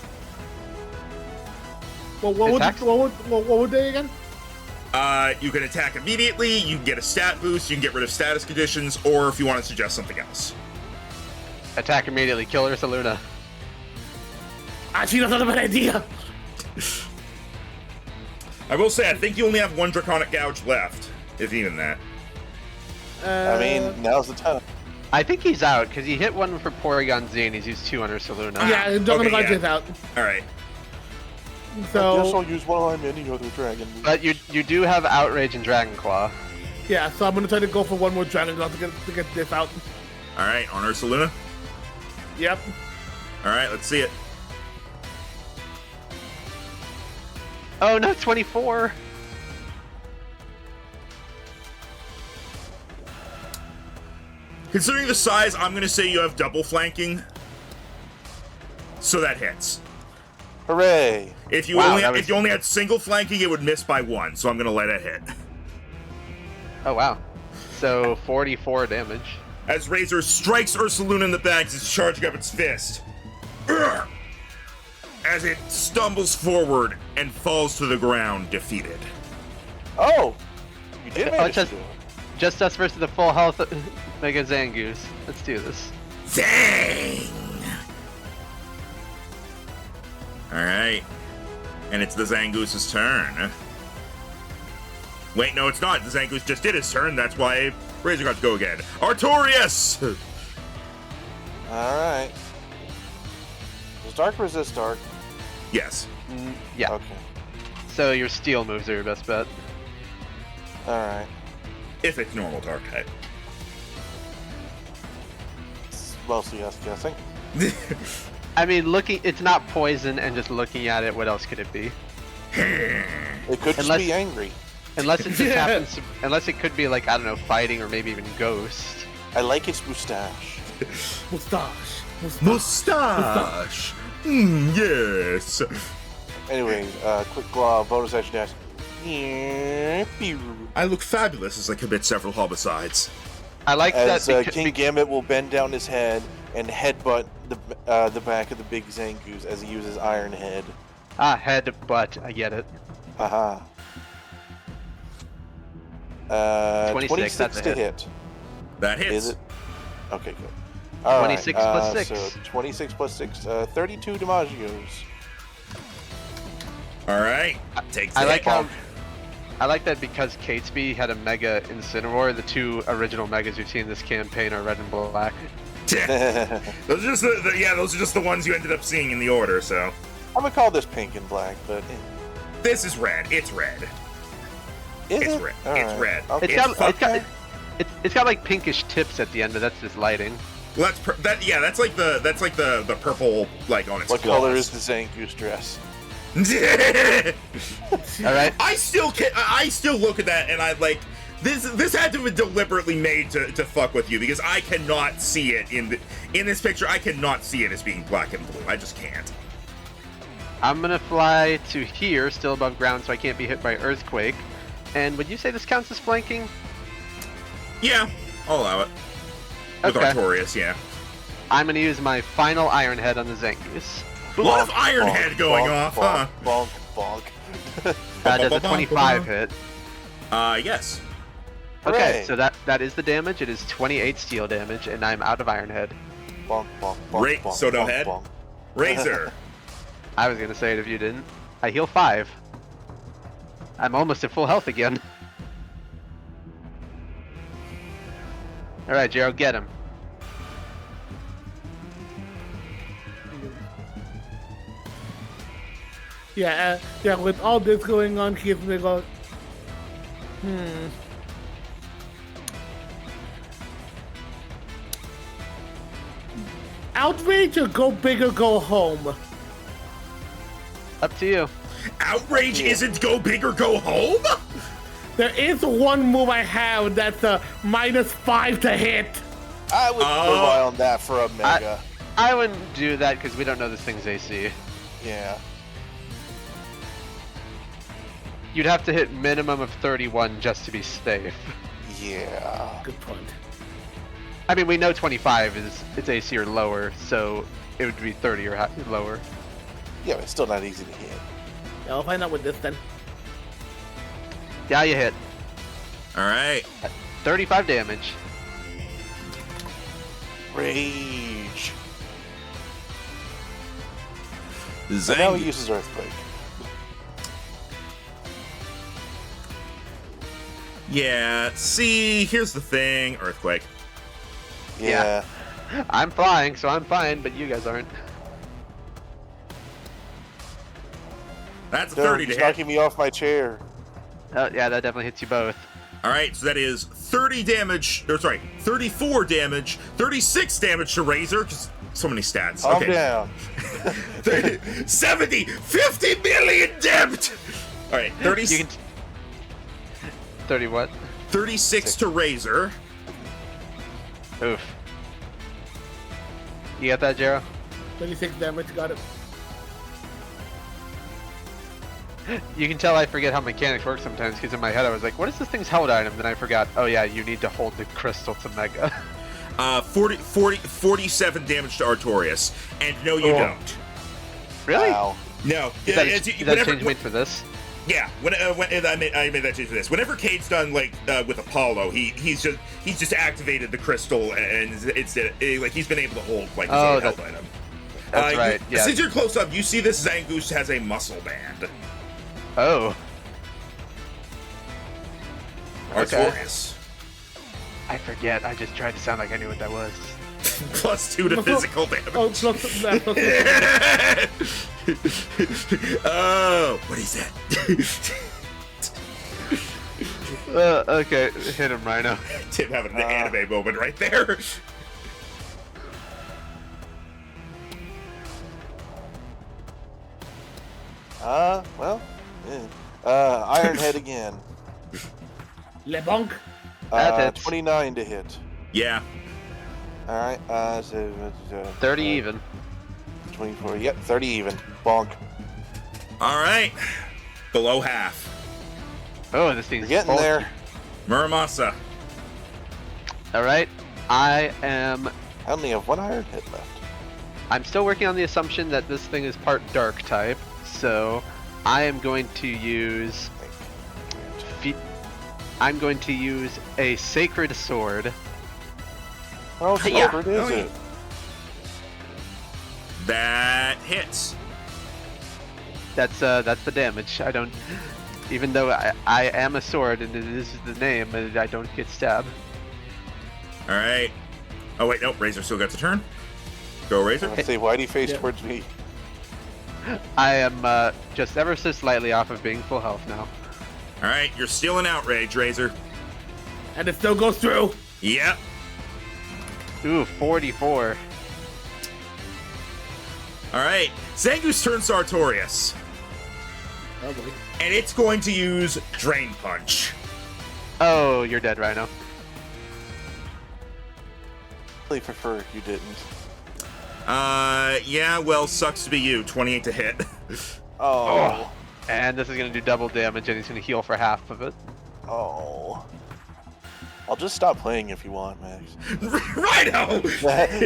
Well, what would they again? You can attack immediately. You can get a stat boost. You can get rid of status conditions, or if you want to suggest something else. Attack immediately, kill Ursa Luna. Actually, that's not a bad idea. I will say, I think you only have one Draconic Gouge left, if even that. I mean, now's the time. I think he's out because he hit one for Porygon Z and he's used 2 on Ursa Luna. Yeah, Dragon okay, is out. All right. I guess So I'll use one on any other dragon. But you do have Outrage and Dragon Claw. yeah, so I'm gonna try to go for one more Dragon Claw to get this out. All right, on Ursa Luna. Yep. All right, let's see it. Oh no, 24! Considering the size, I'm going to say you have double flanking. So that hits. Hooray! If you Wow, if you only had single flanking, it would miss by 1, so I'm going to let it hit. Oh wow. So 44 damage. As Razor strikes Ursaluna in the back as it's charging up its fist. Urgh! As it stumbles forward and falls to the ground, defeated. Oh! You did Oh, manage to do it. Just us versus the full health Mega Zangoose. Let's do this. Zang! Alright. And it's the Zangoose's turn. Wait, no, it's not. The Zangoose just did his turn. That's why Razor got to go again. Artorias! Alright. Does Dark resist Dark? Yes. Yeah. Okay. So your steel moves are your best bet. Alright. If it's normal dark type. It's mostly us guessing. I mean, it's not poison, and just looking at it, what else could it be? It could just Unless- be angry. Unless it just Yeah. happens, unless it could be like, I don't know, fighting or maybe even ghost. I like its mustache. Mustache. Mustache! Yes! Anyway, quick bonus action dash. Pew. I look fabulous as I commit several homicides. I like As that King Gambit will bend down his head and headbutt the back of the big Zangoose as he uses Iron Head. head, butt, I get it. Haha. 26, that's a to hit. hit. That hits. Is it? Okay, good. All 26 right, plus 6. So 26 plus 6, 32 damagios. Alright. Take the I like hit. how I like that because Catesby had a Mega Incineroar. The two original Megas you've seen in this campaign are red and black. Those are just those are just the ones you ended up seeing in the order, so. I'm gonna call this pink and black, but This is red. It's red. is It's it? red. All It's right. red. Okay. It's got like pinkish tips at the end, but that's just lighting. Well, that's like the purple like on its What claws. color is the Zangoose dress? All right. I still look at that and I like this had to have been deliberately made to fuck with you because I cannot see it in this picture. I cannot see it as being black and blue. I just can't. I'm gonna fly to here, still above ground, so I can't be hit by earthquake. And would you say this counts as flanking? Yeah, I'll allow it. With Okay. Artorias, yeah. I'm gonna use my final Iron Head on the Zangoose. A lot of Bonk, Iron bonk, Head going bonk, off, bonk, huh? Bonk, bonk. Does a 25 hit? Yes. Okay, Hooray. so that is the damage. It is 28 steel damage, and I'm out of Iron Head. Bonk, bonk, bonk, bonk, So no bonk, head? bonk. Razor. I was gonna say it if you didn't. I heal 5. I'm almost at full health again. Alright, Jero, get him. Yeah, with all this going on, he's gonna go, Outrage or go big or go home? Up to you. Outrage isn't go big or go home? There is one move I have that's a -5 to hit. I would rely on that for a mega. I wouldn't do that because we don't know this thing's AC. Yeah. You'd have to hit minimum of 31 just to be safe. Yeah. Good point. I mean, we know 25 is its AC or lower, so it would be 30 or lower. Yeah, but it's still not easy to hit. Yeah, I'll find out with this then. Yeah, you hit. Alright. 35 damage. Rage. So now he uses Earthquake. Yeah, see, here's the thing. Earthquake. Yeah. I'm flying, so I'm fine, but you guys aren't. That's a No, 30 to he's hit. knocking me off my chair. Oh, yeah, that definitely hits you both. Alright, so that is 30 damage, or sorry, 34 damage, 36 damage to Razor, because so many stats. Calm Okay. down. 70, 50 million damage! Alright, 30, You can 30 what? 36 to Razor. Oof. You got that, Jero? 36 damage, got it. You can tell I forget how mechanics work sometimes, because in my head I was like, what is this thing's held item? Then I forgot, oh yeah, you need to hold the crystal to Mega. 47 damage to Artorias. And no, you don't. Really? Wow. No. Is that a change made for this? Yeah, when I made that change for this. Whenever Cade's done like with Apollo, he's just activated the crystal and it's like he's been able to hold like his own held item. That's right. Yeah. Since you're close up, you see this Zangoose has a muscle band. Oh, Artorias. I forget. I just tried to sound like I knew what that was. +2 to physical damage. Oh, plus Oh, what is that? Okay, hit him, Rhino. Tim having an anime moment right there. Well, Ironhead again. Le Bonk. That hits. 29 to hit. Yeah. All right. So 30 even. 24. Yep, 30 even. Bonk. All right. Below half. Oh, this thing's We're getting bulky. there. Muramasa. All right, I am. I only have one Ironhead left. I'm still working on the assumption that this thing is part dark type, so I am going to use. I'm going to use a sacred sword. How Yeah. sacred is it? That hits. That's the damage. I don't. Even though I am a sword and this is the name, I don't get stabbed. All right. Oh wait, nope. Razor still got the turn. Go, Razor. Let's say, why do you face Yeah. towards me? I am just ever so slightly off of being full health now. All right, you're still in outrage, Razor. And it still goes through. Yep. Ooh, 44. All right. Zangoose turns Sartorius, Oh boy. and it's going to use Drain Punch. Oh, you're dead, Rhino. Really prefer you didn't. Yeah. Well, sucks to be you. 28 to hit. Oh. And this is gonna do double damage, and he's gonna heal for half of it. Oh. I'll just stop playing if you want, Max. Rhino.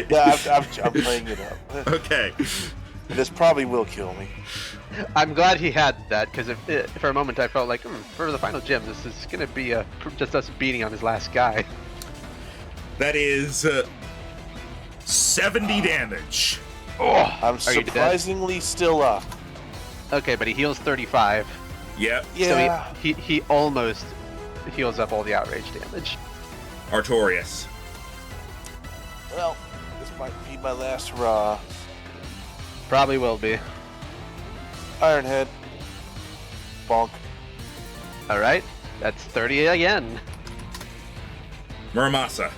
Yeah, I'm playing it up. Okay. This probably will kill me. I'm glad he had that, because for a moment I felt like, for the final gym, this is gonna be just us beating on his last guy. That is 70 damage. Oh, I'm are you dead? surprisingly still up. Okay, but he heals 35. Yep. Yeah. So he almost heals up all the outrage damage. Artorias. Well, this might be my last hurrah. Probably will be. Ironhead. Bonk. All right, that's 30 again. Muramasa.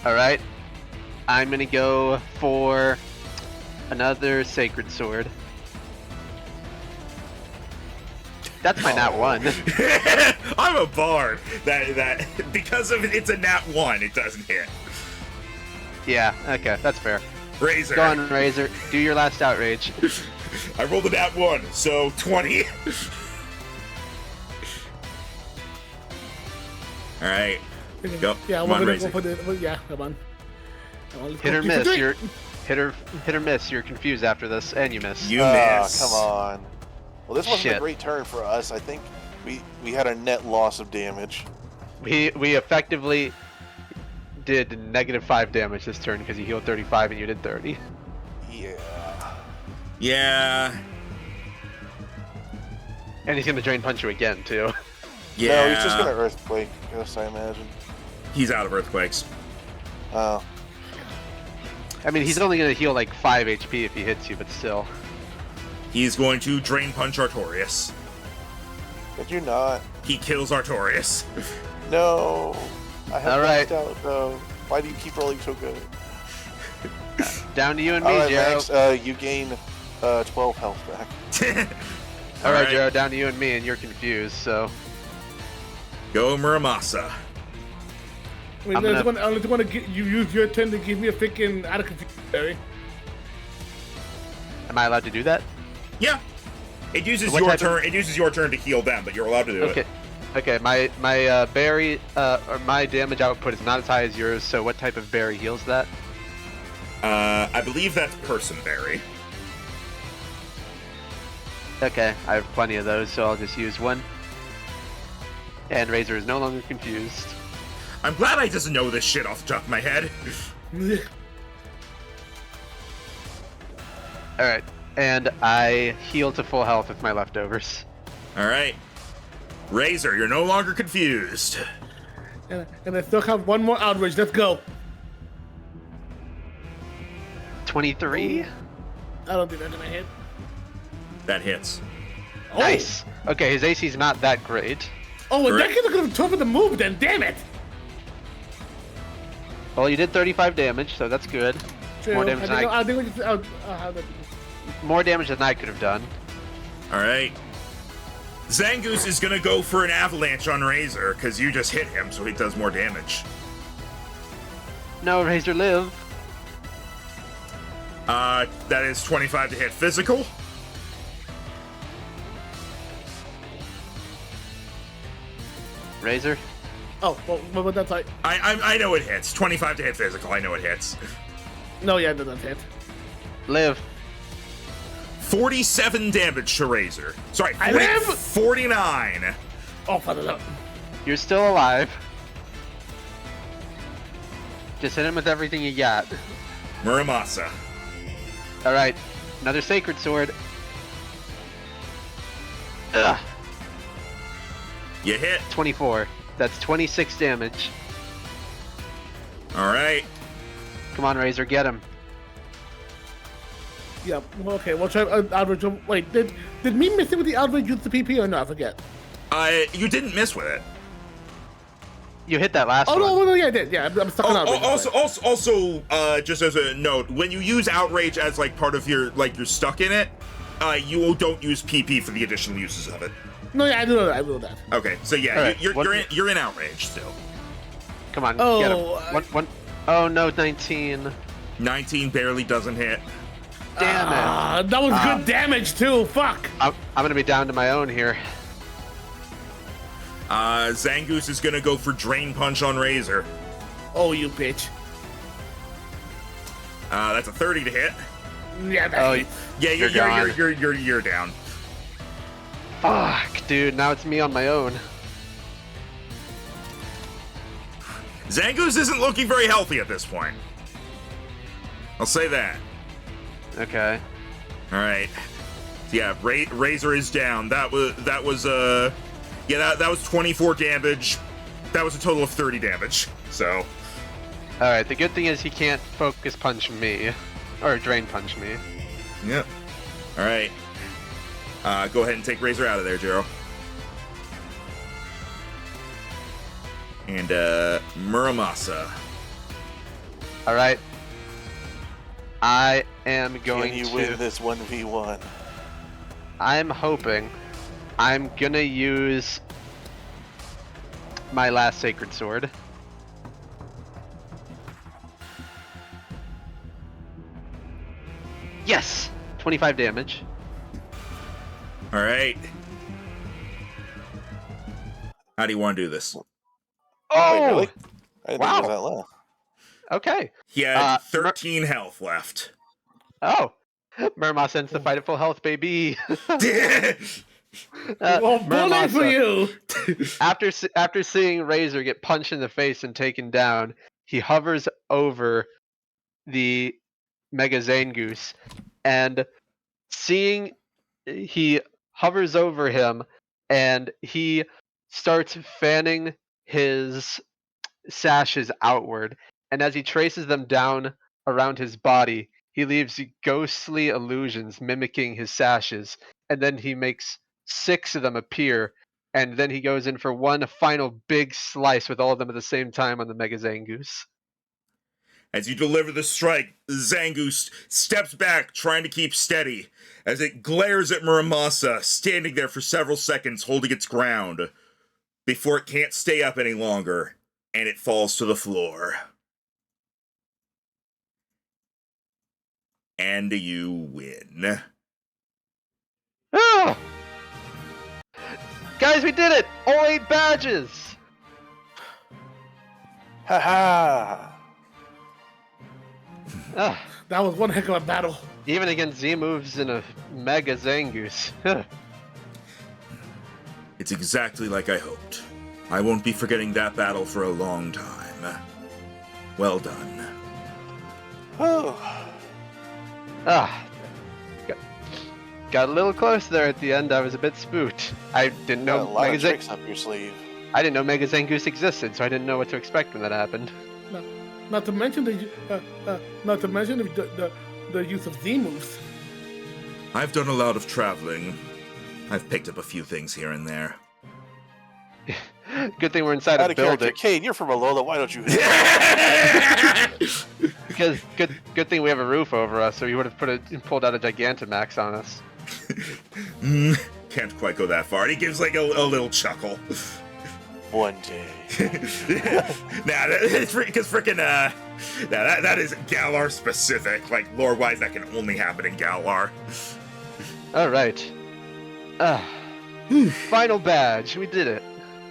All right, I'm gonna go for another sacred sword. That's my nat one. I'm a bard. That because of it's a nat 1, it doesn't hit. Yeah, okay, that's fair. Razor. Go on, Razor. Do your last outrage. I rolled a nat 1, so 20. All right. Go. Yeah, Come we're on, gonna Razor. go for the. Yeah, come on. Come on, let's Hit go. or Keep it miss. going. You're hit or miss. You're confused after this, and you miss. You miss. Come on. Well, this wasn't Shit. a great turn for us. I think we had a net loss of damage. We effectively did -5 damage this turn because you healed 35 and you did 30. Yeah. Yeah. And he's gonna drain punch you again too. Yeah. No, he's just gonna earthquake us, I imagine. He's out of earthquakes. Oh. I mean, he's only gonna heal like 5 HP if he hits you, but still. He's going to drain punch Artorias. Did you not? He kills Artorias. No. I have All right. maxed out though. Why do you keep rolling so good? Down to you and me, All right, Jero. Max. You gain 12 health back. All right, Alright. Jero, down to you and me, and you're confused. So Go Muramasa. I mean, I'm I just want to get you use your turn to give me a freaking out of confusion, Barry. am I allowed to do that? Yeah. It uses What your type of- turn. It uses your turn to heal them, but you're allowed to do Okay. it. Okay. My berry or my damage output is not as high as yours. So what type of berry heals that? I believe that's Personberry. Okay, I have plenty of those, so I'll just use one. And Razor is no longer confused. I'm glad I just know this shit off the top of my head. Alright, and I heal to full health with my leftovers. All right. Razor, you're no longer confused. And I still have one more outrage. Let's go. 23? I don't think that's gonna hit. That hits. Oh, Nice! Okay, his AC is not that great. Oh, and that Correct. could have tough with the move then. Damn it. Well, you did 35 damage, so that's good. True. More damage than I think we just, I'll have that. more damage than I could have done. All right. Zangoose is gonna go for an avalanche on Razor because you just hit him, so he does more damage. No, Razor, live. That is 25 to hit physical. Razor. Oh, well, that's like. I know it hits. 25 to hit physical. I know it hits. No, yeah, that's it. Live. 47 damage to Razor. Sorry, I live! 49. Oh, for the love. You're still alive. Just hit him with everything you got. Muramasa. Alright, another Sacred Sword. Ugh, You hit. 24. That's 26 damage. All right. Come on, Razor, get him. Yeah, well, okay, we'll try outrage. Wait, did me miss it with the outrage use the PP or no? I forget. You didn't miss with it. You hit that last Oh, one. no, yeah, I did. Yeah, I'm stuck on outrage. Also, just as a note, when you use outrage as like part of your you're stuck in it, you don't use PP for the additional uses of it. No, yeah, I do know that. I know that. Okay, so yeah, All right, you're in outrage still. Come on, Oh, get him. One. Oh no, 19. 19 barely doesn't hit. Damn it. That was good damage too. Fuck. I'm gonna be down to my own here. Zangoose is gonna go for Drain Punch on Razor. Oh, you bitch. That's a 30 to hit. Yeah, that Oh, hits. Yeah, You're gone. you're down. Fuck, dude. Now it's me on my own. Zangoose isn't looking very healthy at this point. I'll say that. Okay. All right. Yeah, Razor is down. That was 24 damage. That was a total of 30 damage. So, All right. The good thing is he can't focus punch me, or drain punch me. yep. All right. Go ahead and take Razor out of there, Jero. And Muramasa. All right. I am going Can you to. win this 1v1? I'm hoping. I'm gonna use my last Sacred Sword. Yes! 25 damage. All right. How do you want to do this? Oh! Wait, really? I didn't Wow. think it was that low. Okay. He had 13 health left. Oh! Murmas ends the fight at full health, baby! Oh, bullet for you. After seeing Razor get punched in the face and taken down, he hovers over the Mega Zangoose, and he hovers over him, and he starts fanning his sashes outward, and as he traces them down around his body, he leaves ghostly illusions mimicking his sashes, and then he makes 6 of them appear, and then he goes in for one final big slice with all of them at the same time on the Mega Zangoose. As you deliver the strike, Zangoose steps back, trying to keep steady, as it glares at Muramasa, standing there for several seconds, holding its ground, before it can't stay up any longer, and it falls to the floor. And you win. Oh! Guys, we did it! All 8 badges! Ha Ah, That was one heck of a battle. even against Z-moves in a Mega Zangoose. It's exactly like I hoped. I won't be forgetting that battle for a long time. Well done. Oh. Ah, got a little close there at the end. I was a bit spooked. I didn't Got a know lot of Mega tricks up your sleeve. I didn't know Mega Zangoose existed, so I didn't know what to expect when that happened. Not to mention the use of Z moves. I've done a lot of traveling. I've picked up a few things here and there. Good thing we're inside Out a of character, building. Kane, you're from Alola. Why don't you hit? Because good thing we have a roof over us, so he would have pulled out a Gigantamax on us. Can't quite go that far. And he gives like a little chuckle. One day. Nah, because freaking that is Galar specific. Like lore-wise, that can only happen in Galar. All right. Final badge. We did it.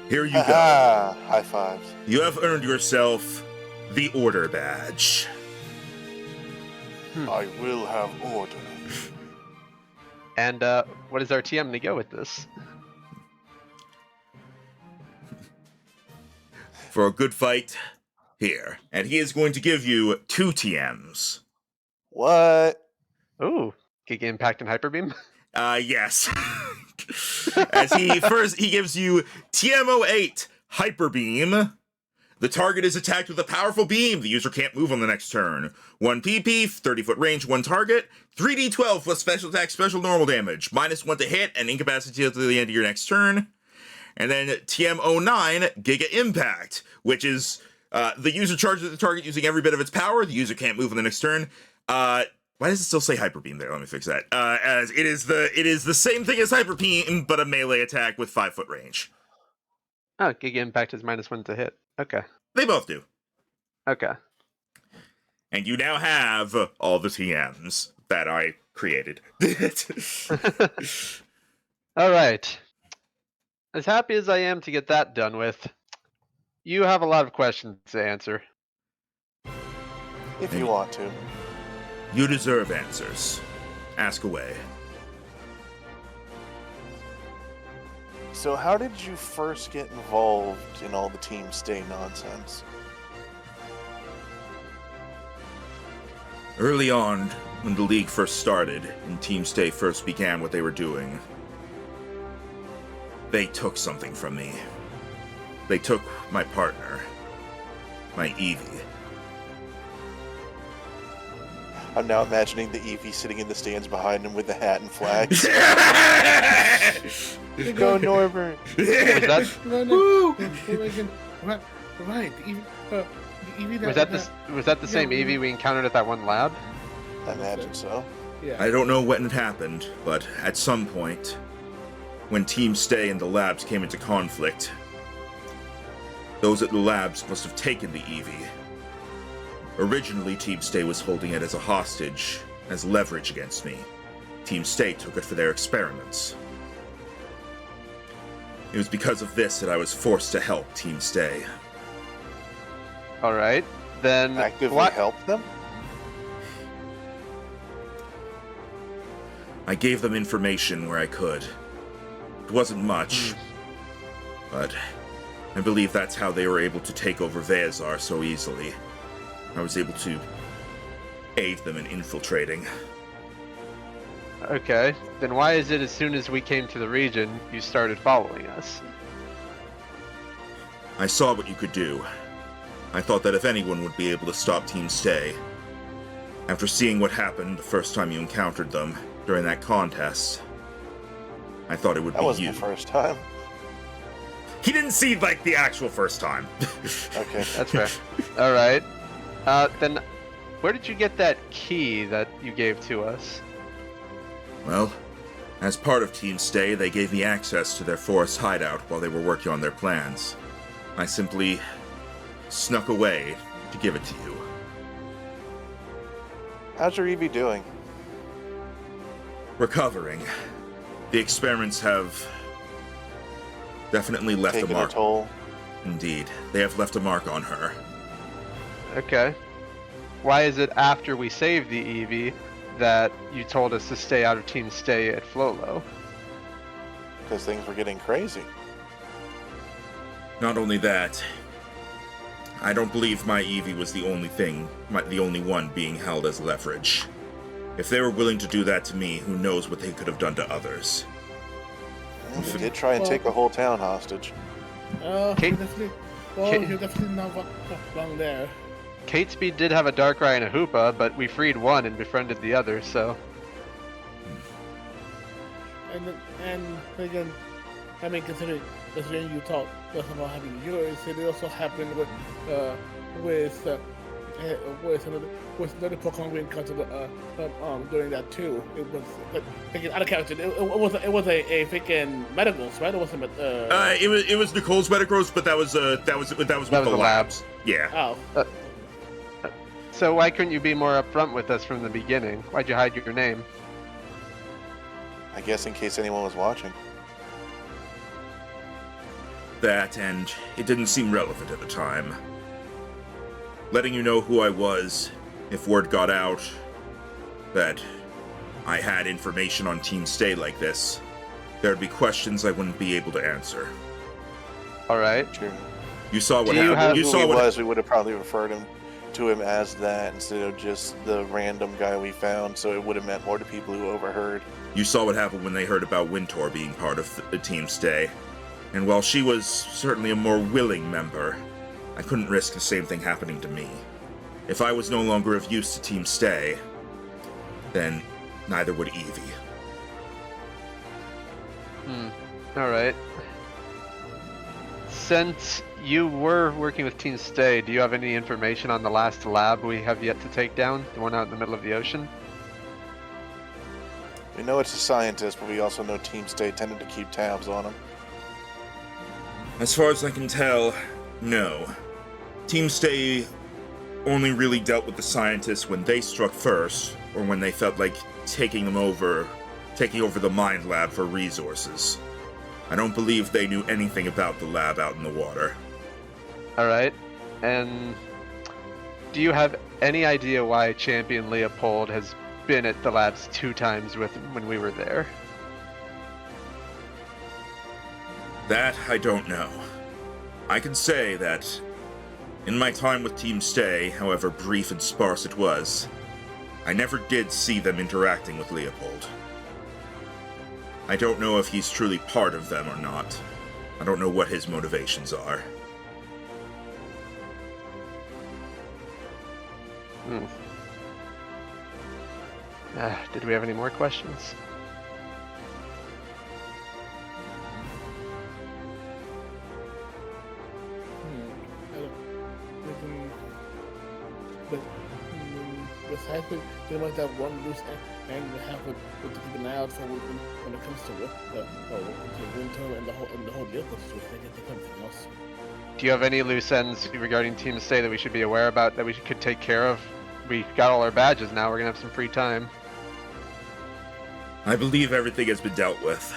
Here you go. Ah, high fives. You have earned yourself the Order Badge. I will have order. And what is our TM going to go with this? For a good fight, here. And he is going to give you 2 TMs. What? Ooh, Giga Impact and Hyper Beam. Yes. As he gives you TM08 Hyper Beam. The target is attacked with a powerful beam. The user can't move on the next turn. 1 PP, 30-foot range, 1 target. 3d12 plus special attack, special normal damage. -1 to hit and incapacitate to the end of your next turn. And then TM09 Giga Impact, which is the user charges the target using every bit of its power. The user can't move on the next turn. Why does it still say Hyper Beam there? Let me fix that. As it is the same thing as Hyper Beam, but a melee attack with 5-foot range. Oh, Giga Impact is -1 to hit. Okay. They both do. Okay. And you now have all the TMs that I created. All right. As happy as I am to get that done with, you have a lot of questions to answer. If you want to. You deserve answers. Ask away. So how did you first get involved in all the Team Stay nonsense? Early on, when the League first started, and Team Stay first began what they were doing, they took something from me. They took my partner, my Eevee. I'm now imagining the Eevee sitting in the stands behind him with the hat and flags. Go Norbert! Was that Right. was that the same Eevee we encountered at that one lab? I imagine so. Yeah. I don't know when it happened, but at some point, when Team Stay and the labs came into conflict, those at the labs must have taken the Eevee. Originally, Team Stay was holding it as a hostage, as leverage against me. Team Stay took it for their experiments. It was because of this that I was forced to help Team Stay. All right. Then Actively what? help them? I gave them information where I could. It wasn't much, but I believe that's how they were able to take over Veazar so easily. I was able to aid them in infiltrating. Okay. Then why is it as soon as we came to the region, you started following us? I saw what you could do. I thought that if anyone would be able to stop Team Stay, after seeing what happened the first time you encountered them during that contest, I thought it would That be wasn't you. the first time. He didn't see, like, the actual first time. Okay. That's fair. All right. Then where did you get that key that you gave to us? Well, as part of Team Stay, they gave me access to their forest hideout while they were working on their plans. I simply snuck away to give it to you. How's your Eevee doing? Recovering. The experiments have definitely left a Taking a mark. toll? Indeed, they have left a mark on her. Okay. Why is it after we saved the Eevee that you told us to stay out of Team Stay at Flolo? Because things were getting crazy. Not only that, I don't believe my Eevee was the only one being held as leverage. If they were willing to do that to me, who knows what they could have done to others. We did try and take a whole town hostage. Kate- You're definitely not wrong there. Catesby did have a Darkrai and a Hoopa, but we freed one and befriended the other, so... And again, I mean, considering you talk about having yours, it also happened with another Pokemon we encountered during that too. It was like out of character. It was a freaking Metagross, right? It wasn't. It was Nicole's Metagross, but that was with the labs. Yeah. Oh. So why couldn't you be more upfront with us from the beginning? Why'd you hide your name? I guess in case anyone was watching. That, and it didn't seem relevant at the time. Letting you know who I was, if word got out that I had information on Team Stay like this, there'd be questions I wouldn't be able to answer. All right. Sure. You saw what Do you happened. have- You Who saw he what was, we would have probably referred to him as that instead of just the random guy we found, so it would have meant more to people who overheard. You saw what happened when they heard about Wintor being part of the Team Stay. And while she was certainly a more willing member, I couldn't risk the same thing happening to me. If I was no longer of use to Team Stay, then neither would Evie. All right. Since you were working with Team Stay, do you have any information on the last lab we have yet to take down? The one out in the middle of the ocean? We know it's a scientist, but we also know Team Stay tended to keep tabs on him. As far as I can tell, no. Team Stay only really dealt with the scientists when they struck first, or when they felt like taking over the mind lab for resources. I don't believe they knew anything about the lab out in the water. All right. And do you have any idea why Champion Leopold has been at the labs 2 times when we were there? That I don't know. I can say that in my time with Team Stay, however brief and sparse it was, I never did see them interacting with Leopold. I don't know if he's truly part of them or not. I don't know what his motivations are. Did we have any more questions? Besides pretty much that one loose end we have to keep an eye out for when it comes to Winter and the whole vehicle situation. I think something else. Do you have any loose ends regarding Team Stay that we should be aware about that we could take care of? We got all our badges now, we're gonna have some free time. I believe everything has been dealt with.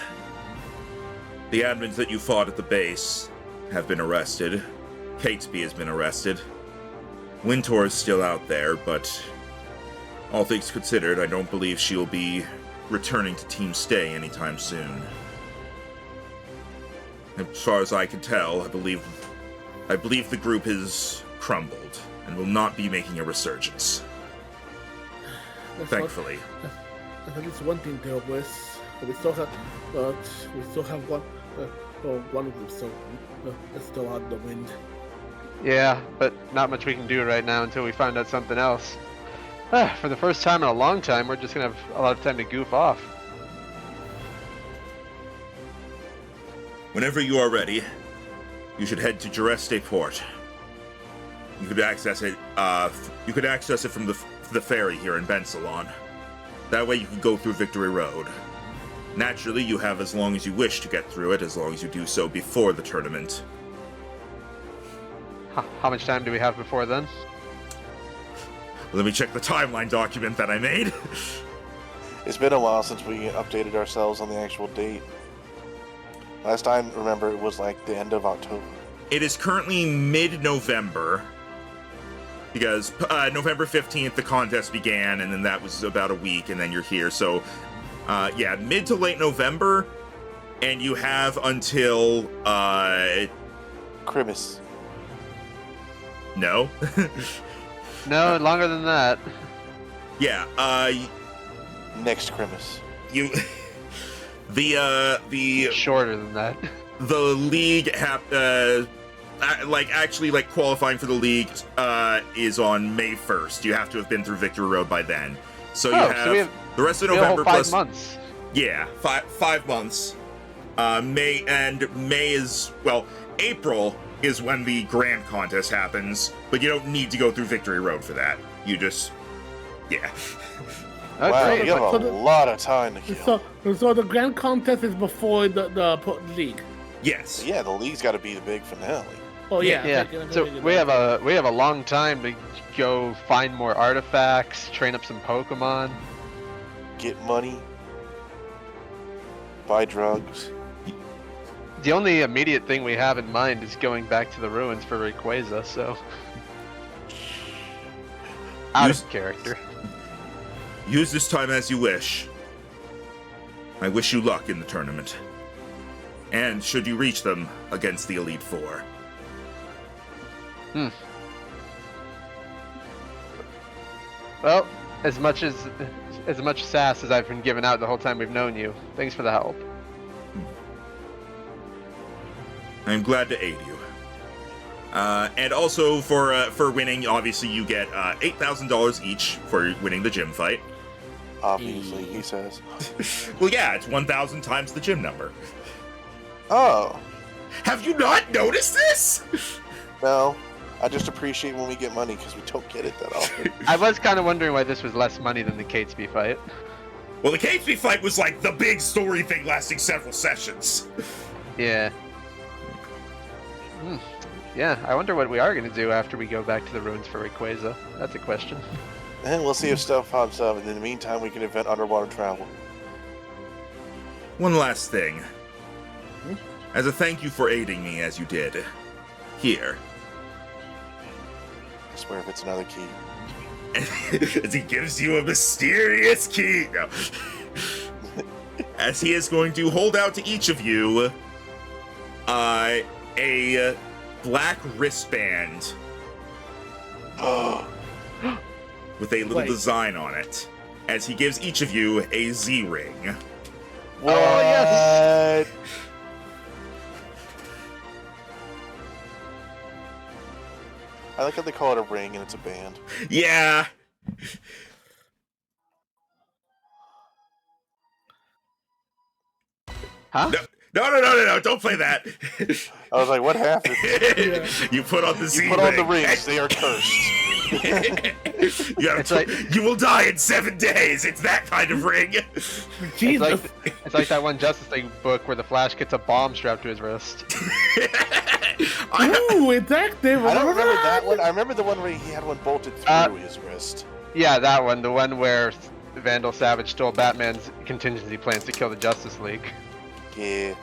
The admins that you fought at the base have been arrested. Catesby has been arrested. Wintor is still out there, but all things considered, I don't believe she will be returning to Team Stay anytime soon. As far as I can tell, I believe the group has crumbled and will not be making a resurgence. Thankfully. That's at least one thing to help with. We still have one group, so it's still out of the wind. Yeah, but not much we can do right now until we find out something else. For the first time in a long time, we're just gonna have a lot of time to goof off. Whenever you are ready, you should head to Jureste Port. You could access it. You could access it from the ferry here in Bensalon. That way, you can go through Victory Road. Naturally, you have as long as you wish to get through it, as long as you do so before the tournament. How much time do we have before then? Let me check the timeline document that I made. It's been a while since we updated ourselves on the actual date. Last time, remember, it was like the end of October. It is currently mid-November, because November 15th the contest began, and then that was about a week, and then you're here. So, yeah, mid to late November, and you have until, Christmas. No? No, longer than that. Yeah, Next Christmas. you... The Shorter than that. the league qualifying for the league is on May 1st. You have to have been through Victory Road by then. So you have, we have the rest of we have a November whole 5 plus months. yeah, 5 months. May is, well, April is when the grand contest happens, but you don't need to go through Victory Road for that. You just, yeah. Wow, Okay. you have a lot of time to kill. So the grand contest is before the league. Yes. Yeah, the league's got to be the big finale. Oh yeah. Yeah. So we have a long time to go find more artifacts, train up some Pokemon. Get money. Buy drugs. The only immediate thing we have in mind is going back to the ruins for Rayquaza, so out of character. Use this time as you wish. I wish you luck in the tournament. And should you reach them against the Elite Four. Well, as much sass as I've been giving out the whole time we've known you, thanks for the help. I'm glad to aid you. And also for winning, obviously you get $8,000 each for winning the gym fight. Obviously, he says. Well, yeah, it's 1,000 times the gym number. Oh, Have you not noticed this? no. I just appreciate when we get money because we don't get it that often. I was kind of wondering why this was less money than the Catesby fight. Well, the Catesby fight was like the big story thing lasting several sessions. Yeah. Yeah, I wonder what we are going to do after we go back to the ruins for Rayquaza. That's a question. And we'll see if stuff pops up, and in the meantime, we can invent underwater travel. One last thing. As a thank you for aiding me as you did. Here. I swear if it's another key. As he gives you a mysterious key. No. As he is going to hold out to each of you a black wristband with a little design on it. As he gives each of you a Z ring. What? Oh, yes. I like how they call it a ring and it's a band. Yeah. Huh? No, don't play that. I was like, what happened? You put on the Z You put ring. on the rings, they are cursed. You will die in 7 days. It's that kind of ring. Jesus. It's like that one Justice League book where the Flash gets a bomb strapped to his wrist. Ooh, it's active. I don't remember that one. I remember the one where he had one bolted through his wrist. Yeah, that one. The one where Vandal Savage stole Batman's contingency plans to kill the Justice League. Yeah.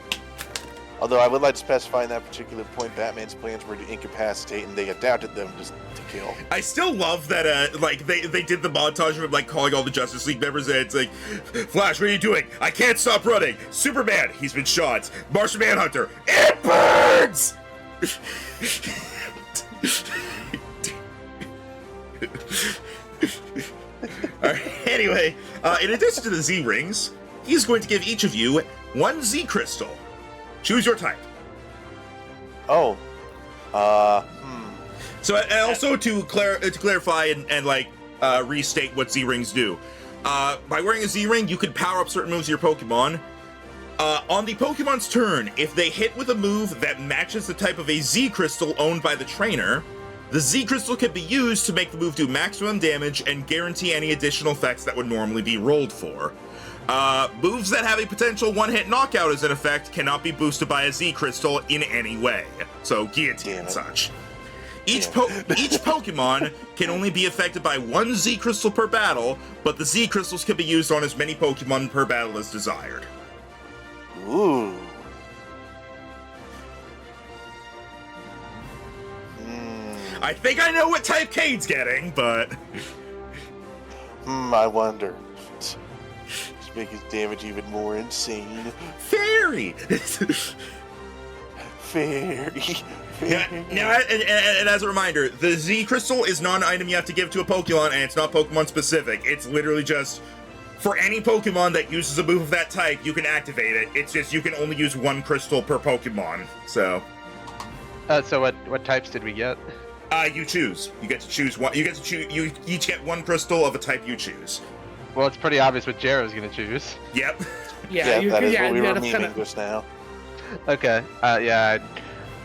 Although I would like to specify in that particular point, Batman's plans were to incapacitate, and they adapted them just to kill. I still love that, like, they did the montage of him, like, calling all the Justice League members, and it's like, Flash, what are you doing? I can't stop running. Superman, he's been shot. Martian Manhunter, it burns! Alright, anyway, in addition to the Z rings, he's going to give each of you 1 Z crystal. Choose your type. Oh. So, and also to clarify and restate what Z rings do. By wearing a Z ring, you can power up certain moves of your Pokemon. On the Pokemon's turn, if they hit with a move that matches the type of a Z crystal owned by the trainer, the Z crystal can be used to make the move do maximum damage and guarantee any additional effects that would normally be rolled for. Moves that have a potential one-hit knockout as an effect cannot be boosted by a Z crystal in any way. So guillotine and such. Each Pokemon can only be affected by 1 Z crystal per battle, but the Z crystals can be used on as many Pokemon per battle as desired. Ooh. I think I know what type Cade's getting, but... I wonder. Just make his damage even more insane. Fairy! Fairy. Now, and as a reminder, the Z Crystal is not an item you have to give to a Pokemon, and it's not Pokemon specific. It's literally just, for any Pokemon that uses a move of that type, you can activate it. It's just, you can only use 1 crystal per Pokemon, so... So what types did we get? You choose. You get to choose one. You each get 1 crystal of a type you choose. Well, it's pretty obvious what Jaro's gonna choose. Yep. Yeah, that is what we were memeing just now. Okay. Yeah.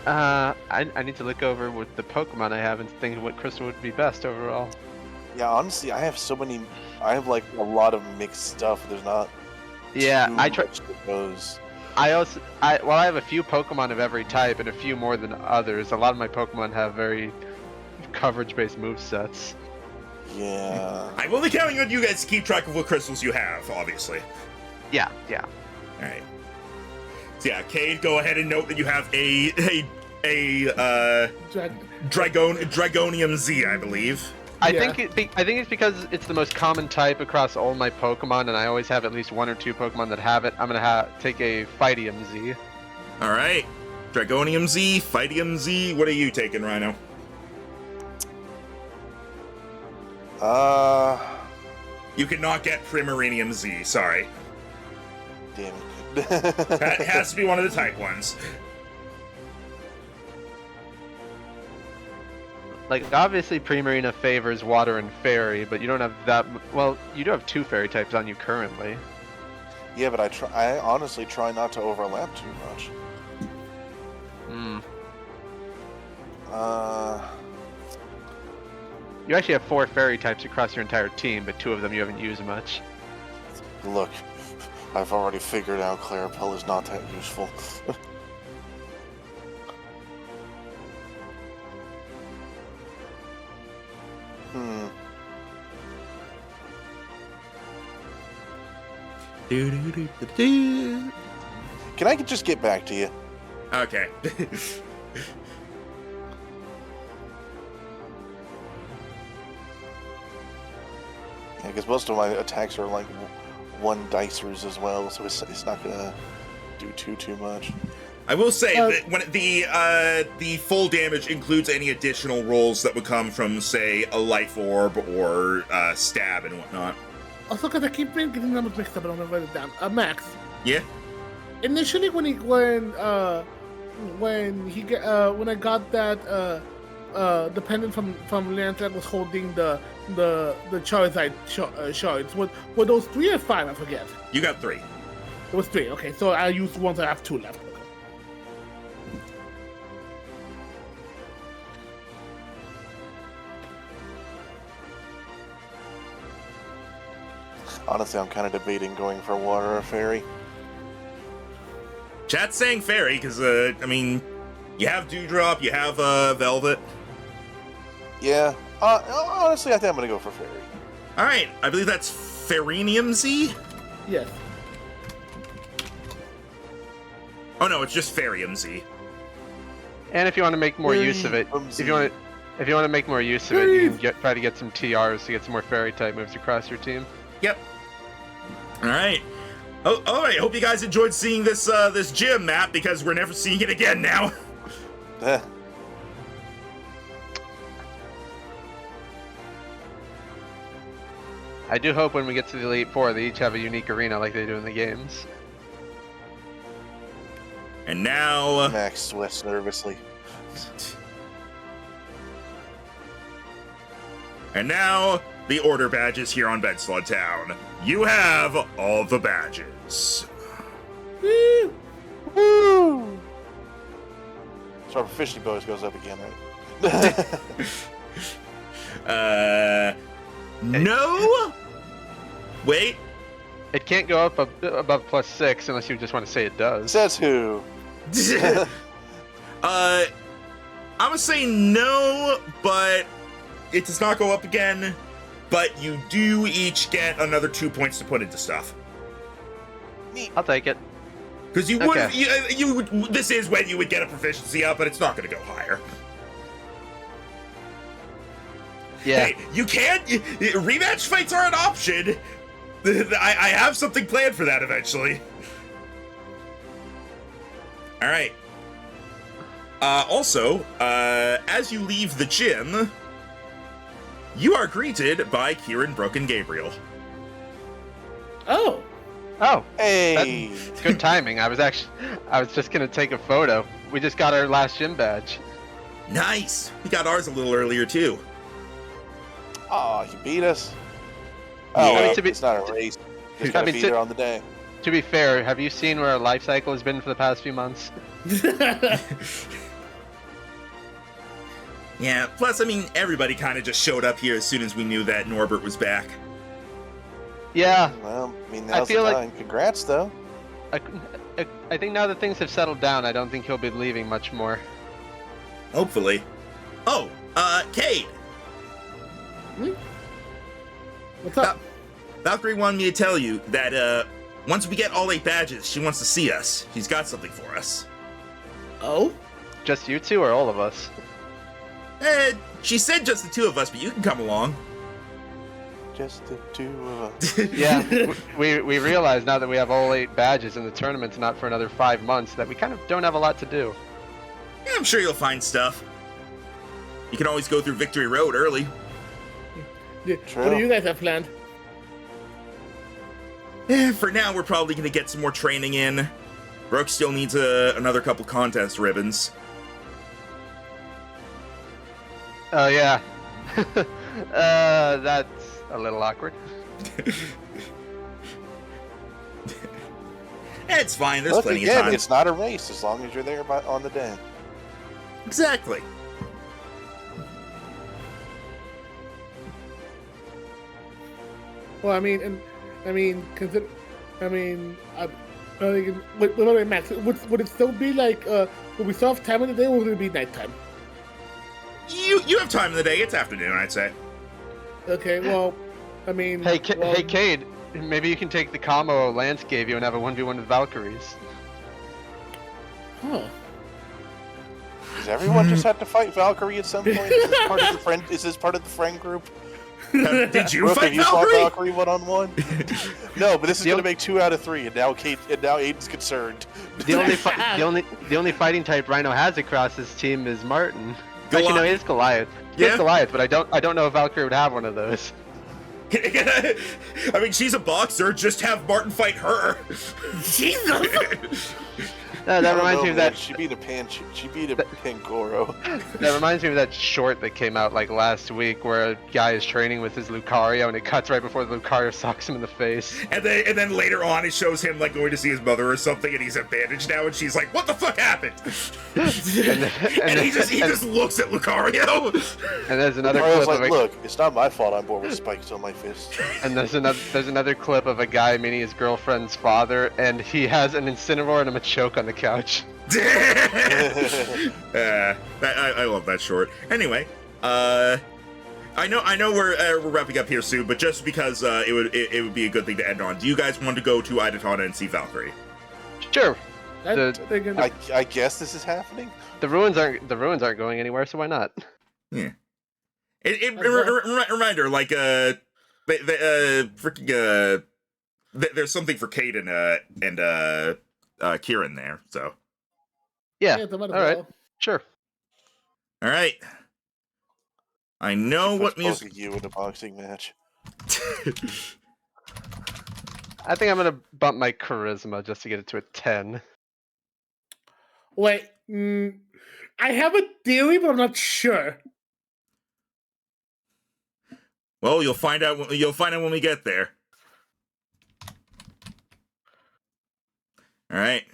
I need to look over with the Pokemon I have and think what crystal would be best overall. Yeah, honestly, I have so many. I have like a lot of mixed stuff. There's not. Yeah, too I try. much that goes. I have a few Pokemon of every type and a few more than others. A lot of my Pokemon have very coverage-based movesets. Yeah. I'm only counting on you guys to keep track of what crystals you have, obviously. Yeah. All right. So yeah, Cade, go ahead and note that you have a Dragonium Z, I believe. I think it's because it's the most common type across all my Pokemon, and I always have at least 1 or 2 Pokemon that have it. I'm gonna take a Fightium Z. All right, Dragonium Z, Fightium Z. What are you taking, Rhino? You cannot get Primarinium Z. Sorry, Damn it. that has to be one of the type ones. Like, obviously, Primarina favors Water and Fairy, but you don't have that. Well, you do have 2 Fairy types on you currently. Yeah, but I honestly try not to overlap too much. You actually have 4 Fairy types across your entire team, but 2 of them you haven't used much. Look, I've already figured out Clarabelle is not that useful. Can I just get back to you? Okay. Yeah, because most of my attacks are like 1 dicers as well, so it's not gonna do too much. I will say that when the full damage includes any additional rolls that would come from, say, a life orb or stab and whatnot. Also, because I keep getting numbers mixed up, and I'm gonna write it down. Max. Yeah. Initially, when I got that dependent from Lance that was holding the Charizard shards, were those 3 or 5? I forget. You got 3. It was 3. Okay, so I used one, so I have 2 left. Okay. Honestly, I'm kind of debating going for Water or Fairy. Chat's saying Fairy, because, I mean, you have Dewdrop, you have Velvet. Yeah. Honestly, I think I'm gonna go for Fairy. All right, I believe that's Fairinium Z? Yes. Oh no, it's just Fairium Z. And if you want to make more use of it, if you want to make more use of it, you can try to get some TRs to get some more Fairy type moves across your team. Yep. All right. Oh, all right. Hope you guys enjoyed seeing this this gym map, because we're never seeing it again now. I do hope when we get to the Elite Four, they each have a unique arena like they do in the games. And now... Max sweats nervously. And now, the order badges here on Benslod Town. You have all the badges. Woo! Woo! So our proficiency bonus goes up again, right? No? Wait. It can't go up above +6 unless you just want to say it does. Says who? I'm gonna say no, but it does not go up again. But you do each get another 2 points to put into stuff. I'll take it. Because you would, this is when you would get a proficiency up, but it's not going to go higher. Yeah. Hey, you can't. Rematch fights are an option. I have something planned for that eventually. All right. Also, as you leave the gym, you are greeted by Kieran, Brooke, and Gabriel. Oh. Oh. Hey. That's good timing. I was just gonna take a photo. We just got our last gym badge. Nice. We got ours a little earlier too. Aw, you beat us. Oh, Yeah. well, it's not a race. Just gotta be there on the day. To be fair, have you seen where our life cycle has been for the past few months? Yeah, plus, I mean, everybody kind of just showed up here as soon as we knew that Norbert was back. Yeah, Well, I mean, now's the feel like- time. Congrats, though. I think now that things have settled down, I don't think he'll be leaving much more. Hopefully. Oh, Cade! What's up? Valkyrie wanted me to tell you that, once we get all 8 badges, she wants to see us. She's got something for us. Oh? Just you two or all of us? She said just the 2 of us, but you can come along. Just the 2 of us. Yeah, we realize now that we have all 8 badges and the tournament's not for another 5 months that we kind of don't have a lot to do. Yeah, I'm sure you'll find stuff. You can always go through Victory Road early. Yeah, True. what do you guys have planned? For now, we're probably going to get some more training in. Brooke still needs another couple contest ribbons. Oh yeah. That's a little awkward. It's fine, there's Look, plenty again, of time. it's not a race as long as you're there on the day. Exactly. Well, I mean, consider, wait, Max, would it still be like, would we still have time in the day, or would it be nighttime? You have time in the day. It's afternoon, I'd say. Okay, well, I mean... Hey, well, hey, Cade, maybe you can take the combo Lance gave you and have a 1v1 with Valkyries. Huh. Does everyone just have to fight Valkyrie at some point? Is this part of the friend? Is this part of the friend group? Did you Brooke, fight have you fought Valkyrie? Valkyrie 1-on-1? No, but this is The going to only- make 2 out of 3, and now Aiden's concerned. The only fighting type Rhino has across his team is Martin. Actually, no, Goliath. it is Goliath. He Yeah? is Goliath, but I don't know if Valkyrie would have one of those. I mean, she's a boxer. Just have Martin fight her. Jesus! That I don't reminds know, me of man. that. She beat a Pangoro. That reminds me of that short that came out like last week, where a guy is training with his Lucario, and it cuts right before the Lucario socks him in the face. And then later on, it shows him like going to see his mother or something, and he's bandaged now, and she's like, "What the fuck happened?" And he just looks at Lucario. And there's another Lucario's clip like, of a, look, it's not my fault I'm born with spikes on my fist. and there's another clip of a guy meeting his girlfriend's father, and he has an Incineroar and a Machoke on the couch. I love that short. Anyway, I know we're wrapping up here soon, but just because it would be a good thing to end on. Do you guys want to go to Idatana and see Valkyrie? Sure. That's The- thinking, I guess this is happening. The ruins aren't going anywhere, so why not? Yeah. Reminder, like freaking there's something for Cade and Kieran there. So Yeah. yeah, All right. Sure. all right. I know what Puts both music. of you in a boxing match. I think I'm gonna bump my charisma just to get it to a 10. Wait, I have a theory, but I'm not sure. Well, you'll find out. You'll find out when we get there. All right.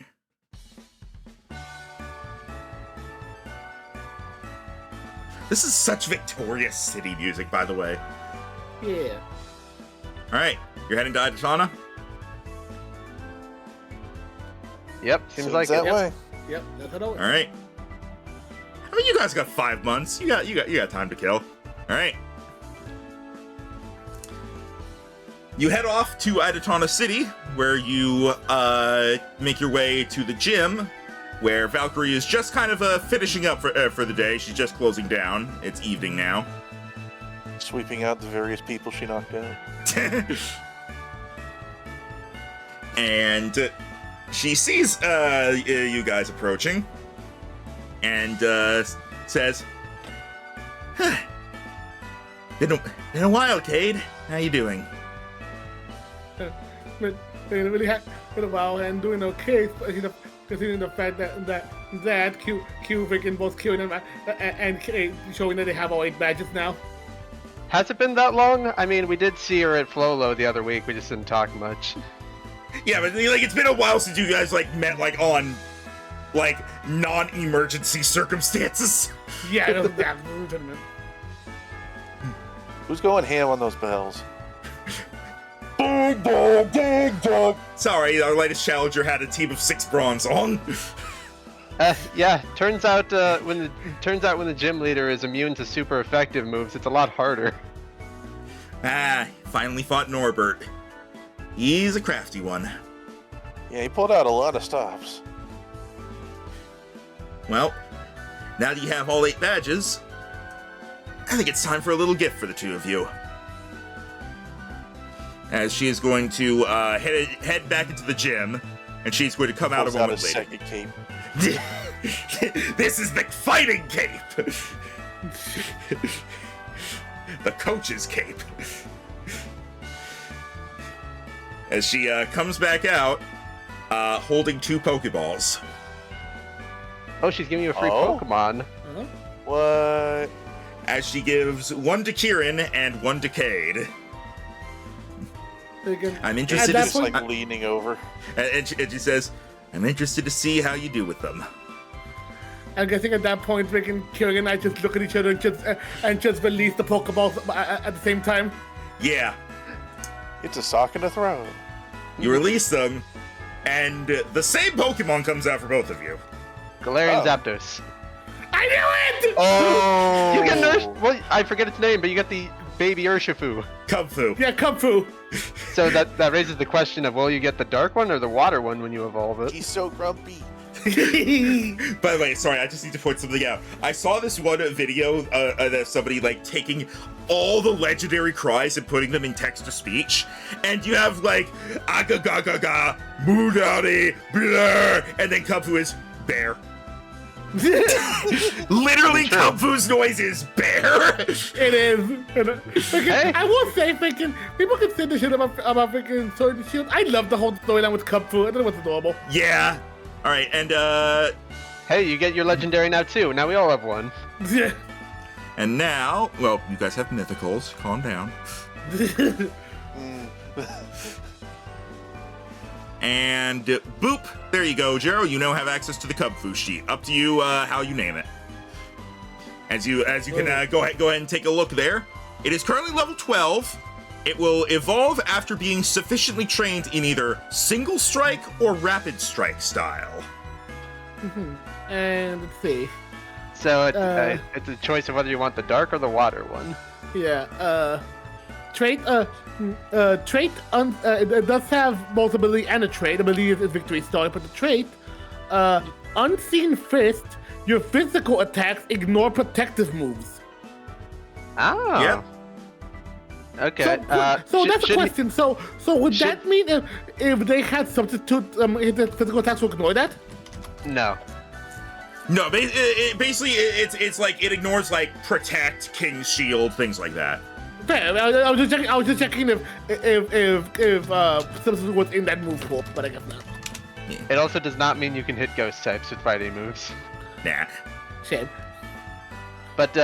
This is such Victorious City music, by the way. Yeah. All right, you're heading to Idatana. Yep. Seems like that it. way. Yep, that's what I All right. I mean, you guys got 5 months. You got time to kill. All right. You head off to Idatana City, where you make your way to the gym, where Valkyrie is just kind of finishing up for the day. She's just closing down. It's evening now. Sweeping out the various people she knocked out. And she sees you guys approaching, and says, huh, been a while, Cade. How you doing? But really been a while and doing okay, especially considering the fact that Cubic and both Kieran and Kate showing that they have all 8 badges now. Has it been that long? I mean, we did see her at Flolo the other week. We just didn't talk much. Yeah, but like it's been a while since you guys like met like on like non-emergency circumstances. Yeah, that was legitimate. Who's going ham on those bells? Boom, boom, boom, boom. Sorry, our latest challenger had a team of 6 bronze on. Yeah. Turns out when the gym leader is immune to super effective moves, it's a lot harder. Finally fought Norbert. He's a crafty one. Yeah, he pulled out a lot of stops. Well, now that you have all 8 badges, I think it's time for a little gift for the 2 of you. As she is going to head back into the gym, and she's going to come out a Pulls out moment his later. second cape. This is the fighting cape! The coach's cape. As she comes back out, holding 2 Pokeballs. Oh, she's giving you a free Oh. Pokemon. What? As she gives 1 to Kieran and 1 to Cade. I'm interested At that to Just point- like leaning over. and she says, I'm interested to see how you do with them. I'm guessing at that point, freaking Kieran and I just look at each other and just release the Pokeballs at the same time. Yeah, It's a sock and a throw. you release them, and the same Pokemon comes out for both of you. Galarian Oh. Zapdos. I knew it! Oh! You get well, I forget its name, but you get the baby Urshifu. Kubfu. Yeah, Kung Fu. So that raises the question of, will you get the dark one or the water one when you evolve it? He's so grumpy. By the way, sorry, I just need to point something out. I saw this one video of somebody like taking all the legendary cries and putting them in text-to-speech, and you have like aga-ga-ga-ga, Moodowdy, blur, and then Kubfu is bear. Literally, True. Kubfu's noise is bear. It is. Hey. I will say, freaking, people can say the shit about freaking Sword and Shield. I love the whole storyline with Kung Fu. I thought it was adorable. Yeah. All right, and Hey, you get your legendary now too. Now we all have one. Yeah. and now, well, you guys have mythicals. Calm down. And boop, there you go, Jero. You now have access to the Kubfu sheet. Up to you how you name it. As you can go ahead and take a look there. It is currently level 12. It will evolve after being sufficiently trained in either single strike or rapid strike style. And let's see. So it's a choice of whether you want the dark or the water one. Yeah, trait, it does have both ability and a trait. Ability is Victory Star, but the trait, Unseen Fist, your physical attacks ignore protective moves. Oh. Yep. Okay. So that's a shouldn't- question. So would that mean if they had substitute, if the physical attacks will ignore that? No. No, basically it's like it ignores like protect, King's Shield, things like that. Fair. I was just checking if substitute was in that move pool, but I guess not. It also does not mean you can hit ghost types with fighting moves. Nah. Shame. But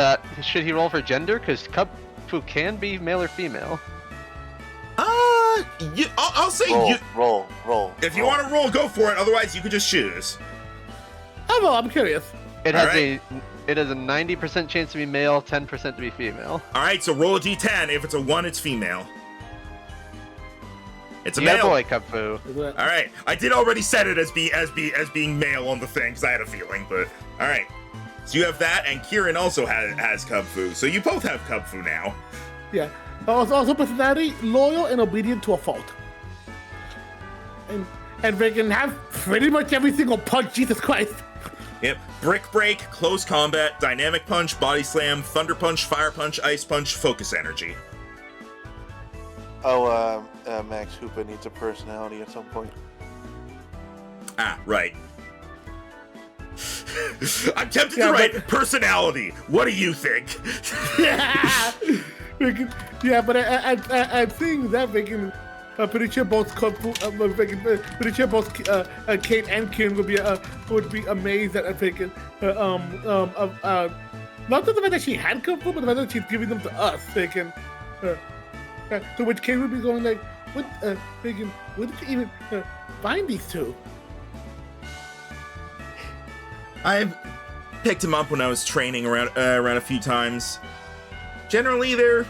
should he roll for gender? Because Kubfu can be male or female. I'll say you. Roll. If you want to roll, go for it. Otherwise, you could just choose. Oh, well, I'm curious. It All has right. it has a 90% chance to be male, 10% to be female. All right, so roll a d10. If it's a 1, it's female. It's a Yeah, male. boy, Kubfu. All right, I did already set it as being male on the thing because I had a feeling, but all right. So you have that, and Kieran also has Kubfu. So you both have Kubfu now. Yeah. Also personality, loyal and obedient to a fault. And they can have pretty much every single punch. Jesus Christ. Yep. Brick Break, Close Combat, Dynamic Punch, Body Slam, Thunder Punch, Fire Punch, Ice Punch, Focus Energy. Oh, Max Hoopa needs a personality at some point. Ah, right. I'm tempted Yeah, to write but- personality. What do you think? Yeah, but I'm seeing that they can. I'm pretty sure both pretty sure both Kate and Kieran would be amazed at thinking not just the fact that she had Kung Fu, but the fact that she's giving them to us. Thinking, to which Kate would be going like, Friggin', where did you even find these two? I've picked him up when I was training around a few times. Generally, they're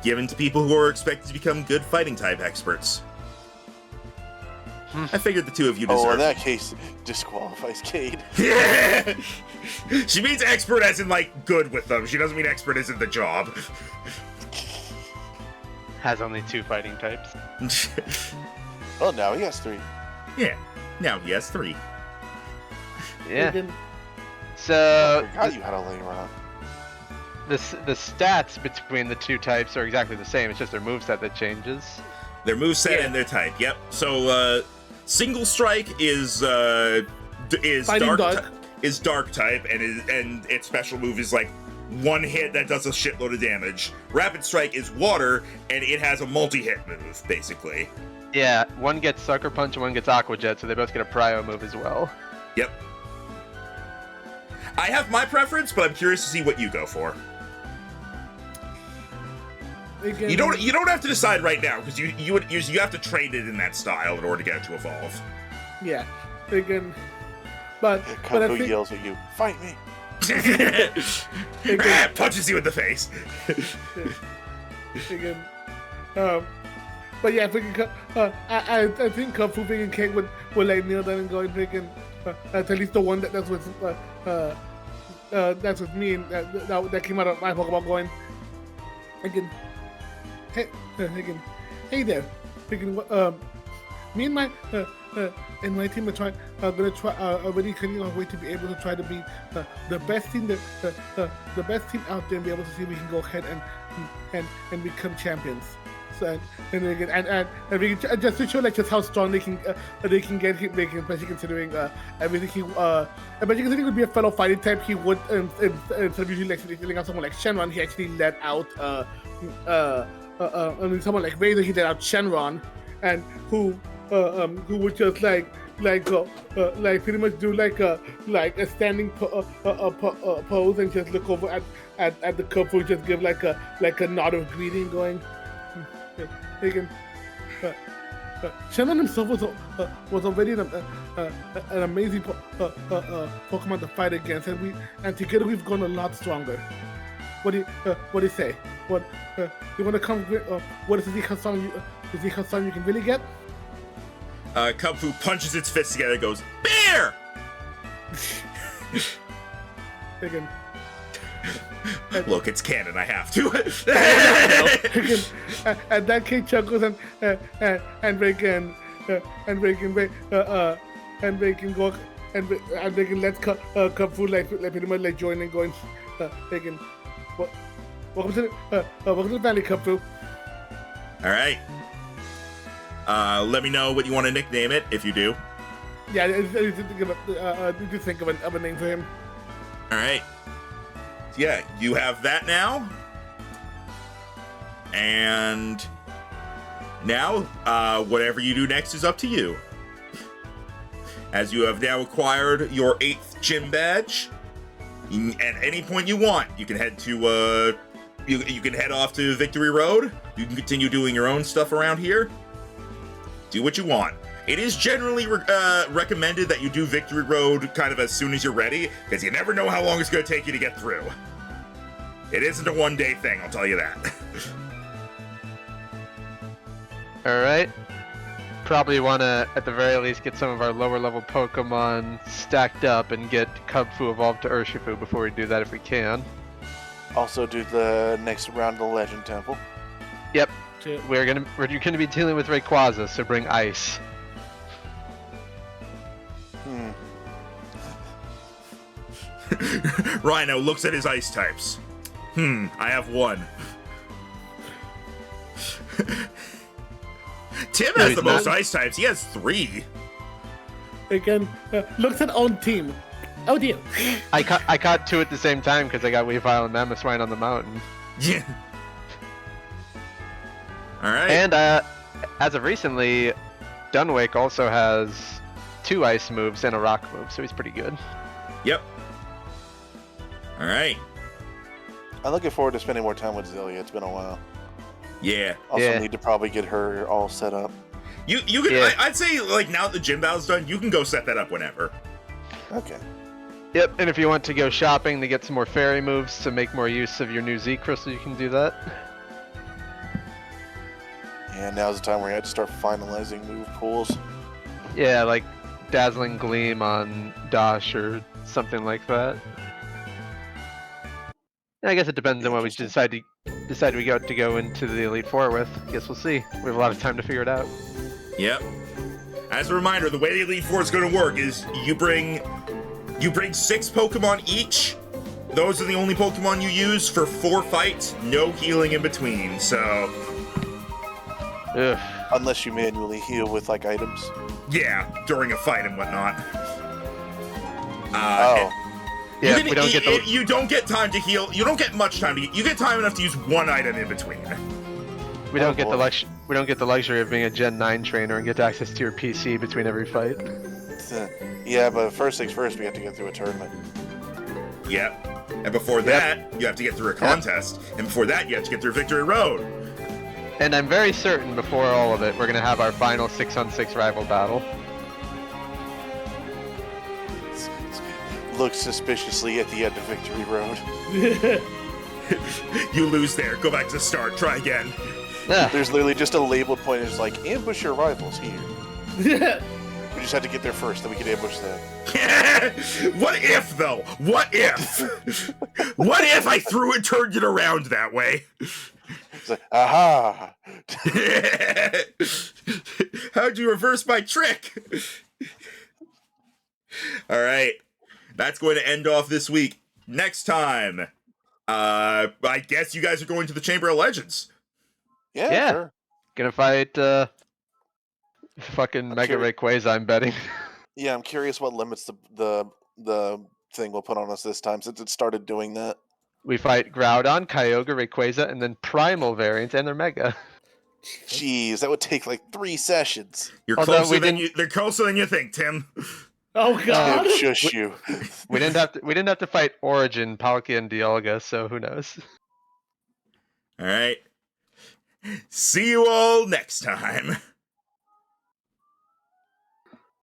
given to people who are expected to become good fighting type experts. I figured the two of you deserve. Oh, in that case, disqualifies Cade. She means expert as in, like, good with them. She doesn't mean expert as in the job. Has only 2 fighting types. Well, now he has 3. Yeah, now he has 3. Yeah. Friggin', So I forgot you had a layer on. the stats between the 2 types are exactly the same. It's just their moveset that changes. Their moveset Yeah. and their type. Yep. So, single strike is Fighting dark. dark. Is dark type, and its special move is like one hit that does a shitload of damage. Rapid strike is water, and it has a multi-hit move, basically. Yeah, one gets Sucker Punch and one gets Aqua Jet, so they both get a Prio move as well. Yep. I have my preference, but I'm curious to see what you go for. friggin', You don't have to decide right now because you have to train it in that style in order to get it to evolve. Yeah. Friggin', but I Kung Fu think yells at you, "Fight me!" Punches you in the face. friggin', but yeah, friggin', I think Kung Fu friggin' Cake would like kneel down and go friggin', at least the one that's with me and that came out of my Pokemon going friggin', friggin', hey there, friggin', me and my team are gonna try already cutting our way to be able to try to be the best team the best team out there and be able to see if we can go ahead and become champions. So and we can, just to show like just how strong they can get him, especially considering everything especially considering he would be a fellow fighting type, he would instead of usually like filling out someone like Shenron, he actually let out someone like Vader, he let out Shenron, and who would just like pretty much do like a standing pose and just look over at the couple, just give like a nod of greeting, going. Shenron himself was already an amazing Pokemon to fight against, and together we've grown a lot stronger. What do you say? What you want to come? What is he how strong you can really get? Kung Fu punches its fists together and goes, "Bear!" Again. Look, it's canon, I have to. And that kid chuckles and they can go and they can let Kung Fu like pretty much like join and going. They can welcome to the family, Kung Fu. All right. Let me know what you want to nickname it, if you do. Yeah, I need to think of a name for him. All right. Yeah, you have that now. And now, whatever you do next is up to you. As you have now acquired your 8th gym badge, at any point you want, you can head to, you can head off to Victory Road. You can continue doing your own stuff around here. Do what you want. It is generally recommended that you do Victory Road kind of as soon as you're ready, because you never know how long it's going to take you to get through. It isn't a one-day thing, I'll tell you that. Alright. Probably want to, at the very least, get some of our lower level Pokemon stacked up and get Kung Fu evolved to Urshifu before we do that if we can. Also, do the next round of the Legend Temple. Yep. We're gonna be dealing with Rayquaza, so bring ice. Rhino looks at his ice types. I have one. Tim has the most ice types. He has 3. Again, looks at own team. Oh dear. I caught 2 at the same time because I got Weavile and Mamoswine on the mountain. Yeah. All right. And as of recently, Dunwake also has 2 ice moves and a rock move, so he's pretty good. Yep. All right. I'm looking forward to spending more time with Zelia. It's been a while. Yeah. Also Yeah. need to probably get her all set up. You can. Yeah. I'd say like now that the gym battle's done, you can go set that up whenever. Okay. Yep, and if you want to go shopping to get some more fairy moves to make more use of your new Z crystal, you can do that. And now's the time where you had to start finalizing move pools. Yeah, like Dazzling Gleam on Dash or something like that. Yeah, I guess it depends on what we decide we got to go into the Elite Four with. I guess we'll see. We have a lot of time to figure it out. Yep. As a reminder, the way the Elite Four is going to work is you bring 6 Pokemon each. Those are the only Pokemon you use for 4 fights. No healing in between. So, Ugh. Unless you manually heal with like items. yeah, during a fight and whatnot. Oh. Yeah, we you don't get time to heal. You don't get much time to. You get time enough to use 1 item in between. We don't get boy. the luxury of being a Gen 9 trainer and get access to your PC between every fight. Yeah, but first things first, we have to get through a tournament. Yep. And before that, you have to get through a contest. And before that, you have to get through Victory Road. And I'm very certain before all of it, we're gonna have our final 6-on-6 rival battle. Look suspiciously at the end of Victory Road. You lose there. Go back to the start. Try again. Yeah. There's literally just a labeled point. It's like, ambush your rivals here. We just had to get there first, then we can ambush them. What if, though? What if? What if I threw it, turned it around that way? It's like, aha! How'd you reverse my trick? All right. That's going to end off this week. Next time, I guess you guys are going to the Chamber of Legends. Yeah, sure. Gonna fight fucking Mega Rayquaza, I'm betting. Yeah, I'm curious what limits the thing will put on us this time, since it started doing that. We fight Groudon, Kyogre, Rayquaza, and then Primal variants, and they're Mega. Jeez, that would take like 3 sessions. You're Although closer than you. They're closer than you think, Tim. Oh god. Shush you. We didn't have to fight Origin, Palkia, and Dialga, so who knows? All right. See you all next time.